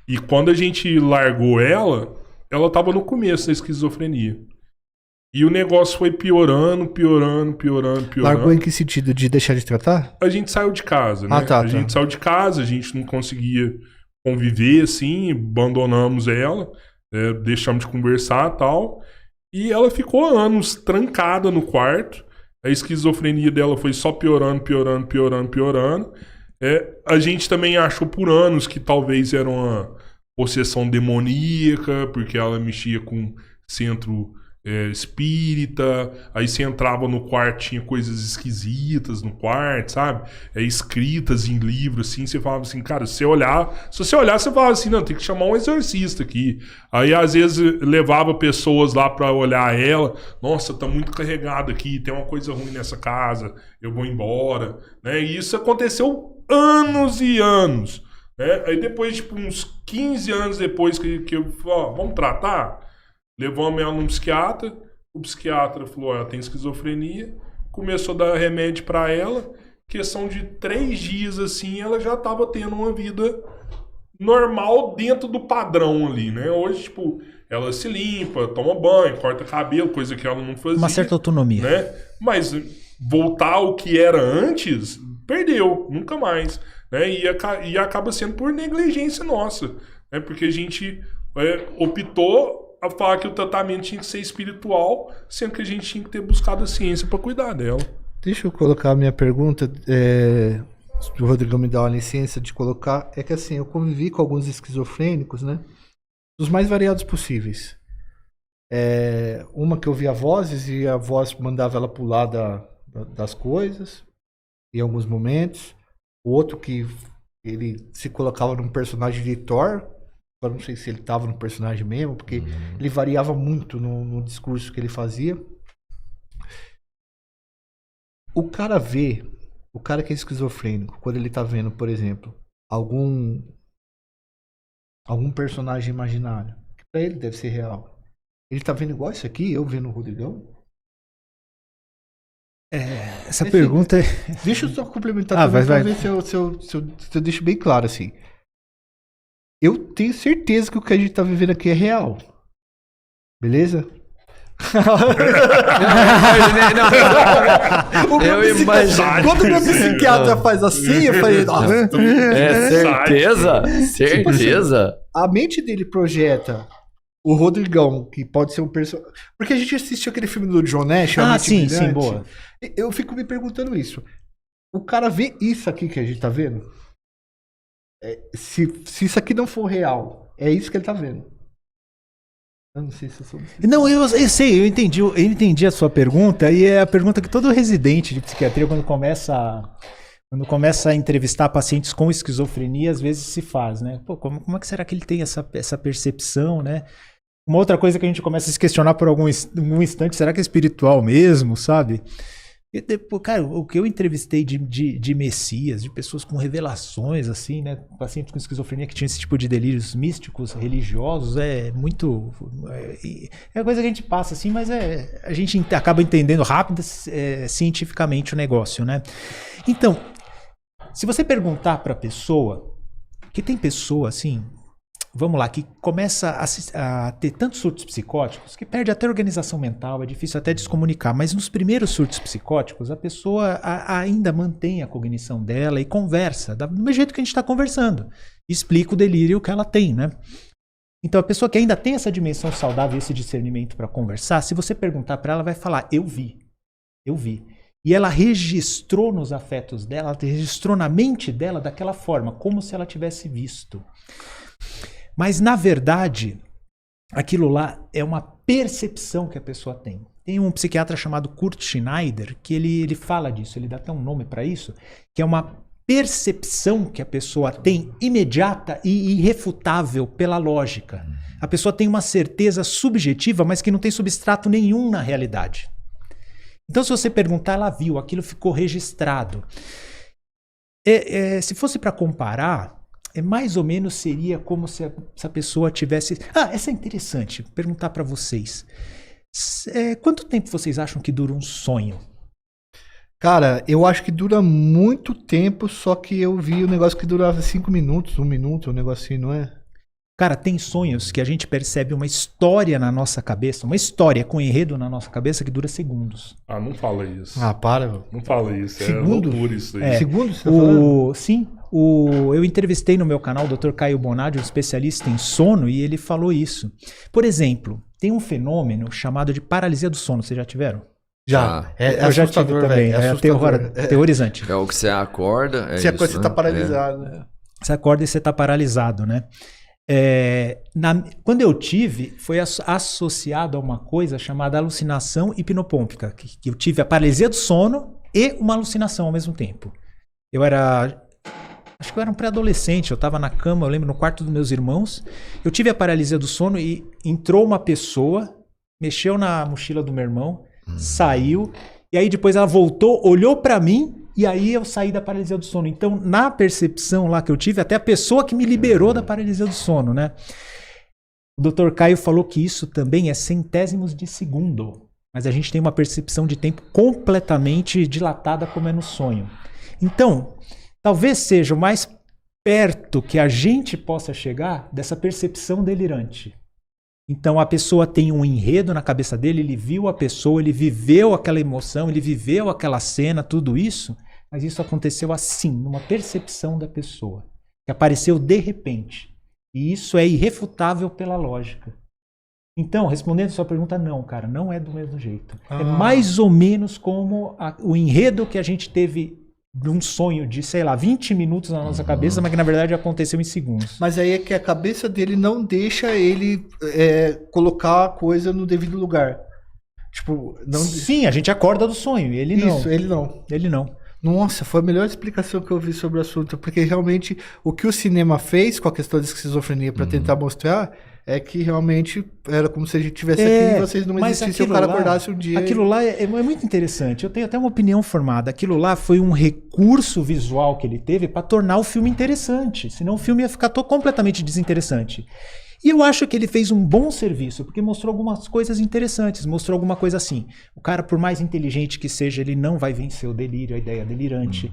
E quando a gente largou ela tava no começo da esquizofrenia. E o negócio foi piorando.
Largou em que sentido? De deixar de tratar?
A gente saiu de casa, né? A gente saiu de casa, a gente não conseguia conviver, assim, abandonamos ela, deixamos de conversar e tal. E ela ficou anos trancada no quarto. A esquizofrenia dela foi só piorando. A gente também achou por anos que talvez era uma possessão demoníaca, porque ela mexia com centro... espírita, aí você entrava no quarto, tinha coisas esquisitas no quarto, sabe? Escritas em livro, assim, você falava assim, cara, se você olhar, você falava assim, não, tem que chamar um exorcista aqui. Aí, às vezes, levava pessoas lá pra olhar ela, nossa, tá muito carregado aqui, tem uma coisa ruim nessa casa, eu vou embora, né? E isso aconteceu anos e anos, né? Aí depois, tipo, uns 15 anos depois que eu falei, vamos tratar? Levamos ela num psiquiatra, o psiquiatra falou, ela tem esquizofrenia, começou a dar remédio pra ela, questão de 3 dias assim, ela já tava tendo uma vida normal dentro do padrão ali, né? Hoje, tipo, ela se limpa, toma banho, corta cabelo, coisa que ela não fazia.
Uma certa autonomia.
Né? Mas voltar ao que era antes, perdeu, nunca mais. Né? E acaba sendo por negligência nossa, né? Porque a gente optou a falar que o tratamento tinha que ser espiritual, sendo que a gente tinha que ter buscado a ciência para cuidar dela.
Deixa eu colocar a minha pergunta, se o Rodrigo me dá uma licença de colocar, é que assim, eu convivi com alguns esquizofrênicos, né? Dos mais variados possíveis. Uma que ouvia vozes e a voz mandava ela pular das coisas, em alguns momentos. O outro que ele se colocava num personagem de Thor. Eu não sei se ele estava no personagem mesmo, porque ele variava muito no discurso que ele fazia. O cara que é esquizofrênico, quando ele tá vendo, por exemplo, algum personagem imaginário, que pra ele deve ser real. Ele tá vendo igual isso aqui, eu vendo o Rodrigão?
Essa pergunta é...
Deixa eu só complementar pra ver se eu deixo bem claro assim. Eu tenho certeza que o que a gente tá vivendo aqui é real. Beleza?
Eu imagino.
Quando o meu psiquiatra faz assim, eu falei...
certeza?
Tipo assim, a mente dele projeta o Rodrigão, que pode ser um personagem... Porque a gente assistiu aquele filme do John Nash, A Mente
sim,
Brilhante.
boa.
Eu fico me perguntando isso. O cara vê isso aqui que a gente tá vendo? Se isso aqui não for real, é isso que ele tá vendo. Eu não sei se eu sou...
Não, eu sei, eu entendi a sua pergunta, e é a pergunta que todo residente de psiquiatria, quando começa a entrevistar pacientes com esquizofrenia, às vezes se faz, né? Pô, como é que será que ele tem essa percepção, né? Uma outra coisa que a gente começa a se questionar por algum instante, será que é espiritual mesmo, sabe? E depois, cara, o que eu entrevistei de messias, de pessoas com revelações, assim, né? Pacientes com esquizofrenia que tinham esse tipo de delírios místicos, religiosos, é muito... É coisa que a gente passa, assim, mas a gente acaba entendendo rápido, cientificamente o negócio, né? Então, se você perguntar para a pessoa, que tem pessoa, assim... Vamos lá, que começa a ter tantos surtos psicóticos que perde até a organização mental, é difícil até descomunicar. Mas nos primeiros surtos psicóticos, a pessoa ainda mantém a cognição dela e conversa, do mesmo jeito que a gente está conversando. Explica o delírio que ela tem, né? Então a pessoa que ainda tem essa dimensão saudável, esse discernimento para conversar, se você perguntar para ela, ela vai falar, eu vi. E ela registrou nos afetos dela, ela registrou na mente dela daquela forma, como se ela tivesse visto. Mas, na verdade, aquilo lá é uma percepção que a pessoa tem. Tem um psiquiatra chamado Kurt Schneider que ele fala disso, ele dá até um nome para isso, que é uma percepção que a pessoa tem imediata e irrefutável pela lógica. A pessoa tem uma certeza subjetiva, mas que não tem substrato nenhum na realidade. Então, se você perguntar, ela viu, aquilo ficou registrado. Se fosse para comparar... mais ou menos seria como se a pessoa tivesse... essa é interessante, perguntar para vocês. Quanto tempo vocês acham que dura um sonho?
Cara, eu acho que dura muito tempo, só que eu vi um negócio que durava 5 minutos, 1 minuto, um negocinho, não é?
Cara, tem sonhos que a gente percebe uma história na nossa cabeça, uma história com enredo na nossa cabeça que dura segundos.
Não fala isso.
Para.
Não fala isso,
Segundos?
É loucura isso aí.
Segundos, você tá falando?
Sim, eu entrevistei no meu canal o Dr. Caio Bonadi, um especialista em sono, e ele falou isso. Por exemplo, tem um fenômeno chamado de paralisia do sono, vocês já tiveram?
Já.
Eu já tive também, aterrorizante.
É o que você acorda,
você tá paralisado.
Você acorda e você tá paralisado, né? Quando eu tive, foi associado a uma coisa chamada alucinação hipnopômpica, que eu tive a paralisia do sono e uma alucinação ao mesmo tempo. Acho que eu era um pré-adolescente, eu estava na cama, eu lembro, no quarto dos meus irmãos, eu tive a paralisia do sono e entrou uma pessoa, mexeu na mochila do meu irmão, saiu, e aí depois ela voltou, olhou para mim, e aí eu saí da paralisia do sono. Então, na percepção lá que eu tive, até a pessoa que me liberou da paralisia do sono, né? O Dr. Caio falou que isso também é centésimos de segundo. Mas a gente tem uma percepção de tempo completamente dilatada como é no sonho. Então, talvez seja o mais perto que a gente possa chegar dessa percepção delirante. Então a pessoa tem um enredo na cabeça dele, ele viu a pessoa, ele viveu aquela emoção, ele viveu aquela cena, tudo isso, mas isso aconteceu assim, numa percepção da pessoa, que apareceu de repente. E isso é irrefutável pela lógica. Então, respondendo a sua pergunta, não, cara, não é do mesmo jeito. É mais ou menos como o enredo que a gente teve de um sonho de, 20 minutos na nossa cabeça, mas que na verdade aconteceu em segundos.
Mas aí é que a cabeça dele não deixa ele colocar a coisa no devido lugar. Tipo, não...
Sim, a gente acorda do sonho, ele não.
Isso, ele não.
Ele não.
Nossa, foi a melhor explicação que eu vi sobre o assunto, porque realmente o que o cinema fez com a questão da esquizofrenia para tentar mostrar é que realmente era como se a gente tivesse aqui e vocês não existissem, o cara acordasse um dia.
Aquilo lá é muito interessante, eu tenho até uma opinião formada. Aquilo lá foi um recurso visual que ele teve para tornar o filme interessante, senão o filme ia ficar completamente desinteressante. E eu acho que ele fez um bom serviço, porque mostrou algumas coisas interessantes, mostrou alguma coisa assim. O cara, por mais inteligente que seja, ele não vai vencer o delírio, a ideia delirante.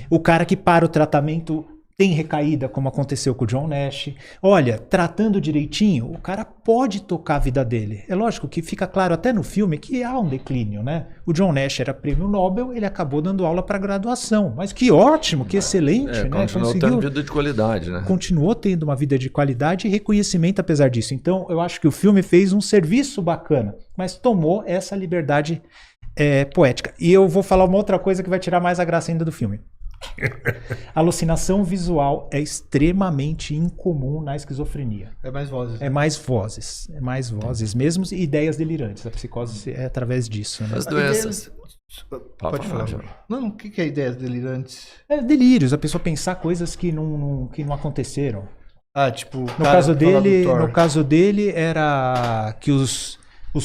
O cara que para o tratamento tem recaída, como aconteceu com o John Nash. Olha, tratando direitinho, o cara pode tocar a vida dele. É lógico que fica claro até no filme que há um declínio, né? O John Nash era prêmio Nobel, ele acabou dando aula para graduação. Mas que ótimo, que excelente, né?
Continuou tendo vida de qualidade, né?
Continuou tendo uma vida de qualidade e reconhecimento apesar disso. Então, eu acho que o filme fez um serviço bacana, mas tomou essa liberdade poética. E eu vou falar uma outra coisa que vai tirar mais a graça ainda do filme. A alucinação visual é extremamente incomum na esquizofrenia.
É mais vozes.
É mais vozes mesmo e ideias delirantes. A psicose é através disso, né?
As doenças.
Pode falar. Não, o que é ideias delirantes?
É delírios, a pessoa pensar coisas que não aconteceram.
Ah, tipo,
No caso dele era que os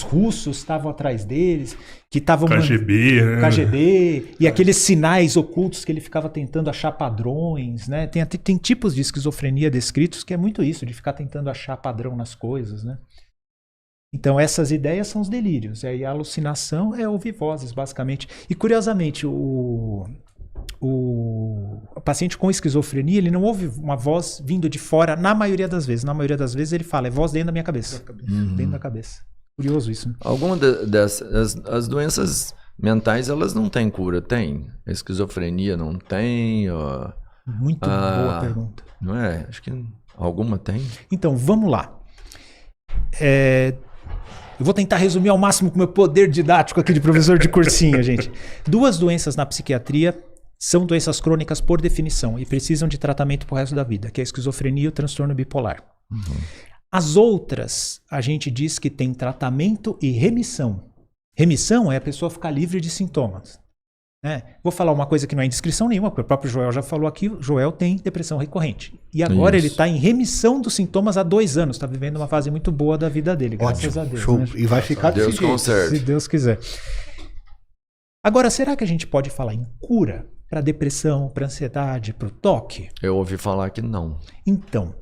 russos estavam atrás deles, que estavam...
KGB, né?
KGB, e aqueles sinais ocultos que ele ficava tentando achar padrões, né? Tem tipos de esquizofrenia descritos que é muito isso, de ficar tentando achar padrão nas coisas, né? Então essas ideias são os delírios, e aí a alucinação é ouvir vozes, basicamente. E curiosamente, o paciente com esquizofrenia, ele não ouve uma voz vindo de fora na maioria das vezes. Na maioria das vezes ele fala, é voz dentro da minha cabeça. Dentro da cabeça. Curioso isso, né?
Alguma dessas as doenças mentais, elas não têm cura, tem? A esquizofrenia não tem?
Muito boa pergunta.
Não é? Acho que alguma tem.
Então, vamos lá. Eu vou tentar resumir ao máximo com o meu poder didático aqui de professor de cursinho, gente. 2 doenças na psiquiatria são doenças crônicas por definição e precisam de tratamento pro resto da vida, que é a esquizofrenia e o transtorno bipolar. As outras, a gente diz que tem tratamento e remissão. Remissão é a pessoa ficar livre de sintomas. Né? Vou falar uma coisa que não é indiscrição nenhuma, porque o próprio Joel já falou aqui, o Joel tem depressão recorrente. E agora ele está em remissão dos sintomas há 2 anos, está vivendo uma fase muito boa da vida dele, graças a Deus.
Show.
Né?
E vai ficar
Deus
desse jeito,
conserte.
Se Deus quiser. Agora, será que a gente pode falar em cura para depressão, para ansiedade, para o toque?
Eu ouvi falar que não.
Então...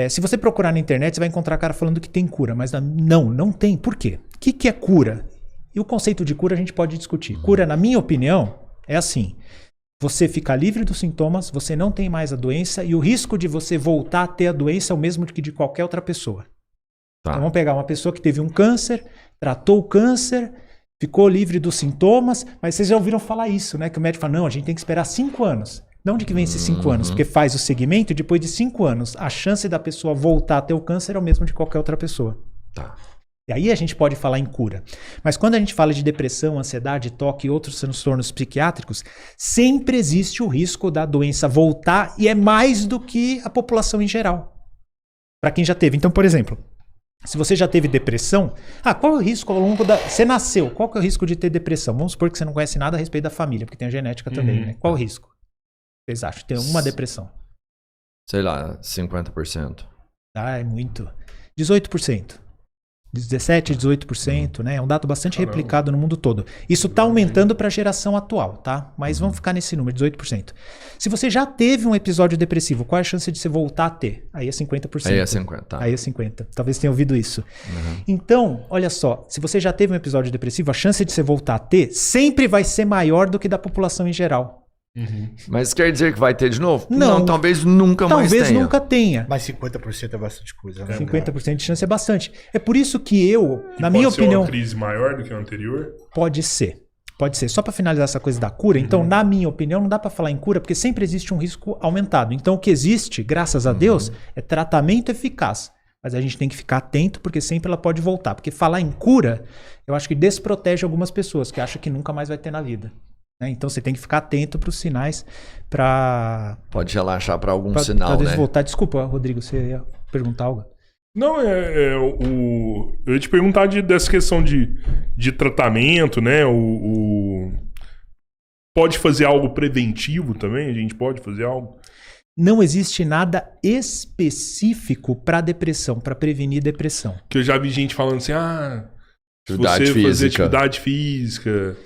se você procurar na internet, você vai encontrar cara falando que tem cura, mas não tem. Por quê? O que é cura? E o conceito de cura a gente pode discutir. Cura, na minha opinião, é assim. Você fica livre dos sintomas, você não tem mais a doença e o risco de você voltar a ter a doença é o mesmo que de qualquer outra pessoa.
Tá.
Então vamos pegar uma pessoa que teve um câncer, tratou o câncer, ficou livre dos sintomas, mas vocês já ouviram falar isso, né? Que o médico fala, não, a gente tem que esperar 5 anos. De onde que vem esses 5 anos? Porque faz o segmento e depois de 5 anos, a chance da pessoa voltar a ter o câncer é o mesmo de qualquer outra pessoa.
Tá.
E aí a gente pode falar em cura. Mas quando a gente fala de depressão, ansiedade, toque e outros transtornos psiquiátricos, sempre existe o risco da doença voltar e é mais do que a população em geral. Para quem já teve. Então, por exemplo, se você já teve depressão, qual é o risco ao longo da... Você nasceu, qual que é o risco de ter depressão? Vamos supor que você não conhece nada a respeito da família, porque tem a genética também, né? Qual é o risco? Vocês acham? Tem uma depressão.
Sei lá, 50%.
É muito. 18%. 17%, 18%, né? É um dado bastante replicado no mundo todo. Isso está aumentando para a geração atual, tá? Mas vamos ficar nesse número, 18%. Se você já teve um episódio depressivo, qual é a chance de você voltar a ter? Aí é 50%.
Aí é 50%. Tá.
Aí é 50%. Talvez tenha ouvido isso. Então, olha só. Se você já teve um episódio depressivo, a chance de você voltar a ter sempre vai ser maior do que da população em geral.
Mas quer dizer que vai ter de novo?
Não.
Talvez nunca mais tenha.
Talvez nunca tenha.
Mas 50% é bastante coisa, né?
50% de chance é bastante. É por isso que eu, na minha
Pode ser
opinião...
uma crise maior do que a anterior?
Pode ser. Pode ser. Só para finalizar essa coisa da cura, então, na minha opinião, não dá para falar em cura, porque sempre existe um risco aumentado. Então, o que existe, graças a Deus, é tratamento eficaz. Mas a gente tem que ficar atento, porque sempre ela pode voltar. Porque falar em cura, eu acho que desprotege algumas pessoas, que acham que nunca mais vai ter na vida. Então você tem que ficar atento para os sinais para...
Pode relaxar para algum sinal, né?
Voltar. Desculpa, Rodrigo, você ia perguntar algo?
Não, eu ia te perguntar dessa questão de tratamento, né? Pode fazer algo preventivo também? A gente pode fazer algo?
Não existe nada específico para depressão, para prevenir depressão.
Que eu já vi gente falando assim, se
Atividade
você fazer
física.
atividade física...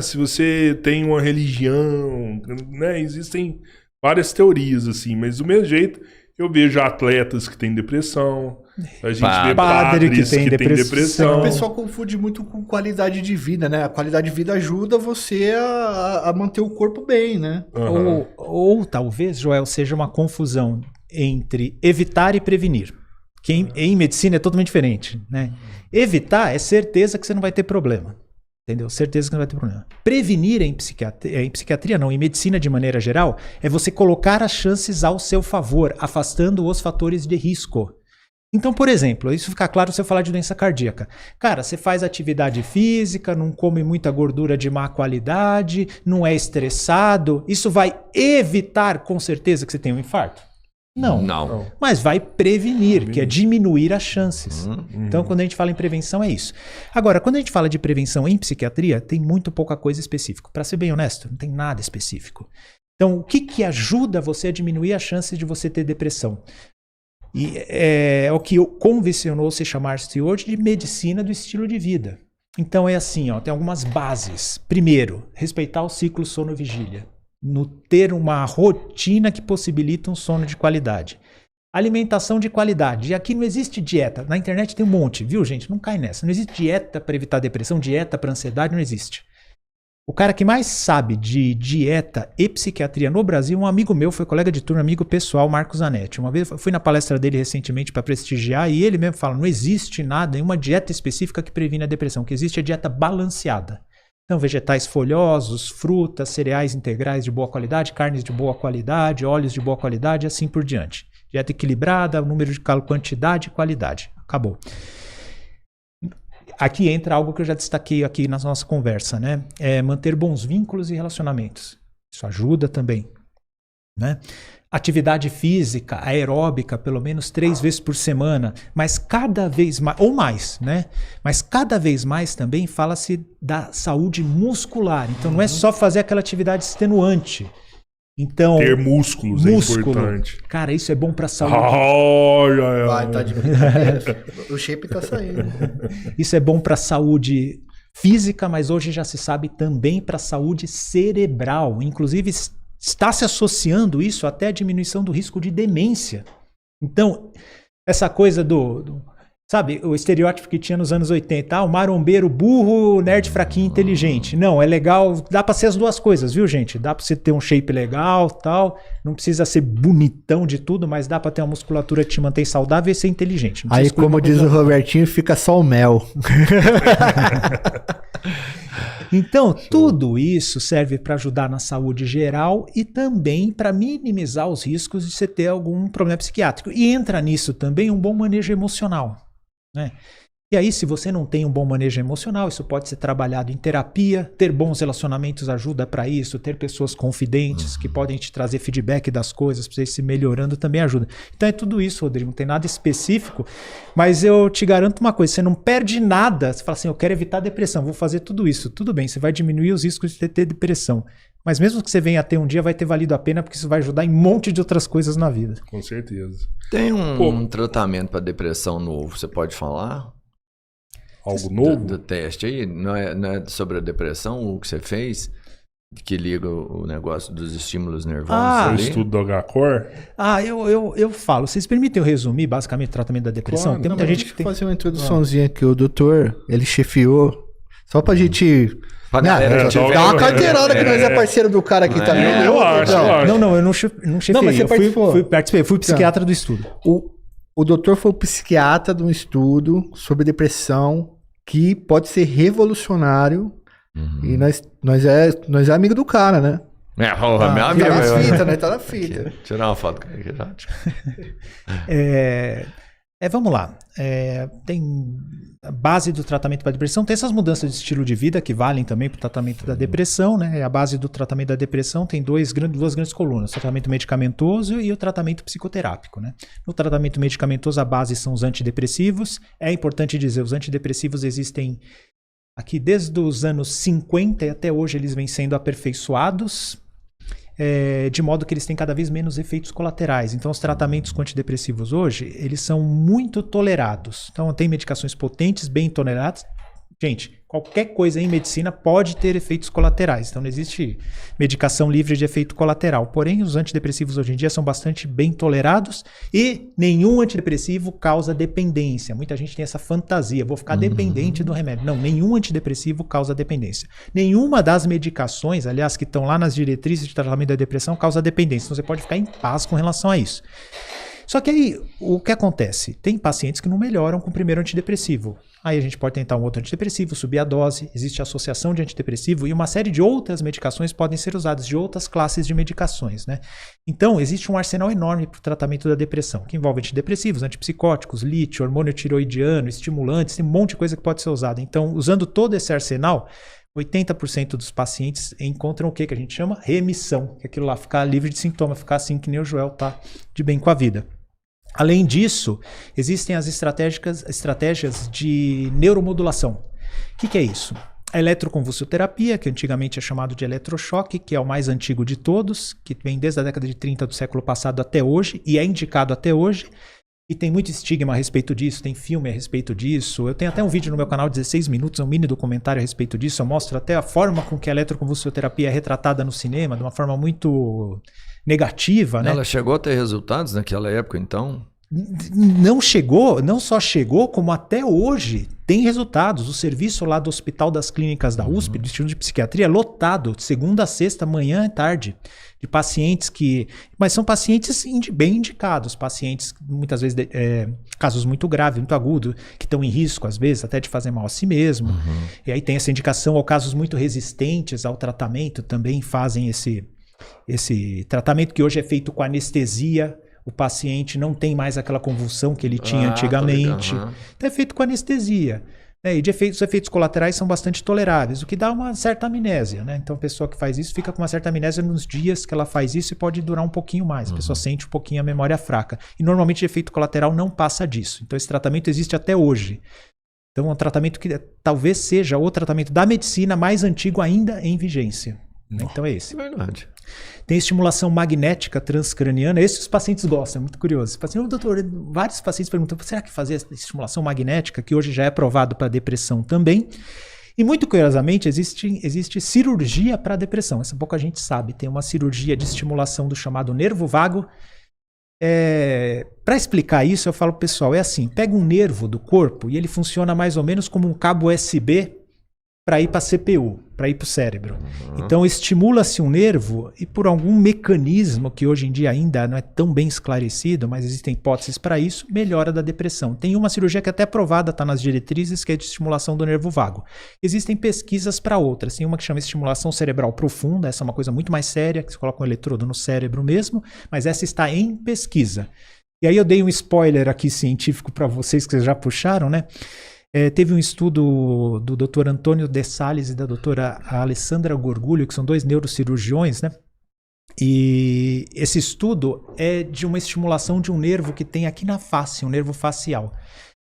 se você tem uma religião, né? Existem várias teorias, assim, mas do mesmo jeito, Eu vejo atletas que têm depressão, a gente vê
Padre
padres que tem depressão.
O pessoal confunde muito com qualidade de vida, né? A qualidade de vida ajuda você a manter o corpo bem, né?
Aham.
Ou talvez, Joel, seja uma confusão entre evitar e prevenir. Que em medicina é totalmente diferente, né? Evitar é certeza que você não vai ter problema. Entendeu? Certeza que não vai ter problema. Prevenir em psiquiatria não, em medicina de maneira geral, é você colocar as chances ao seu favor, afastando os fatores de risco. Então, por exemplo, isso fica claro se eu falar de doença cardíaca. Cara, você faz atividade física, não come muita gordura de má qualidade, não é estressado, isso vai evitar com certeza que você tenha um infarto? Não. Mas vai prevenir, que é diminuir as chances. Então, quando a gente fala em prevenção, é isso. Agora, quando a gente fala de prevenção em psiquiatria, tem muito pouca coisa específica. Para ser bem honesto, não tem nada específico. Então, o que ajuda você a diminuir as chances de você ter depressão? E é o que convencionou-se chamar-se hoje de medicina do estilo de vida. Então, é assim, ó, tem algumas bases. Primeiro, respeitar o ciclo sono-vigília. No ter uma rotina que possibilita um sono de qualidade. Alimentação de qualidade. E aqui não existe dieta. Na internet tem um monte, viu, gente? Não cai nessa. Não existe dieta para evitar depressão, dieta para ansiedade, não existe. O cara que mais sabe de dieta e psiquiatria no Brasil, um amigo meu, foi colega de turma, amigo pessoal, Marcos Zanetti. Uma vez eu fui na palestra dele recentemente para prestigiar e ele mesmo fala, não existe nada, nenhuma dieta específica que previne a depressão. O que existe é dieta balanceada. Então, vegetais folhosos, frutas, cereais integrais de boa qualidade, carnes de boa qualidade, óleos de boa qualidade e assim por diante. Dieta equilibrada, número de caloria, quantidade e qualidade. Acabou. Aqui entra algo que eu já destaquei aqui na nossa conversa, né? É manter bons vínculos e relacionamentos. Isso ajuda também, né? Atividade física, aeróbica, pelo menos 3 vezes por semana, mas cada vez mais, ou mais, né? Mas cada vez mais também fala-se da saúde muscular. Então não é só fazer aquela atividade extenuante. Então,
ter músculos é importante.
Cara, isso é bom pra saúde.
Vai, tá de o shape tá saindo.
Isso é bom pra saúde física, mas hoje já se sabe também pra saúde cerebral. Inclusive, está se associando isso até a diminuição do risco de demência. Então, essa coisa sabe, o estereótipo que tinha nos anos 80, o marombeiro burro, nerd fraquinho, inteligente. Não, é legal, dá pra ser as duas coisas, viu, gente? Dá pra você ter um shape legal, tal, não precisa ser bonitão de tudo, mas dá pra ter uma musculatura que te mantém saudável e ser inteligente.
Aí, como diz o Robertinho, fica só o mel.
Então, tudo isso serve para ajudar na saúde geral e também para minimizar os riscos de você ter algum problema psiquiátrico. E entra nisso também um bom manejo emocional, né? E aí, se você não tem um bom manejo emocional, isso pode ser trabalhado em terapia, ter bons relacionamentos ajuda para isso, ter pessoas confidentes que podem te trazer feedback das coisas, para você ir se melhorando também ajuda. Então é tudo isso, Rodrigo, não tem nada específico, mas eu te garanto uma coisa, você não perde nada, você fala assim, eu quero evitar depressão, vou fazer tudo isso. Tudo bem, você vai diminuir os riscos de ter depressão, mas mesmo que você venha a ter um dia, vai ter valido a pena, porque isso vai ajudar em um monte de outras coisas na vida.
Com certeza.
Tem um tratamento para depressão novo, você pode falar?
Algo novo?
Do teste aí, não é sobre a depressão, o que você fez, que liga o negócio dos estímulos nervosos.
O estudo do H-Core?
Eu falo, vocês permitem eu resumir basicamente o tratamento da depressão?
Claro,
tem muita gente que tem...
fazer uma introduçãozinha aqui, o doutor, ele chefiou, só pra gente... Dá uma carteirada que nós é parceiro do cara aqui também.
Eu acho.
Não, eu não chefiei,
Não, mas você participou.
Participei, fui psiquiatra do estudo.
O doutor foi o psiquiatra de um estudo sobre depressão que pode ser revolucionário. E nós é amigo do cara, né?
Meu amigo.
Tá na fita, né? Tá na fita.
Aqui, tirar uma foto com ele.
Vamos lá. Tem a base do tratamento para depressão, tem essas mudanças de estilo de vida que valem também para o tratamento da depressão, né? A base do tratamento da depressão tem duas grandes colunas, o tratamento medicamentoso e o tratamento psicoterápico, né? No tratamento medicamentoso, a base são os antidepressivos. É importante dizer, os antidepressivos existem aqui desde os anos 50 e até hoje eles vêm sendo aperfeiçoados, de modo que eles têm cada vez menos efeitos colaterais. Então, os tratamentos com antidepressivos hoje, eles são muito tolerados. Então, tem medicações potentes, bem toleradas, Gente, qualquer coisa em medicina pode ter efeitos colaterais. Então não existe medicação livre de efeito colateral. Porém, os antidepressivos hoje em dia são bastante bem tolerados e nenhum antidepressivo causa dependência. Muita gente tem essa fantasia, vou ficar dependente do remédio. Não, nenhum antidepressivo causa dependência. Nenhuma das medicações, aliás, que estão lá nas diretrizes de tratamento da depressão, causa dependência. Então você pode ficar em paz com relação a isso. Só que aí, o que acontece? Tem pacientes que não melhoram com o primeiro antidepressivo. Aí a gente pode tentar um outro antidepressivo, subir a dose, existe associação de antidepressivo e uma série de outras medicações podem ser usadas, de outras classes de medicações, né? Então, existe um arsenal enorme para o tratamento da depressão, que envolve antidepressivos, antipsicóticos, lítio, hormônio tiroidiano, estimulantes, tem um monte de coisa que pode ser usada. Então, usando todo esse arsenal, 80% dos pacientes encontram o que a gente chama remissão, que é aquilo lá, ficar livre de sintoma, ficar assim que nem o Joel tá de bem com a vida. Além disso, existem as estratégias de neuromodulação. O que é isso? A eletroconvulsoterapia, que antigamente é chamado de eletrochoque, que é o mais antigo de todos, que vem desde a década de 30 do século passado até hoje, e é indicado até hoje. E tem muito estigma a respeito disso, tem filme a respeito disso. Eu tenho até um vídeo no meu canal de 16 minutos, um mini documentário a respeito disso. Eu mostro até a forma com que a eletroconvulsoterapia é retratada no cinema, de uma forma muito negativa, né?
Ela chegou a ter resultados naquela época, então?
Não chegou, não só chegou, como até hoje tem resultados. O serviço lá do Hospital das Clínicas da USP, do Instituto de Psiquiatria, é lotado, de segunda a sexta, manhã e tarde, de pacientes que... Mas são pacientes bem indicados, pacientes, muitas vezes, casos muito graves, muito agudos, que estão em risco, às vezes, até de fazer mal a si mesmo. E aí tem essa indicação, ou casos muito resistentes ao tratamento, também fazem esse tratamento que hoje é feito com anestesia. O paciente não tem mais aquela convulsão que ele tinha antigamente. Então é feito com anestesia. Né? E os efeitos colaterais são bastante toleráveis, o que dá uma certa amnésia. Né? Então a pessoa que faz isso fica com uma certa amnésia nos dias que ela faz isso e pode durar um pouquinho mais. A pessoa sente um pouquinho a memória fraca. E normalmente o efeito colateral não passa disso. Então esse tratamento existe até hoje. Então é um tratamento que talvez seja o tratamento da medicina mais antigo ainda em vigência. Então é esse.
Verdade.
Tem estimulação magnética transcraniana. Esses os pacientes gostam, é muito curioso. Doutor, vários pacientes perguntam, será que fazer estimulação magnética, que hoje já é aprovado para depressão também? E muito curiosamente, existe cirurgia para depressão. Essa pouca gente sabe. Tem uma cirurgia de estimulação do chamado nervo vago. Para explicar isso, eu falo pro pessoal, é assim, pega um nervo do corpo e ele funciona mais ou menos como um cabo USB para ir para a CPU, para ir para o cérebro. Então estimula-se um nervo e por algum mecanismo que hoje em dia ainda não é tão bem esclarecido, mas existem hipóteses para isso, melhora da depressão. Tem uma cirurgia que até aprovada, está nas diretrizes, que é de estimulação do nervo vago. Existem pesquisas para outras. Tem uma que chama estimulação cerebral profunda, essa é uma coisa muito mais séria, que você coloca um eletrodo no cérebro mesmo, mas essa está em pesquisa. E aí eu dei um spoiler aqui científico para vocês que vocês já puxaram, né? Teve um estudo do Dr. Antônio De Salles e da doutora Alessandra Gorgulho, que são 2 neurocirurgiões, né? E esse estudo é de uma estimulação de um nervo que tem aqui na face, um nervo facial.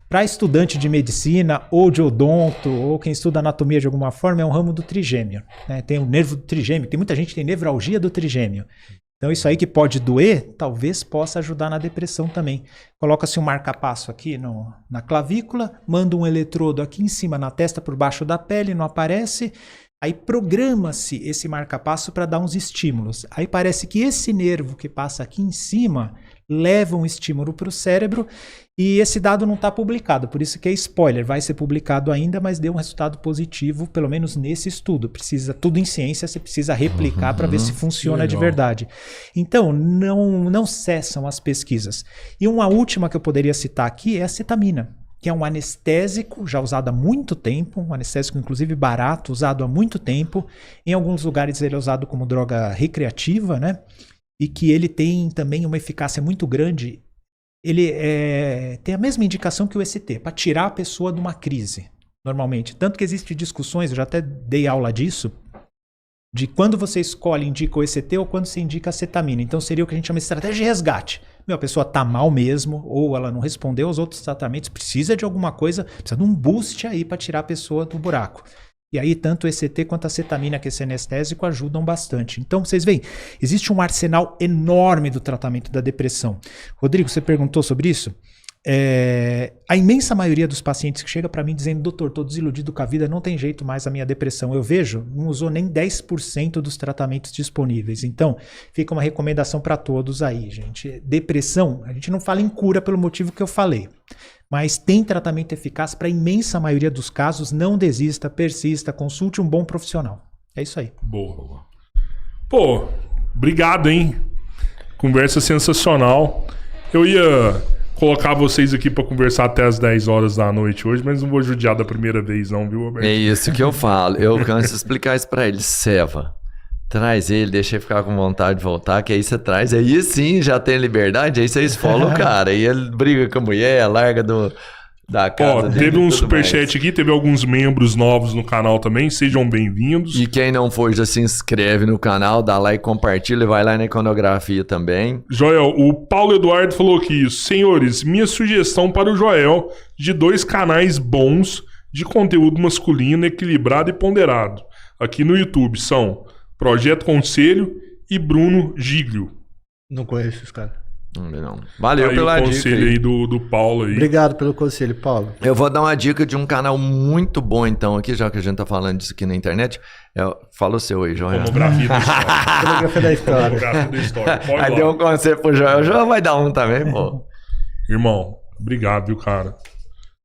Para estudante de medicina, ou de odonto, ou quem estuda anatomia de alguma forma, é um ramo do trigêmeo. Né? Tem o nervo do trigêmeo, tem muita gente que tem nevralgia do trigêmeo. Então isso aí que pode doer, talvez possa ajudar na depressão também. Coloca-se um marca-passo aqui na clavícula, manda um eletrodo aqui em cima na testa por baixo da pele, não aparece. Aí programa-se esse marca-passo para dar uns estímulos. Aí parece que esse nervo que passa aqui em cima leva um estímulo para o cérebro e esse dado não está publicado, por isso que é spoiler, vai ser publicado ainda, mas deu um resultado positivo, pelo menos nesse estudo. Precisa, tudo em ciência, você precisa replicar para ver se funciona de verdade. Então, não cessam as pesquisas. E uma última que eu poderia citar aqui é a cetamina, que é um anestésico já usado há muito tempo, um anestésico inclusive barato, usado há muito tempo. Em alguns lugares ele é usado como droga recreativa, né? E que ele tem também uma eficácia muito grande. Ele tem a mesma indicação que o ECT, para tirar a pessoa de uma crise, normalmente. Tanto que existem discussões, eu já até dei aula disso, de quando você escolhe, indica o ECT ou quando você indica a cetamina. Então seria o que a gente chama de estratégia de resgate. A pessoa está mal mesmo, ou ela não respondeu aos outros tratamentos, precisa de alguma coisa, precisa de um boost aí para tirar a pessoa do buraco. E aí tanto o ECT quanto a cetamina, que é esse anestésico, ajudam bastante. Então vocês veem, existe um arsenal enorme do tratamento da depressão. Rodrigo, você perguntou sobre isso? A imensa maioria dos pacientes que chega para mim dizendo, doutor, tô desiludido com a vida, não tem jeito mais a minha depressão. Eu vejo, não usou nem 10% dos tratamentos disponíveis. Então, fica uma recomendação para todos aí, gente. Depressão, a gente não fala em cura pelo motivo que eu falei. Mas tem tratamento eficaz para a imensa maioria dos casos. Não desista, persista, consulte um bom profissional. É isso aí.
Boa. Pô, obrigado, hein? Conversa sensacional. Eu ia colocar vocês aqui pra conversar até as 10 horas da noite hoje, mas não vou judiar da primeira vez não, viu, Roberto?
É isso que eu falo. Eu canso de explicar isso pra ele. Seva, traz ele, deixa ele ficar com vontade de voltar, que aí você traz. Aí sim, já tem liberdade, aí você esfola o cara. Aí ele briga com a mulher, larga da casa dele.
Teve um
e tudo
superchat
mais.
aqui, teve alguns membros novos no canal também, sejam bem-vindos.
E quem não for, já se inscreve no canal, dá like, compartilha, vai lá na iconografia também.
Joel, o Paulo Eduardo falou aqui, senhores, minha sugestão para o Joel de 2 canais bons de conteúdo masculino, equilibrado e ponderado. Aqui no YouTube são Projeto Conselho e Bruno Giglio.
Não conheço esses caras.
Não. Valeu
Aí
pela
o
dica.
conselho aí do Paulo aí.
Obrigado pelo conselho, Paulo.
Eu vou dar uma dica de um canal muito bom, então, aqui, já que a gente tá falando disso aqui na internet. Fala o seu aí, Joel.
Tomografia da história.
Fotografia da história.
Tomografia da história. Pode
Aí
lá.
deu um conselho pro Joel. O Joel vai dar um também, pô.
Irmão, obrigado, viu, cara?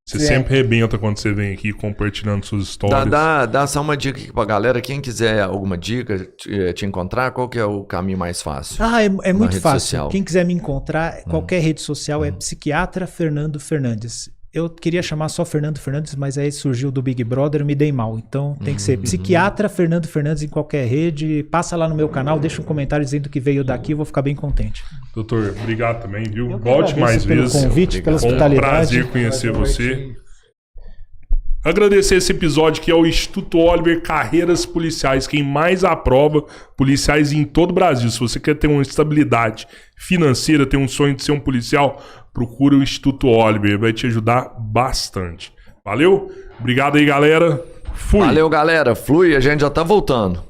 Você sempre arrebenta quando você vem aqui compartilhando suas histórias.
Dá só uma dica aqui pra galera. Quem quiser alguma dica, te encontrar, qual que é o caminho mais fácil?
É muito
rede
fácil.
social.
Quem quiser me encontrar, qualquer rede social é Psiquiatra Fernando Fernandes. Eu queria chamar só Fernando Fernandes, mas aí surgiu do Big Brother e me dei mal. Então tem que ser Psiquiatra Fernando Fernandes em qualquer rede. Passa lá no meu canal, deixa um comentário dizendo que veio daqui, eu vou ficar bem contente.
Doutor, obrigado também, viu?
Eu que
Volte
agradeço
mais
pelo
vezes.
convite, pela
Foi um
hospitalidade.
prazer conhecer você. Agradecer esse episódio que é o Instituto Oliver Carreiras Policiais, quem mais aprova policiais em todo o Brasil. Se você quer ter uma estabilidade financeira, ter um sonho de ser um policial, procura o Instituto Oliver, vai te ajudar bastante. Valeu? Obrigado aí, galera. Fui.
Valeu, galera. Flui, a gente já tá voltando.